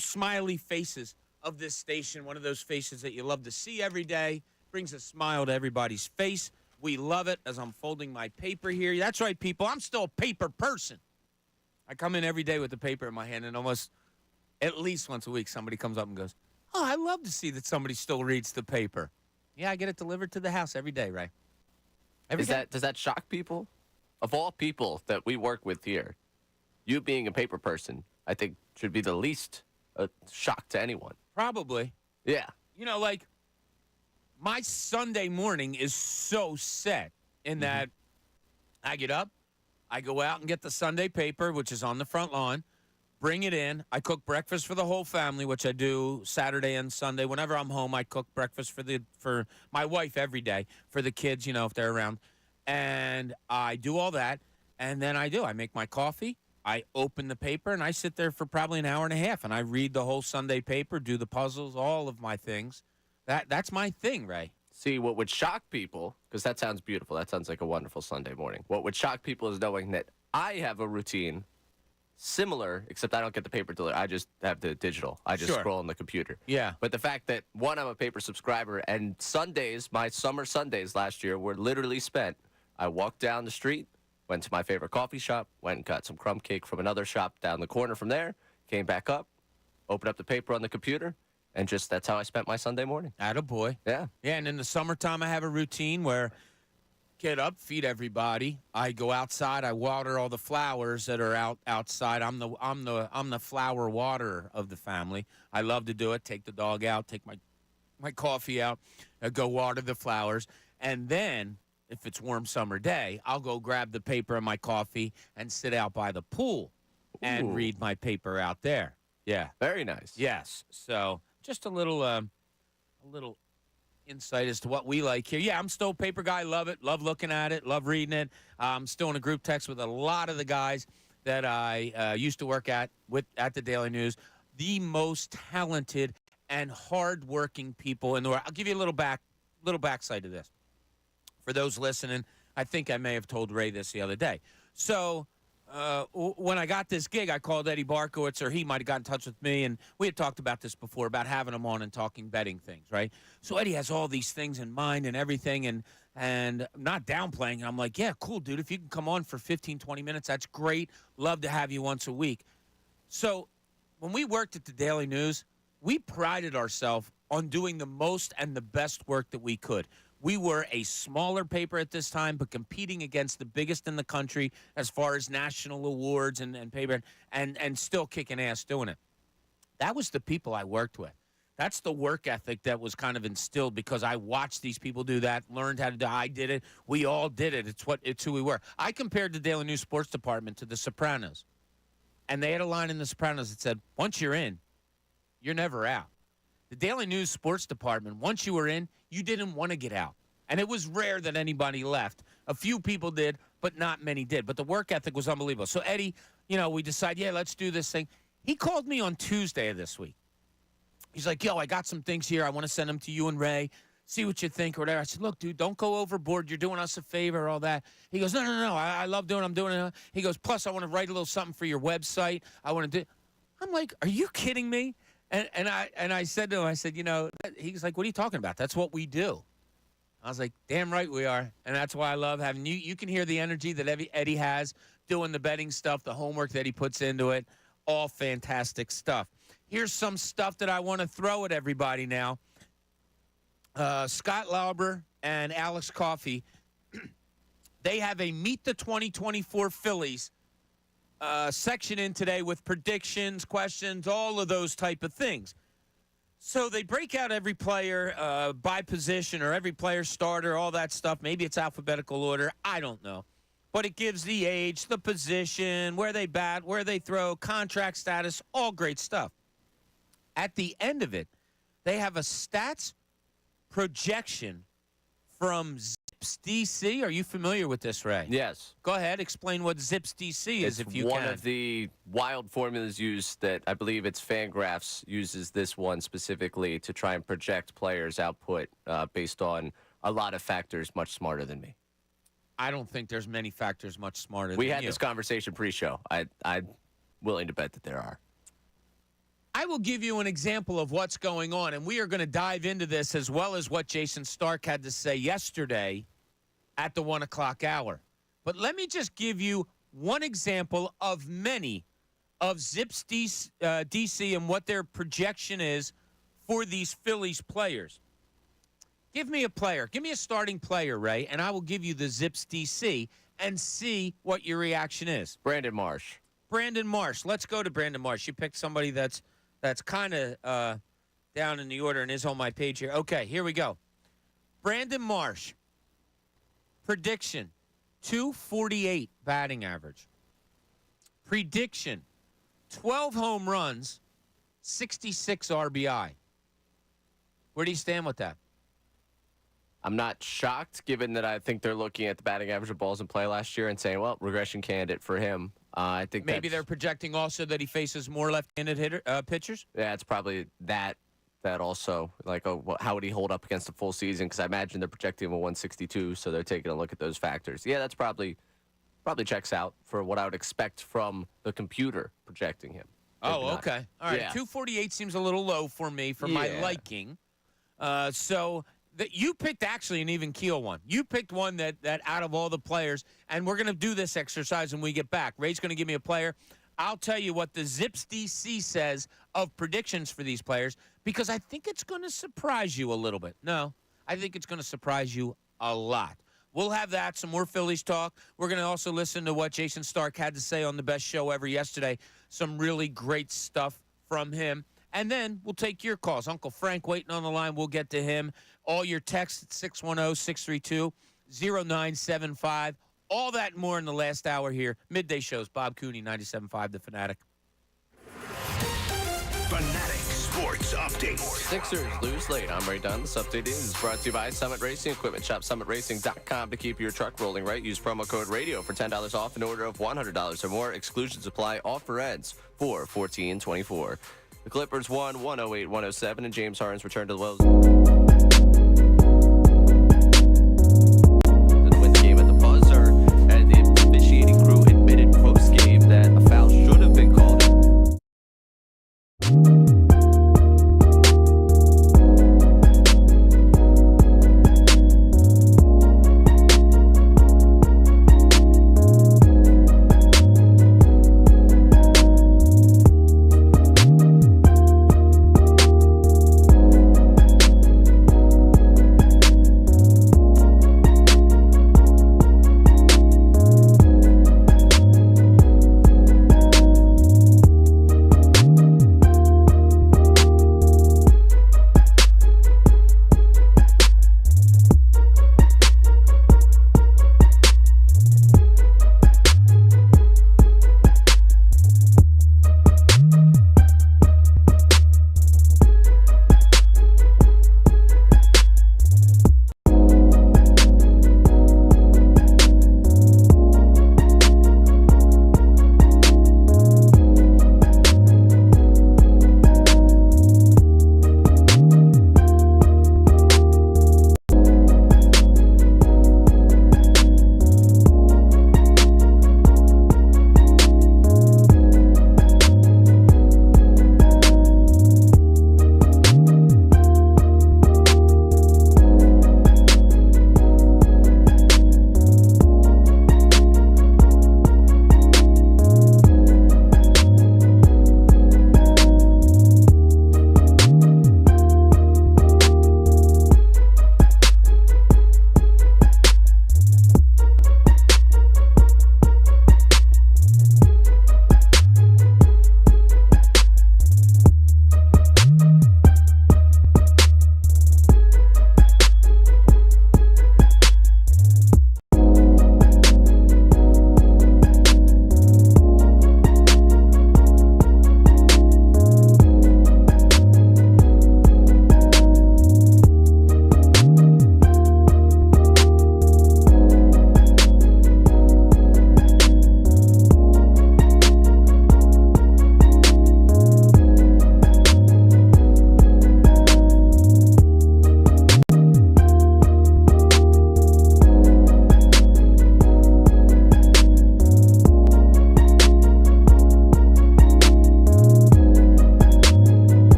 little smiley faces of this station, one of those faces that you love to see every day, brings a smile to everybody's face. We love it as I'm folding my paper here. That's right, people. I'm still a paper person. I come in every day with the paper in my hand, and almost at least once a week somebody comes up and goes, "Oh, I love to see that somebody still reads the paper." Yeah, I get it delivered to the house every day, Ray. Every day. Does that shock people? Of all people that we work with here, you being a paper person, I think should be the least shock to anyone. Probably. Yeah. You know, like, my Sunday morning is so set in that I get up, I go out and get the Sunday paper, which is on the front lawn, bring it in. I cook breakfast for the whole family, which I do Saturday and Sunday. Whenever I'm home, I cook breakfast for my wife every day, for the kids, you know, if they're around. And I do all that, and then I make my coffee, I open the paper, and I sit there for probably an hour and a half, and I read the whole Sunday paper, do the puzzles, all of my things. That's my thing, Ray. See, what would shock people, because that sounds beautiful. That sounds like a wonderful Sunday morning. What would shock people is knowing that I have a routine similar, except I don't get the paper delivered. I just have the digital. I just scroll on the computer. Yeah. But the fact that, one, I'm a paper subscriber, and Sundays, my summer Sundays last year were literally spent. I walked down the street, went to my favorite coffee shop, went and got some crumb cake from another shop down the corner from there, came back up, opened up the paper on the computer, and just that's how I spent my Sunday morning. Attaboy. Yeah. Yeah, and in the summertime, I have a routine where get up, feed everybody. I go outside. I water all the flowers that are outside. I'm the flower waterer of the family. I love to do it. Take the dog out. Take my coffee out. Go water the flowers, and then if it's warm summer day, I'll go grab the paper and my coffee and sit out by the pool and read my paper out there. Yeah. Very nice. Yes. So just a little insight as to what we like here. Yeah, I'm still a paper guy. Love it. Love looking at it. Love reading it. I'm still in a group text with a lot of the guys that I used to work at the Daily News. The most talented and hardworking people in the world. I'll give you a little backside to this. For those listening, I think I may have told Ray this the other day. So when I got this gig, I called Eddie Barkowitz, or he might have got in touch with me, and we had talked about this before, about having him on and talking betting things, right? So Eddie has all these things in mind and everything, and not downplaying. And I'm like, yeah, cool, dude. If you can come on for 15, 20 minutes, that's great. Love to have you once a week. So when we worked at the Daily News, we prided ourselves on doing the most and the best work that we could. We were a smaller paper at this time, but competing against the biggest in the country as far as national awards and paper, and still kicking ass doing it. That was the people I worked with. That's the work ethic that was kind of instilled because I watched these people do that, learned how to do it. I did it. We all did it. It's who we were. I compared the Daily News Sports Department to The Sopranos, and they had a line in The Sopranos that said, once you're in, you're never out. The Daily News Sports Department, once you were in, you didn't want to get out. And it was rare that anybody left. A few people did, but not many did. But the work ethic was unbelievable. So Eddie, we decided, yeah, let's do this thing. He called me on Tuesday of this week. He's like, yo, I got some things here. I want to send them to you and Ray. See what you think or whatever. I said, look, dude, don't go overboard. You're doing us a favor, all that. He goes, no. I love doing it. I'm doing it. He goes, plus I want to write a little something for your website. I want to do. I'm like, are you kidding me? And I said to him, I said, he's like, what are you talking about? That's what we do. I was like, damn right we are. And that's why I love having you. You can hear the energy that Eddie has doing the betting stuff, the homework that he puts into it. All fantastic stuff. Here's some stuff that I want to throw at everybody now. Scott Lauber and Alex Coffey, they have a Meet the 2024 Phillies section in today with predictions, questions, all of those type of things. So they break out every player by position or every player starter, all that stuff. Maybe it's alphabetical order. I don't know. But it gives the age, the position, where they bat, where they throw, contract status, all great stuff. At the end of it, they have a stats projection from Zips DC. Are you familiar with this, Ray? Yes. Go ahead. Explain what Zips DC is, if you can. It's one of the wild formulas used that I believe it's Fangraphs uses this one specifically to try and project players' output based on a lot of factors much smarter than me. I don't think there's many factors much smarter than we you. had this conversation pre-show. I'm willing to bet that there are. I will give you an example of what's going on, and we are going to dive into this as well as what Jason Stark had to say yesterday at the 1 o'clock hour. But let me just give you one example of many of Zips DC and what their projection is for these Phillies players. Give me a player. Give me a starting player, Ray, and I will give you the Zips DC and see what your reaction is. Brandon Marsh. Brandon Marsh. Let's go to Brandon Marsh. You picked somebody that's kind of down in the order and is on my page here. Okay, here we go. Brandon Marsh. Prediction, 248 batting average. Prediction, 12 home runs, 66 RBI. Where do you stand with that? I'm not shocked, given that I think they're looking at the batting average of balls in play last year and saying, well, regression candidate for him. I think maybe they're projecting also that he faces more left-handed pitchers. Yeah, it's probably that also. Like, how would he hold up against a full season? Because I imagine they're projecting him a 162, so they're taking a look at those factors. Yeah, that's probably checks out for what I would expect from the computer projecting him. Oh, okay. All right, yeah. 248 seems a little low for me, for my liking. So that you picked actually an even keel one. You picked one that out of all the players, and we're going to do this exercise when we get back. Ray's going to give me a player. I'll tell you what the Zips DC says of predictions for these players, because I think it's going to surprise you a little bit. No, I think it's going to surprise you a lot. We'll have that, some more Phillies talk. We're going to also listen to what Jason Stark had to say on the best show ever yesterday. Some really great stuff from him. And then we'll take your calls. Uncle Frank waiting on the line. We'll get to him. All your texts at 610-632-0975. All that and more in the last hour here. Midday shows. Bob Cooney, 97.5 The Fanatic. Fanatic Sports Update. Sixers lose late. I'm Ray Dunn. This update is brought to you by Summit Racing Equipment Shop. SummitRacing.com to keep your truck rolling right. Use promo code RADIO for $10 off an order of $100 or more. Exclusions apply. Offer ends 4/14/24. The Clippers won 108-107, and James Harden's returned to the Wells. To win the game at the buzzer, and the officiating crew admitted post-game that a foul should have been called.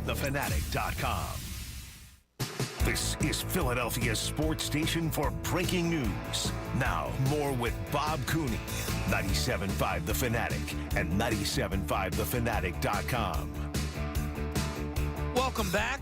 975thefanatic.com. This is Philadelphia's sports station for breaking news. Now, more with Bob Cooney, 97.5 The Fanatic and 97.5thefanatic.com. Welcome back.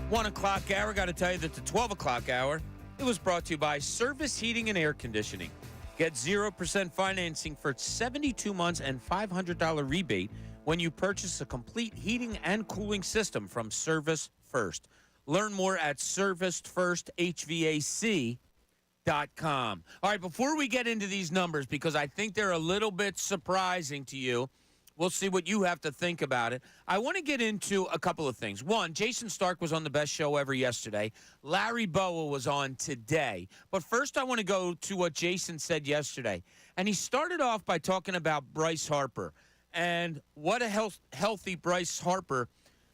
1 o'clock hour. Got to tell you that the 12 o'clock hour, it was brought to you by Service Heating and Air Conditioning. Get 0% financing for 72 months and $500 rebate when you purchase a complete heating and cooling system from Service First. Learn more at servicefirsthvac.com. All right, before we get into these numbers, because I think they're a little bit surprising to you, we'll see what you have to think about it. I want to get into a couple of things. One, Jason Stark was on the best show ever yesterday. Larry Bowa was on today. But first, I want to go to what Jason said yesterday. And he started off by talking about Bryce Harper and what a healthy Bryce Harper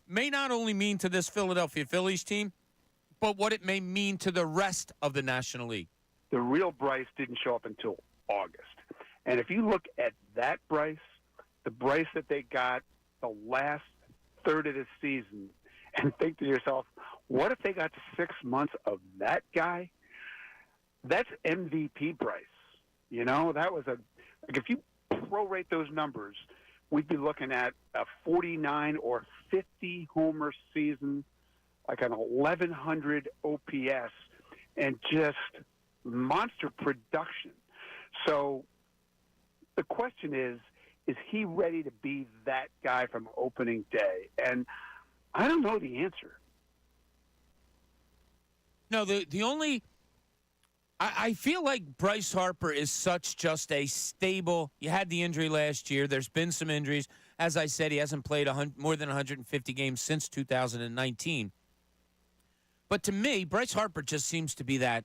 may not only mean to this Philadelphia Phillies team, but what it may mean to the rest of the National League. The real Bryce didn't show up until August. And if you look at that Bryce, the Bryce that they got the last third of the season, and think to yourself, what if they got to 6 months of that guy? That's MVP Bryce. You know, that was like if you prorate those numbers, we'd be looking at a 49 or 50 homer season, like an 1,100 OPS, and just monster production. So the question is he ready to be that guy from opening day? And I don't know the answer. No, the only I feel like Bryce Harper is such just a stable. You had the injury last year. There's been some injuries. As I said, he hasn't played more than 150 games since 2019. But to me, Bryce Harper just seems to be that,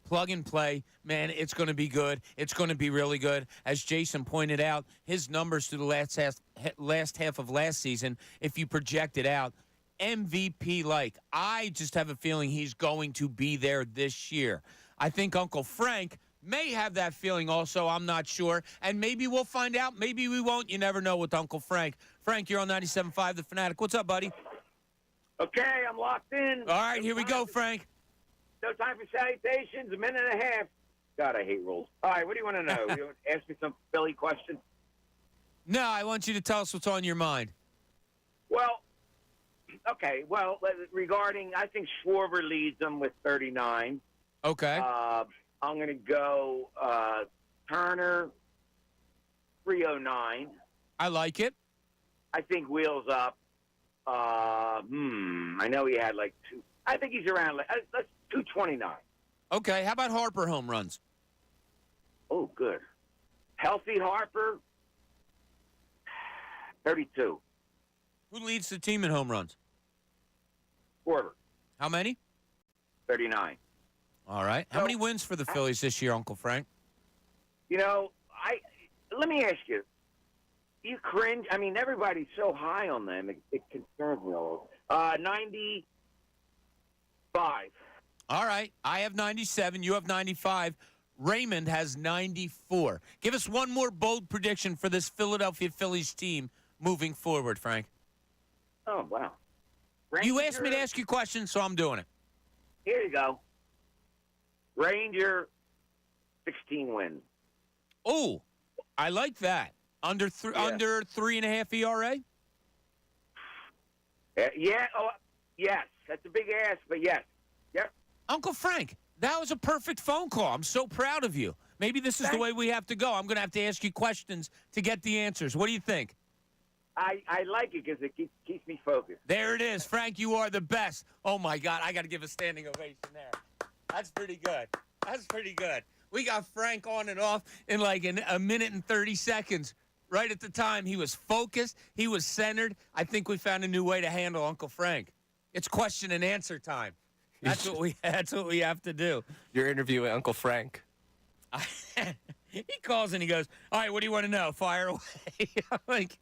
plug and play. Man, it's going to be good. It's going to be really good. As Jason pointed out, his numbers through the last half of last season, if you project it out, MVP-like. I just have a feeling he's going to be there this year. I think Uncle Frank may have that feeling also. I'm not sure. And maybe we'll find out. Maybe we won't. You never know with Uncle Frank. Frank, you're on 97.5 The Fanatic. What's up, buddy? Okay, I'm locked in. All right, here we go, Frank. No time for salutations. A minute and a half. God, I hate rules. All right, what do you want to know? You want to ask me some Philly question? No, I want you to tell us what's on your mind. Well, okay. Well, regarding, I think Schwarber leads them with 39. Okay. I'm going to go Turner, 309. I like it. I think Wheels up. I know he had like two. I think he's around let's 229. Okay. How about Harper home runs? Oh, good. Healthy Harper, 32. Who leads the team in home runs? Schwarber. How many? 39. All right. How many wins for the Phillies this year, Uncle Frank? You know, let me ask you. You cringe? I mean, everybody's so high on them. It concerns me a little. 95. All right. I have 97. You have 95. Raymond has 94. Give us one more bold prediction for this Philadelphia Phillies team moving forward, Frank. Oh, wow. You asked me to ask you questions, so I'm doing it. Here you go. Ranger, 16 wins. Oh, I like that. Under 3.5 ERA? Yeah. Oh, yes. That's a big ask, but yes. Yep. Uncle Frank, that was a perfect phone call. I'm so proud of you. Maybe this is the way we have to go. I'm going to have to ask you questions to get the answers. What do you think? I like it because it keeps me focused. There it is. Frank, you are the best. Oh, my God. I got to give a standing ovation there. That's pretty good. That's pretty good. We got Frank on and off in like a minute and 30 seconds. Right at the time, he was focused. He was centered. I think we found a new way to handle Uncle Frank. It's question and answer time. That's what we have to do. Your interview with Uncle Frank. He calls and he goes, all right, what do you want to know? Fire away. I'm like,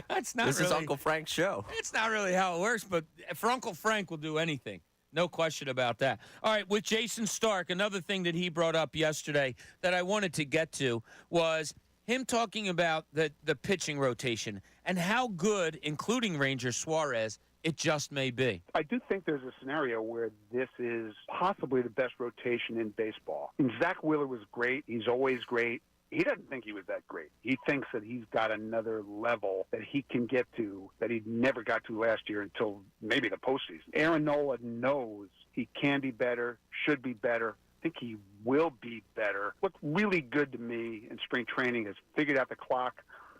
that's not This is Uncle Frank's show. It's not really how it works, but for Uncle Frank, we'll do anything. No question about that. All right, with Jason Stark, another thing that he brought up yesterday that I wanted to get to was him talking about the pitching rotation and how good, including Ranger Suarez, It just may be. I do think there's a scenario where this is possibly the best rotation in baseball. And Zach Wheeler was great. He's always great. He doesn't think he was that great. He thinks that he's got another level that he can get to that he never got to last year until maybe the postseason. Aaron Nola knows he can be better, should be better. I think he will be better. Looked really good to me in spring training. Has figured out the clock.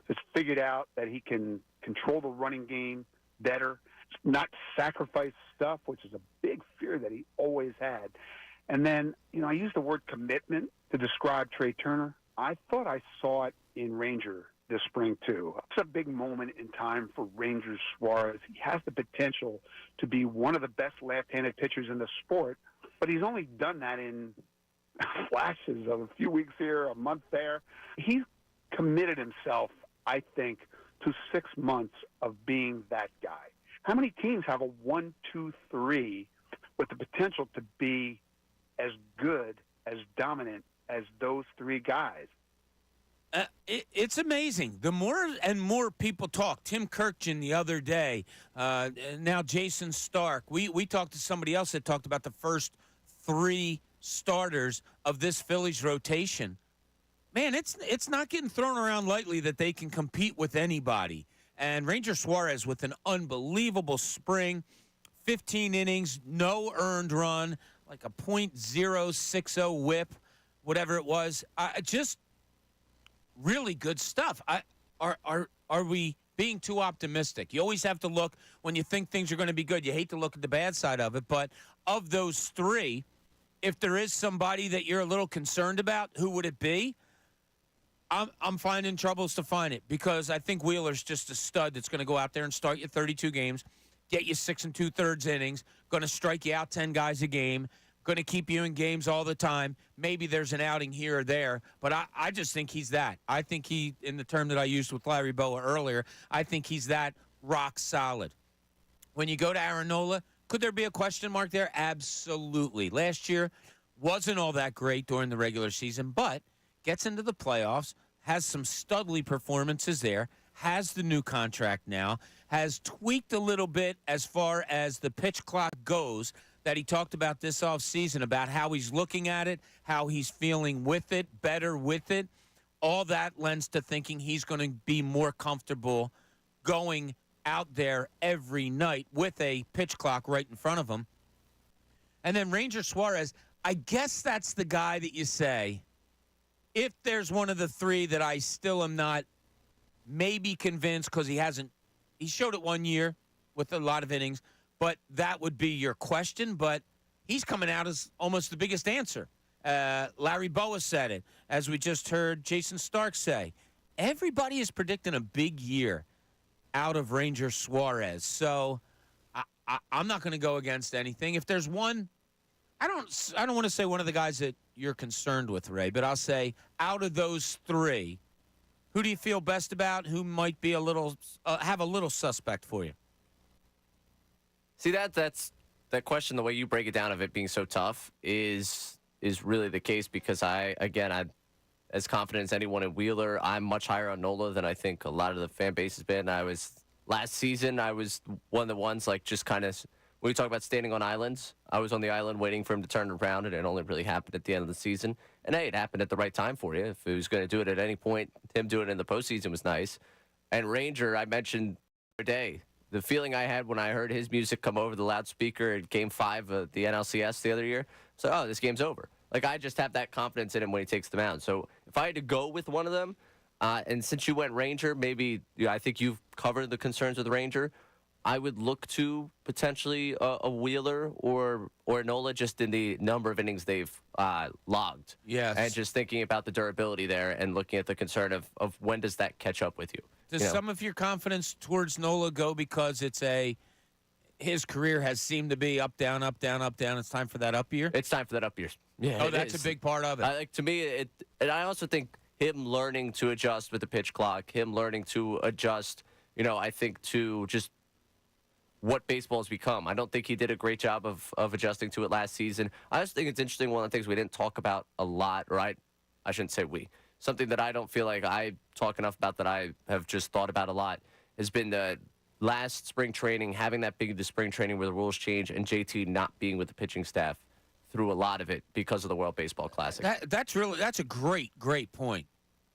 Has figured out that he can control the running game better, not sacrifice stuff, which is a big fear that he always had. And then, I used the word commitment to describe Trey Turner. I thought I saw it in Ranger this spring, too. It's a big moment in time for Ranger Suarez. He has the potential to be one of the best left-handed pitchers in the sport, but he's only done that in flashes of a few weeks here, a month there. He's committed himself, I think, to 6 months of being that guy. How many teams have a 1, 2, 3 with the potential to be as good, as dominant as those three guys? It's amazing. The more and more people talk. Tim Kirkjian the other day, now Jason Stark. We talked to somebody else that talked about the first 3 starters of this Phillies rotation. Man, it's not getting thrown around lightly that they can compete with anybody. And Ranger Suarez with an unbelievable spring, 15 innings, no earned run, like a .060 whip, whatever it was. Just really good stuff. Are we being too optimistic? You always have to look when you think things are going to be good. You hate to look at the bad side of it, but of those 3, if there is somebody that you're a little concerned about, who would it be? I'm finding troubles to find it because I think Wheeler's just a stud that's going to go out there and start you 32 games, get you 6 2/3 innings, going to strike you out 10 guys a game, going to keep you in games all the time. Maybe there's an outing here or there, but I just think he's that. I think he, in the term that I used with Larry Bowa earlier, I think he's that rock solid. When you go to Aaron Nola, could there be a question mark there? Absolutely. Last year wasn't all that great during the regular season, but gets into the playoffs, has some studly performances there, has the new contract now, has tweaked a little bit as far as the pitch clock goes that he talked about this offseason, about how he's looking at it, how he's feeling with it, better with it. All that lends to thinking he's going to be more comfortable going out there every night with a pitch clock right in front of him. And then Ranger Suarez, I guess that's the guy that you say, if there's one of the 3 that I still am not maybe convinced because he showed it 1 year with a lot of innings, but that would be your question. But he's coming out as almost the biggest answer. Larry Bowa said it, as we just heard Jason Stark say. Everybody is predicting a big year out of Ranger Suarez. So I'm not going to go against anything. If there's one, I don't want to say one of the guys that you're concerned with, Ray, but I'll say out of those 3, who do you feel best about? Who might be a little have a little suspect for you? See, that's that question, the way you break it down of it being so tough is really the case because I'm as confident as anyone in Wheeler. I'm much higher on Nola than I think a lot of the fan base has been. Last season, I was one of the ones like just kind of, when we talk about standing on islands, I was on the island waiting for him to turn around, and it only really happened at the end of the season. And, hey, it happened at the right time for you. If he was going to do it at any point, him doing it in the postseason was nice. And Ranger, I mentioned the other day, the feeling I had when I heard his music come over the loudspeaker in Game 5 of the NLCS the other year, so, oh, this game's over. Like, I just have that confidence in him when he takes the mound. So if I had to go with one of them, and since you went Ranger, maybe I think you've covered the concerns with Ranger, I would look to potentially a Wheeler or Nola just in the number of innings they've logged. Yes. And just thinking about the durability there and looking at the concern of when does that catch up with you. Does some of your confidence towards Nola go because his career has seemed to be up, down, up, down, up, down. It's time for that up year? It's time for that up year. Yeah, that's a big part of it. To me, and I also think him learning to adjust with the pitch clock, him learning to adjust, I think to just what baseball has become. I don't think he did a great job of adjusting to it last season. I just think it's interesting. One of the things we didn't talk about a lot, or I shouldn't say we, something that I don't feel like I talk enough about that I have just thought about a lot has been the last spring training, having that big of the spring training where the rules change, and JT not being with the pitching staff through a lot of it because of the World Baseball Classic. That's a great point.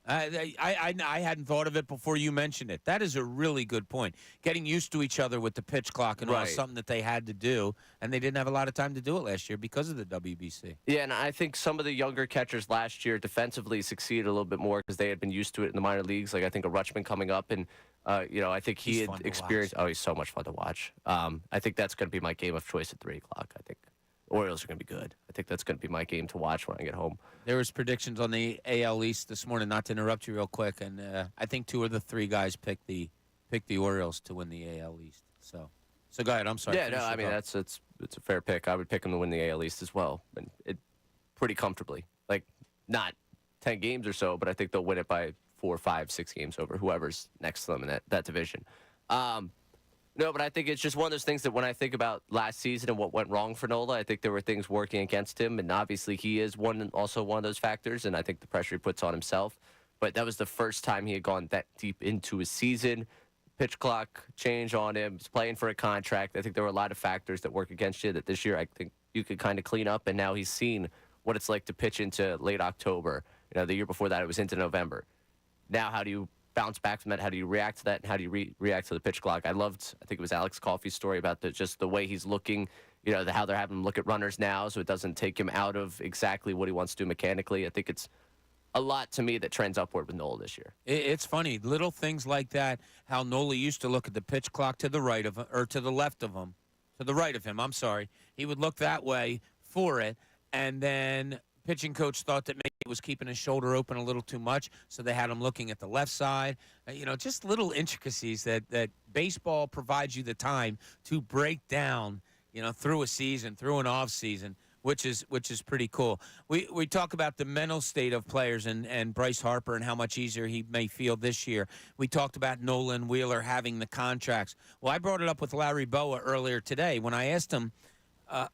I hadn't thought of it before you mentioned it. That is a really good point. Getting used to each other with the pitch clock and all is something that they had to do, and they didn't have a lot of time to do it last year because of the WBC. Yeah, and I think some of the younger catchers last year defensively succeeded a little bit more because they had been used to it in the minor leagues. Like I think a Rutschman coming up, and I think he had experienced. Oh, he's so much fun to watch. I think that's going to be my game of choice at 3 o'clock. I think Orioles are going to be good. I think that's going to be my game to watch when I get home. There was predictions on the AL East this morning, not to interrupt you real quick, and I think 2 of the 3 guys picked the Orioles to win the AL East. So go ahead. I'm sorry. Yeah, no, I mean it's a fair pick. I would pick them to win the AL East as well, and it pretty comfortably. Like not 10 games or so, but I think they'll win it by 4, 5, 6 games over whoever's next to them in that division. No, but I think it's just one of those things that when I think about last season and what went wrong for Nola, I think there were things working against him, and obviously he is also one of those factors, and I think the pressure he puts on himself. But that was the first time he had gone that deep into his season. Pitch clock change on him. He's playing for a contract. I think there were a lot of factors that work against you that this year I think you could kind of clean up, and now he's seen what it's like to pitch into late October. The year before that it was into November. Now how do you bounce back from that? How do you react to that? And how do you react to the pitch clock? I think it was Alex Coffey's story about just the way he's looking, how they're having him look at runners now so it doesn't take him out of exactly what he wants to do mechanically. I think it's a lot to me that trends upward with Nola this year. It's funny, little things like that, how Nola used to look at the pitch clock to the right of him, or to the left of him, to the right of him, I'm sorry. He would look that way for it, and then pitching coach thought that maybe he was keeping his shoulder open a little too much, so they had him looking at the left side. Just little intricacies that baseball provides you the time to break down, through a season, through an off season, which is pretty cool. We talk about the mental state of players and Bryce Harper and how much easier he may feel this year. We talked about Nolan Wheeler having the contracts. Well, I brought it up with Larry Bowa earlier today when I asked him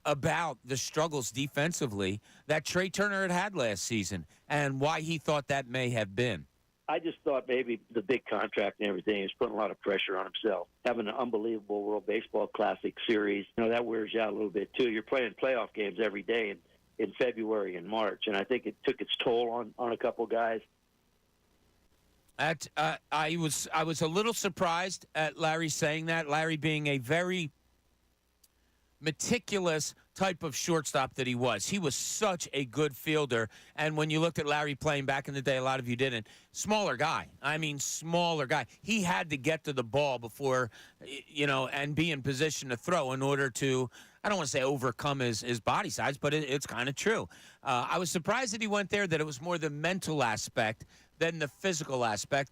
about the struggles defensively that Trey Turner had last season and why he thought that may have been. I just thought maybe the big contract and everything is putting a lot of pressure on himself. Having an unbelievable World Baseball Classic series, that wears you out a little bit too. You're playing playoff games every day in February and March, and I think it took its toll on a couple guys. I was a little surprised at Larry saying that. Larry being a very meticulous type of shortstop that he was. He was such a good fielder. And when you looked at Larry playing back in the day, a lot of you didn't. Smaller guy. Smaller guy. He had to get to the ball before, and be in position to throw in order to, I don't want to say overcome his body size, but it's kind of true. I was surprised that he went there, that it was more the mental aspect than the physical aspect.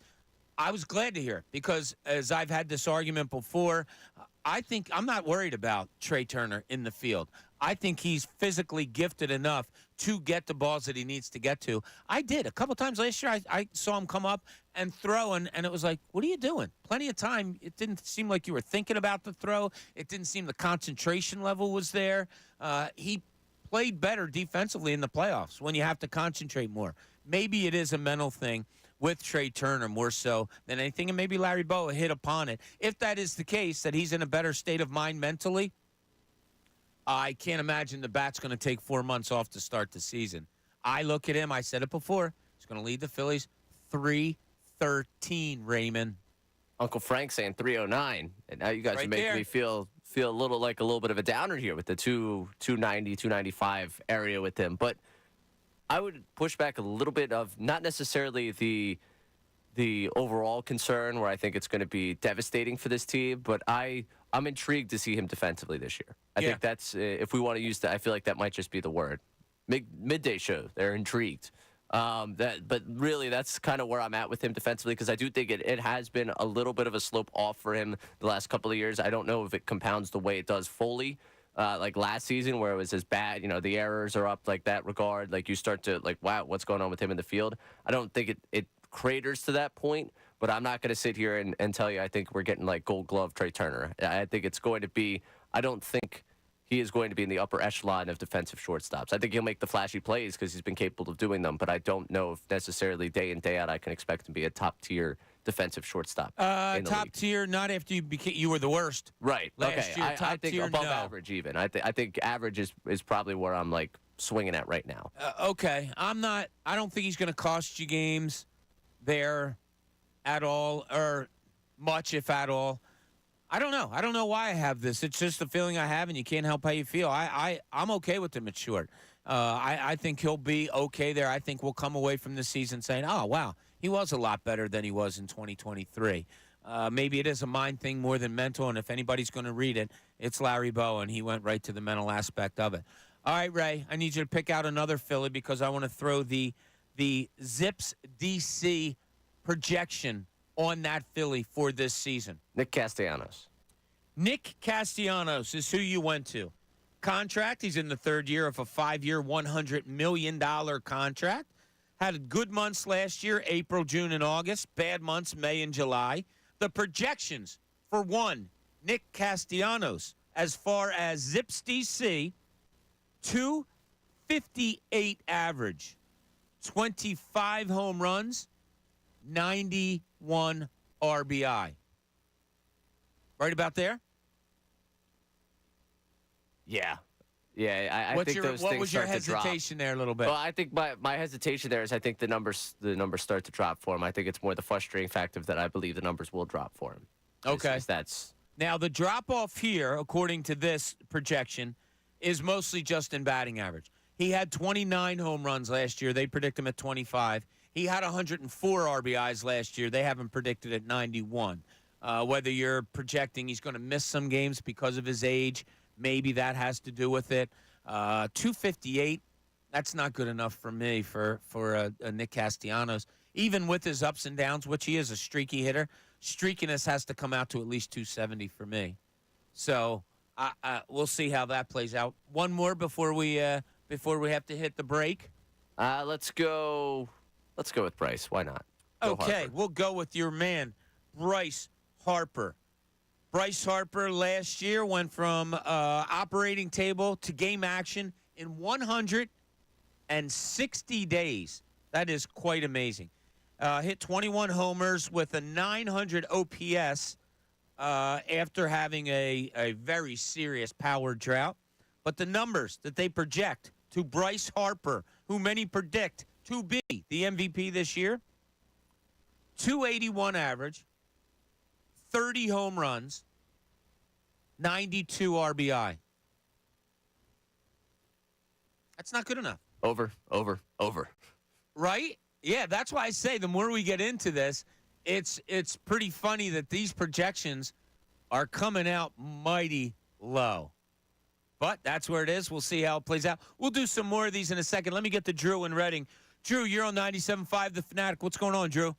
I was glad to hear it because, as I've had this argument before, I think I'm not worried about Trey Turner in the field. I think he's physically gifted enough to get the balls that he needs to get to. I did. A couple times last year, I saw him come up and throw, and it was like, what are you doing? Plenty of time. It didn't seem like you were thinking about the throw. It didn't seem the concentration level was there. He played better defensively in the playoffs when you have to concentrate more. Maybe it is a mental thing with Trey Turner more so than anything, and maybe Larry Bowa hit upon it. If that is the case, that he's in a better state of mind mentally, I can't imagine the bat's going to take 4 months off to start the season. I look at him, I said it before, he's going to lead the Phillies 3-13, Raymond. Uncle Frank saying 309, and now you guys are making me feel a little bit of a downer here with the 290, 295 area with him, but I would push back a little bit of not necessarily the overall concern where I think it's going to be devastating for this team, but I'm intrigued to see him defensively this year. I think that's, if we want to use that, I feel like that might just be the word. Midday show, they're intrigued. But really, that's kind of where I'm at with him defensively because I do think it has been a little bit of a slope off for him the last couple of years. I don't know if it compounds the way it does fully. Like last season where it was as bad, the errors are up like that regard. Like you start to wow, what's going on with him in the field? I don't think it craters to that point, but I'm not going to sit here and tell you I think we're getting like Gold Glove Trey Turner. I think it's going to be, I don't think he is going to be in the upper echelon of defensive shortstops. I think he'll make the flashy plays because he's been capable of doing them, but I don't know if necessarily day in, day out I can expect him to be a top-tier defensive shortstop. in the Top league. tier, not after you were the worst. Right. Last Okay. year, I top think tier, above no. average even. I think average is probably where I'm like swinging at right now. Okay, I don't think he's going to cost you games there at all, or much, if at all. I don't know. I don't know why I have this. It's just the feeling I have, and you can't help how you feel. I'm okay with him at short. I think he'll be okay there. I think we'll come away from this season saying, oh, wow, he was a lot better than he was in 2023. Maybe it is a mind thing more than mental, and if anybody's going to read it, it's Larry Bowa, and he went right to the mental aspect of it. All right, Ray, I need you to pick out another Philly because I want to throw the Zips DC projection on that Philly for this season. Nick Castellanos. Nick Castellanos is who you went to. Contract, he's in the third year of a 5-year, $100 million contract. Had good months last year, April, June, and August. Bad months, May and July. The projections for one, Nick Castellanos, as far as Zips DC, 258 average, 25 home runs, 91 RBI. Right about there? Yeah. Yeah, I think those what things was your start to drop. hesitation there a little bit? Well, I think my hesitation there is I think the numbers start to drop for him. I think it's more the frustrating fact of that I believe the numbers will drop for him. Okay. That's now the drop off here, according to this projection, is mostly just in batting average. He had 29 home runs last year. They predict him at 25. He had 104 RBIs last year. They have him predicted at 91. Whether you're projecting he's going to miss some games because of his age, maybe that has to do with it. 258, that's not good enough for me for a Nick Castellanos. Even with his ups and downs, which he is a streaky hitter, streakiness has to come out to at least 270 for me. So we'll see how that plays out. One more before we have to hit the break. Let's go with Bryce. Why not? Okay, we'll go with your man, Bryce Harper. Bryce Harper last year went from operating table to game action in 160 days. That is quite amazing. Hit 21 homers with a 900 OPS after having a very serious power drought. But the numbers that they project to Bryce Harper, who many predict to be the MVP this year, 281 average, 30 home runs, 92 RBI. That's not good enough. Over. Right? Yeah, that's why I say the more we get into this, it's pretty funny that these projections are coming out mighty low. But that's where it is. We'll see how it plays out. We'll do some more of these in a second. Let me get to Drew in Reading. Drew, you're on 97.5 The Fanatic. What's going on, Drew?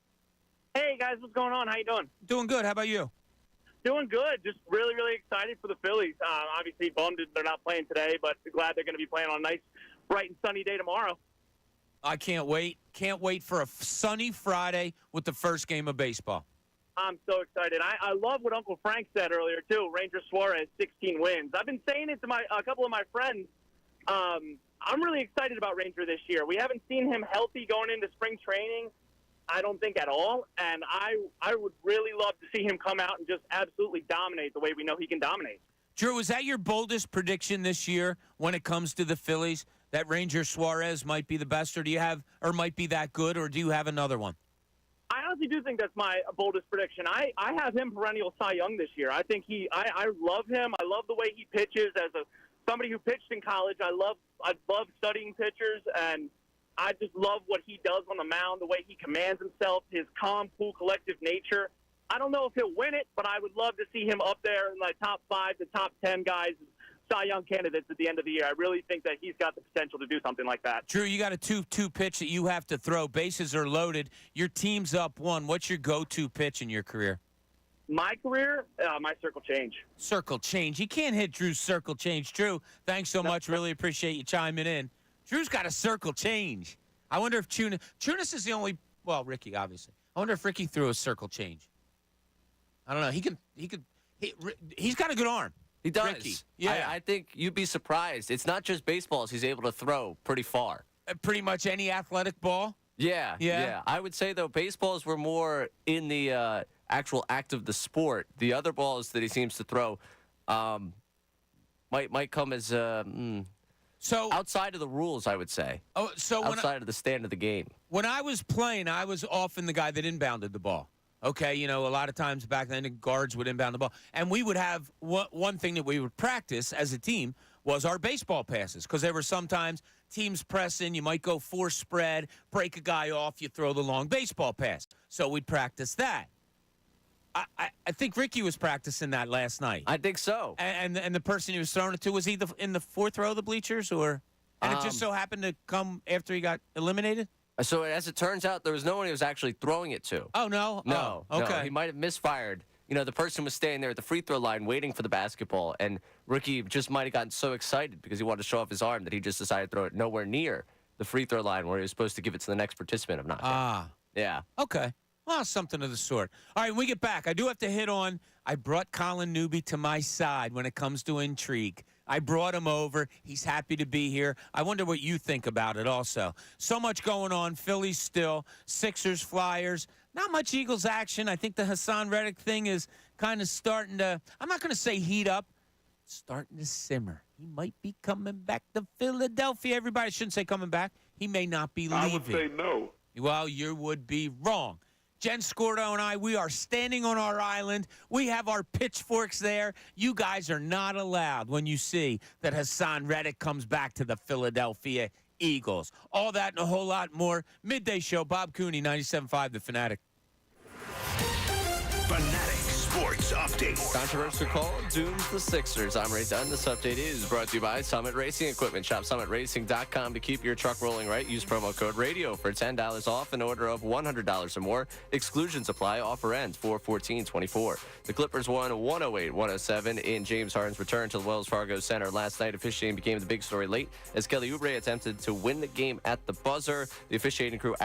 Hey, guys. What's going on? How you doing? Doing good. How about you? Doing good. Just really, really excited for the Phillies. Obviously, bummed they're not playing today, but glad they're going to be playing on a nice, bright and sunny day tomorrow. I can't wait. Can't wait for a sunny Friday with the first game of baseball. I'm so excited. I love what Uncle Frank said earlier, too. Ranger Suarez, 16 wins. I've been saying it to a couple of my friends. I'm really excited about Ranger this year. We haven't seen him healthy going into spring training, I don't think at all. And I would really love to see him come out and just absolutely dominate the way we know he can dominate. Drew, is that your boldest prediction this year when it comes to the Phillies, that Ranger Suarez might be the best, or might be that good, or do you have another one? I honestly do think that's my boldest prediction. I have him perennial Cy Young this year. I think I love him. I love the way he pitches as somebody who pitched in college. I love studying pitchers, and I just love what he does on the mound, the way he commands himself, his calm, cool, collective nature. I don't know if he'll win it, but I would love to see him up there in the top 5 to top 10 guys, Cy Young candidates at the end of the year. I really think that he's got the potential to do something like that. Drew, you got a 2-2 pitch that you have to throw. Bases are loaded. Your team's up 1. What's your go-to pitch in your career? My career, my circle change. Circle change. You can't hit Drew's circle change. Drew, thanks so much. Really appreciate you chiming in. Drew's got a circle change. I wonder if Tunis is the only, well, Ricky, obviously. I wonder if Ricky threw a circle change. I don't know. He's got a good arm. He does. Ricky. Yeah. I think you'd be surprised. It's not just baseballs he's able to throw pretty far. Pretty much any athletic ball? Yeah. I would say, though, baseballs were more in the actual act of the sport. The other balls that he seems to throw might come as so outside of the rules, I would say. Oh, so outside of the stand of the game. When I was playing, I was often the guy that inbounded the ball. Okay, a lot of times back then, the guards would inbound the ball. And we would have one thing that we would practice as a team was our baseball passes, because there were sometimes teams pressing, you might go force spread, break a guy off, you throw the long baseball pass. So we'd practice that. I think Ricky was practicing that last night. I think so. And the person he was throwing it to, was he in the fourth row of the bleachers? And it just so happened to come after he got eliminated? So as it turns out, there was no one he was actually throwing it to. Oh, no? No. Oh, okay. No, he might have misfired. The person was standing there at the free throw line waiting for the basketball, and Ricky just might have gotten so excited because he wanted to show off his arm that he just decided to throw it nowhere near the free throw line where he was supposed to give it to the next participant of knockout. Yeah. Okay. Well, something of the sort. All right, when we get back, I do have to hit on, I brought Colin Newby to my side when it comes to intrigue. I brought him over. He's happy to be here. I wonder what you think about it also. So much going on. Phillies still. Sixers, Flyers. Not much Eagles action. I think the Hassan Reddick thing is kind of starting to, I'm not going to say heat up, starting to simmer. He might be coming back to Philadelphia. Everybody shouldn't say coming back. He may not be leaving. I would say no. Well, you would be wrong. Jen Scordo and I, we are standing on our island. We have our pitchforks there. You guys are not allowed when you see that Hassan Reddick comes back to the Philadelphia Eagles. All that and a whole lot more. Midday Show, Bob Cooney, 97.5 The Fanatic. Fanatic Sports Update. Controversial call dooms the Sixers. I'm Ray Dunn. This update is brought to you by Summit Racing Equipment. Shop summitracing.com to keep your truck rolling right. Use promo code RADIO for $10 off an order of $100 or more. Exclusions apply. Offer ends 4/14/24. The Clippers won 108-107 in James Harden's return to the Wells Fargo Center last night. Officiating became the big story late as Kelly Oubre attempted to win the game at the buzzer. The officiating crew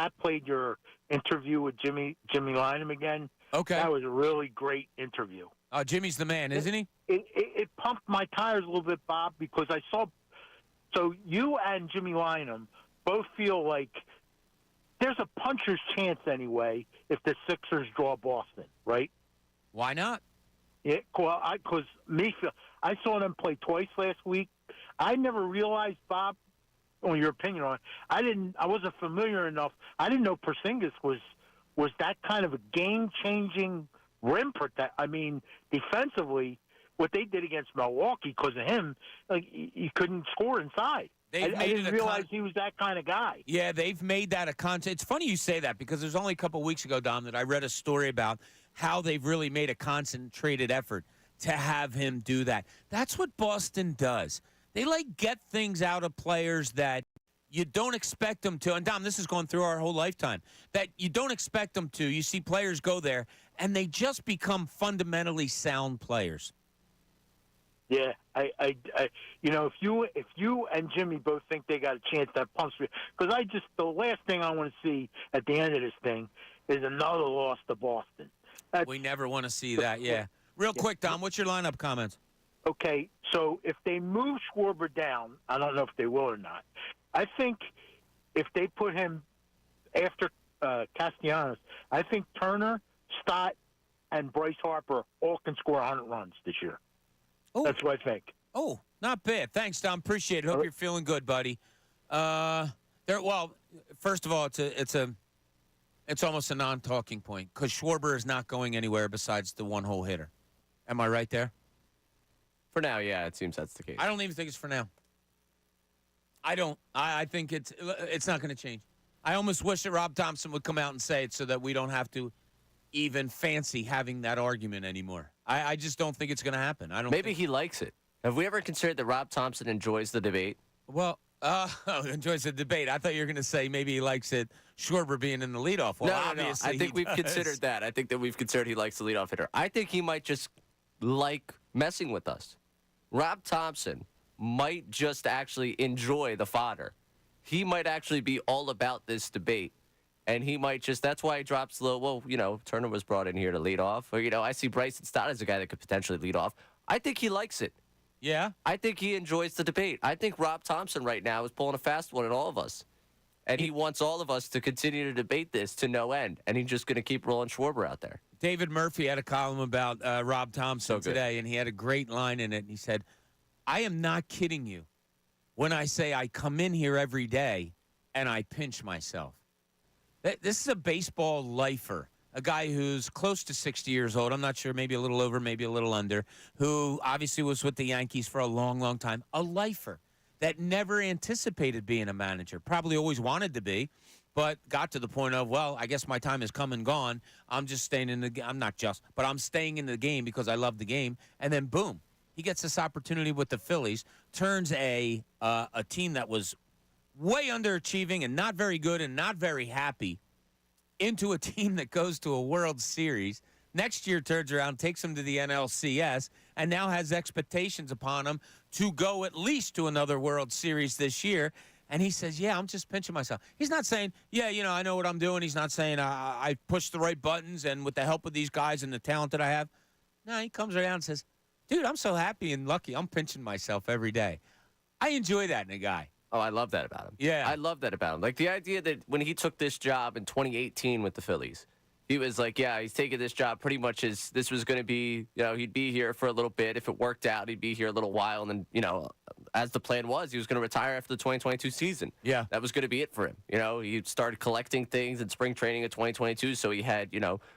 I played your interview with Jimmy Lynam again. Okay. That was a really great interview. Oh, Jimmy's the man, isn't he? It pumped my tires a little bit, Bob, because I saw. So you and Jimmy Lynam both feel like there's a puncher's chance anyway if the Sixers draw Boston, right? Why not? Yeah, well, I saw them play twice last week. I never realized, Bob, on your opinion on it. I wasn't familiar enough. I didn't know Porzingis was that kind of a game-changing rim protect. I mean, defensively, what they did against Milwaukee because of him, like you couldn't score inside. I didn't realize he was that kind of guy. Yeah, they've made that a concept. It's funny you say that because there's only a couple weeks ago, Dom, that I read a story about how they've really made a concentrated effort to have him do that. That's what Boston does. They get things out of players that you don't expect them to. And, Dom, this is going through our whole lifetime. That you don't expect them to. You see players go there, and they just become fundamentally sound players. Yeah, I if you and Jimmy both think they got a chance, that pumps me. Because the last thing I want to see at the end of this thing is another loss to Boston. We never want to see that, yeah. Real quick, Dom, what's your lineup comments? Okay, so if they move Schwarber down, I don't know if they will or not. I think if they put him after Castellanos, I think Turner, Stott, and Bryce Harper all can score 100 runs this year. Oh. That's what I think. Oh, not bad. Thanks, Dom. Appreciate it. Hope you're feeling good, buddy. Well, first of all, it's almost a non-talking point because Schwarber is not going anywhere besides the one-hole hitter. Am I right there? For now, yeah, it seems that's the case. I don't even think it's for now. I don't. I think it's not going to change. I almost wish that Rob Thompson would come out and say it so that we don't have to even fancy having that argument anymore. I just don't think it's going to happen. Maybe he likes it. Have we ever considered that Rob Thompson enjoys the debate? Well, enjoys the debate. I thought you were going to say maybe he likes it, Schwarber being in the leadoff. Well, no. obviously I think we've considered that. I think that we've considered he likes the leadoff hitter. I think he might just like messing with us. Rob Thompson might just actually enjoy the fodder. He might actually be all about this debate. And he might that's why he drops low. Well, Turner was brought in here to lead off. Or, I see Bryson Stott as a guy that could potentially lead off. I think he likes it. Yeah? I think he enjoys the debate. I think Rob Thompson right now is pulling a fast one at all of us. And he wants all of us to continue to debate this to no end. And he's just going to keep rolling Schwarber out there. David Murphy had a column about Rob Thompson today, and he had a great line in it. And he said, I am not kidding you when I say I come in here every day and I pinch myself. This is a baseball lifer, a guy who's close to 60 years old. I'm not sure, maybe a little over, maybe a little under, who obviously was with the Yankees for a long, long time. A lifer that never anticipated being a manager, probably always wanted to be, but got to the point of, well, I guess my time has come and gone. I'm just staying in the game. I'm not just, but I'm staying in the game because I love the game. And then, boom, he gets this opportunity with the Phillies, turns a team that was way underachieving and not very good and not very happy into a team that goes to a World Series. Next year turns around, takes them to the NLCS, and now has expectations upon him to go at least to another World Series this year. And he says, yeah, I'm just pinching myself. He's not saying, yeah, I know what I'm doing. He's not saying I pushed the right buttons and with the help of these guys and the talent that I have. No, he comes around and says, dude, I'm so happy and lucky. I'm pinching myself every day. I enjoy that in a guy. Oh, I love that about him. Yeah. I love that about him. Like the idea that when he took this job in 2018 with the Phillies, he was like, yeah, he's taking this job pretty much as this was going to be, he'd be here for a little bit. If it worked out, he'd be here a little while. And then, as the plan was, he was going to retire after the 2022 season. Yeah. That was going to be it for him. He started collecting things in spring training of 2022. So he had,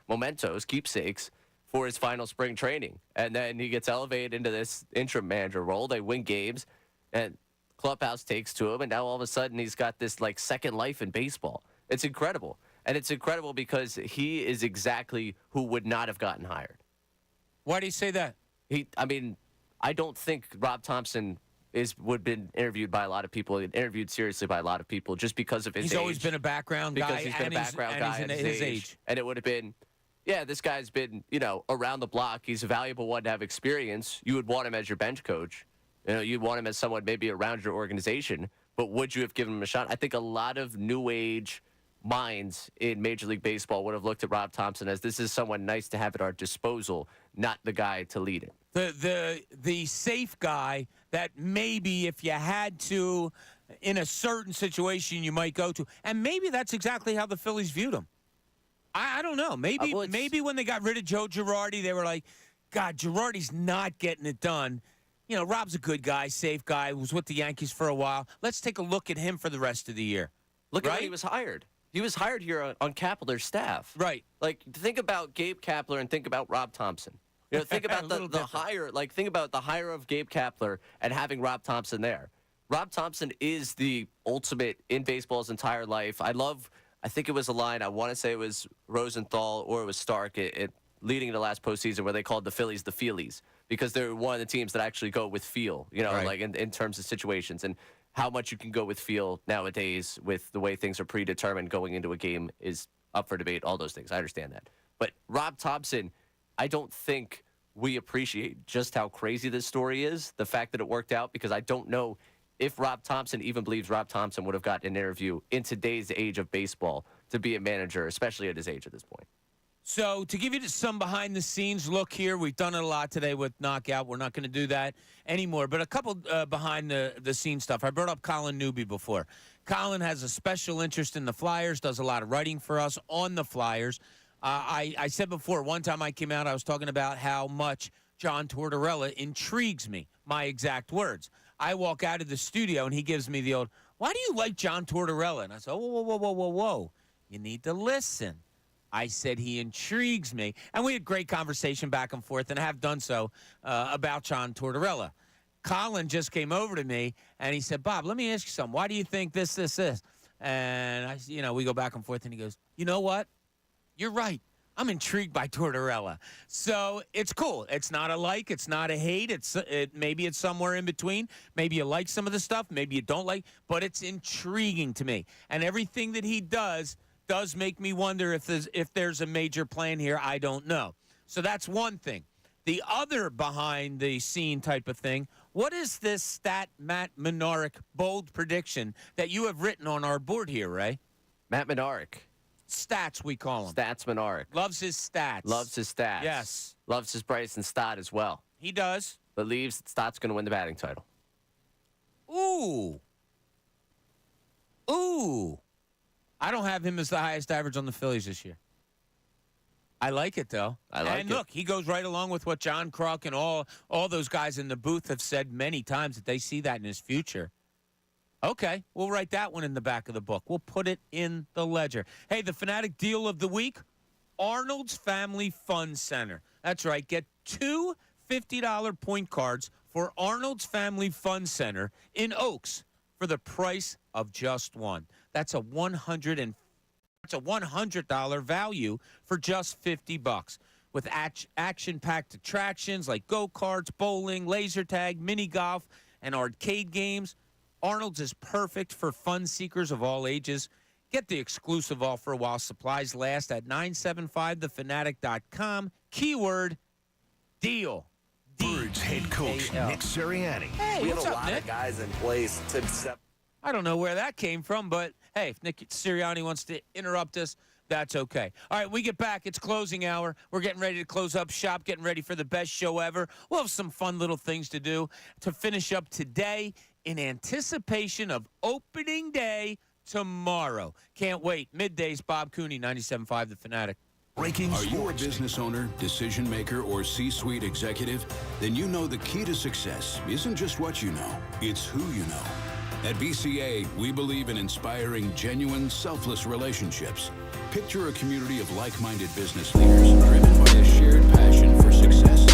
mementos, keepsakes for his final spring training. And then he gets elevated into this interim manager role. They win games and clubhouse takes to him. And now all of a sudden he's got this second life in baseball. It's incredible. And it's incredible because he is exactly who would not have gotten hired. Why do you say that? I don't think Rob Thompson would have been interviewed by a lot of people, interviewed seriously by a lot of people just because of his age. He's always been a background guy. Because he's been a background guy at his age. And it would have been, yeah, this guy's been, around the block. He's a valuable one to have experience. You would want him as your bench coach. You'd want him as someone maybe around your organization. But would you have given him a shot? I think a lot of new age minds in Major League Baseball would have looked at Rob Thompson as this is someone nice to have at our disposal, not the guy to lead it. The safe guy that maybe if you had to, in a certain situation, you might go to. And maybe that's exactly how the Phillies viewed him. I don't know. Maybe when they got rid of Joe Girardi, they were like, God, Girardi's not getting it done. You know, Rob's a good guy, safe guy, was with the Yankees for a while. Let's take a look at him for the rest of the year. Look at when he was hired. He was hired here on Kapler's staff. Right. Like, think about Gabe Kapler and think about Rob Thompson. You know, think about the hire. Like, think about the hire of Gabe Kapler and having Rob Thompson there. Rob Thompson is the ultimate in baseball's entire life. I think it was a line, I want to say it was Rosenthal or it was Stark leading the last postseason where they called the Phillies the Feelies because they're one of the teams that actually go with feel, you know, like in terms of situations. And how much you can go with feel nowadays with the way things are predetermined going into a game is up for debate, all those things. I understand that. But Rob Thompson, I don't think we appreciate just how crazy this story is, the fact that it worked out, because I don't know if Rob Thompson even believes Rob Thompson would have gotten an interview in today's age of baseball to be a manager, especially at his age at this point. So to give you some behind-the-scenes look here, we've done it a lot today with Knockout. We're not going to do that anymore. But a couple behind-the-scenes stuff. I brought up Colin Newby before. Colin has a special interest in the Flyers, does a lot of writing for us on the Flyers. I said before, one time I came out, I was talking about how much John Tortorella intrigues me, my exact words. I walk out of the studio, and he gives me the old, why do you like John Tortorella? And I said, whoa. You need to listen. I said he intrigues me. And we had great conversation back and forth, and have done so about John Tortorella. Colin just came over to me, and he said, Bob, let me ask you something. Why do you think this? And, we go back and forth, and he goes, you know what? You're right. I'm intrigued by Tortorella. So it's cool. It's not a like. It's not a hate. Maybe it's somewhere in between. Maybe you like some of the stuff. Maybe you don't like. But it's intriguing to me. And everything that he does make me wonder if there's a major plan here. I don't know. So that's one thing. The other behind-the-scene type of thing, what is this Matt Menarick bold prediction that you have written on our board here, Ray? Matt Menarick. Stats, we call him. Stats Menarick. Loves his stats. Loves his stats. Yes. Loves his Bryson Stott as well. He does. Believes that Stott's going to win the batting title. Ooh. I don't have him as the highest average on the Phillies this year. I like it, though. And look, he goes right along with what John Kruk and all those guys in the booth have said many times that they see that in his future. Okay, we'll write that one in the back of the book. We'll put it in the ledger. Hey, the Fanatic deal of the week, Arnold's Family Fun Center. That's right. Get two $50 point cards for Arnold's Family Fun Center in Oaks for the price of just one. That's a $100 value for just $50 with action-packed attractions like go-karts, bowling, laser tag, mini golf, and arcade games. Arnold's is perfect for fun seekers of all ages. Get the exclusive offer while supplies last at 975thefanatic.com. Keyword, deal. Birds head coach Nick Sirianni. Hey, we have what's a up, lot Nick? of guys in place to accept. I don't know where that came from, but hey, if Nick Sirianni wants to interrupt us, that's okay. All right, we get back. It's closing hour. We're getting ready to close up shop, getting ready for the best show ever. We'll have some fun little things to do to finish up today in anticipation of opening day tomorrow. Can't wait. Middays, Bob Cooney, 97.5 The Fanatic. Breaking Are you a sports. business owner, decision maker, or C-suite executive? Then you know the key to success isn't just what you know, it's who you know. At BCA, we believe in inspiring genuine, selfless relationships. Picture a community of like-minded business leaders driven by a shared passion for success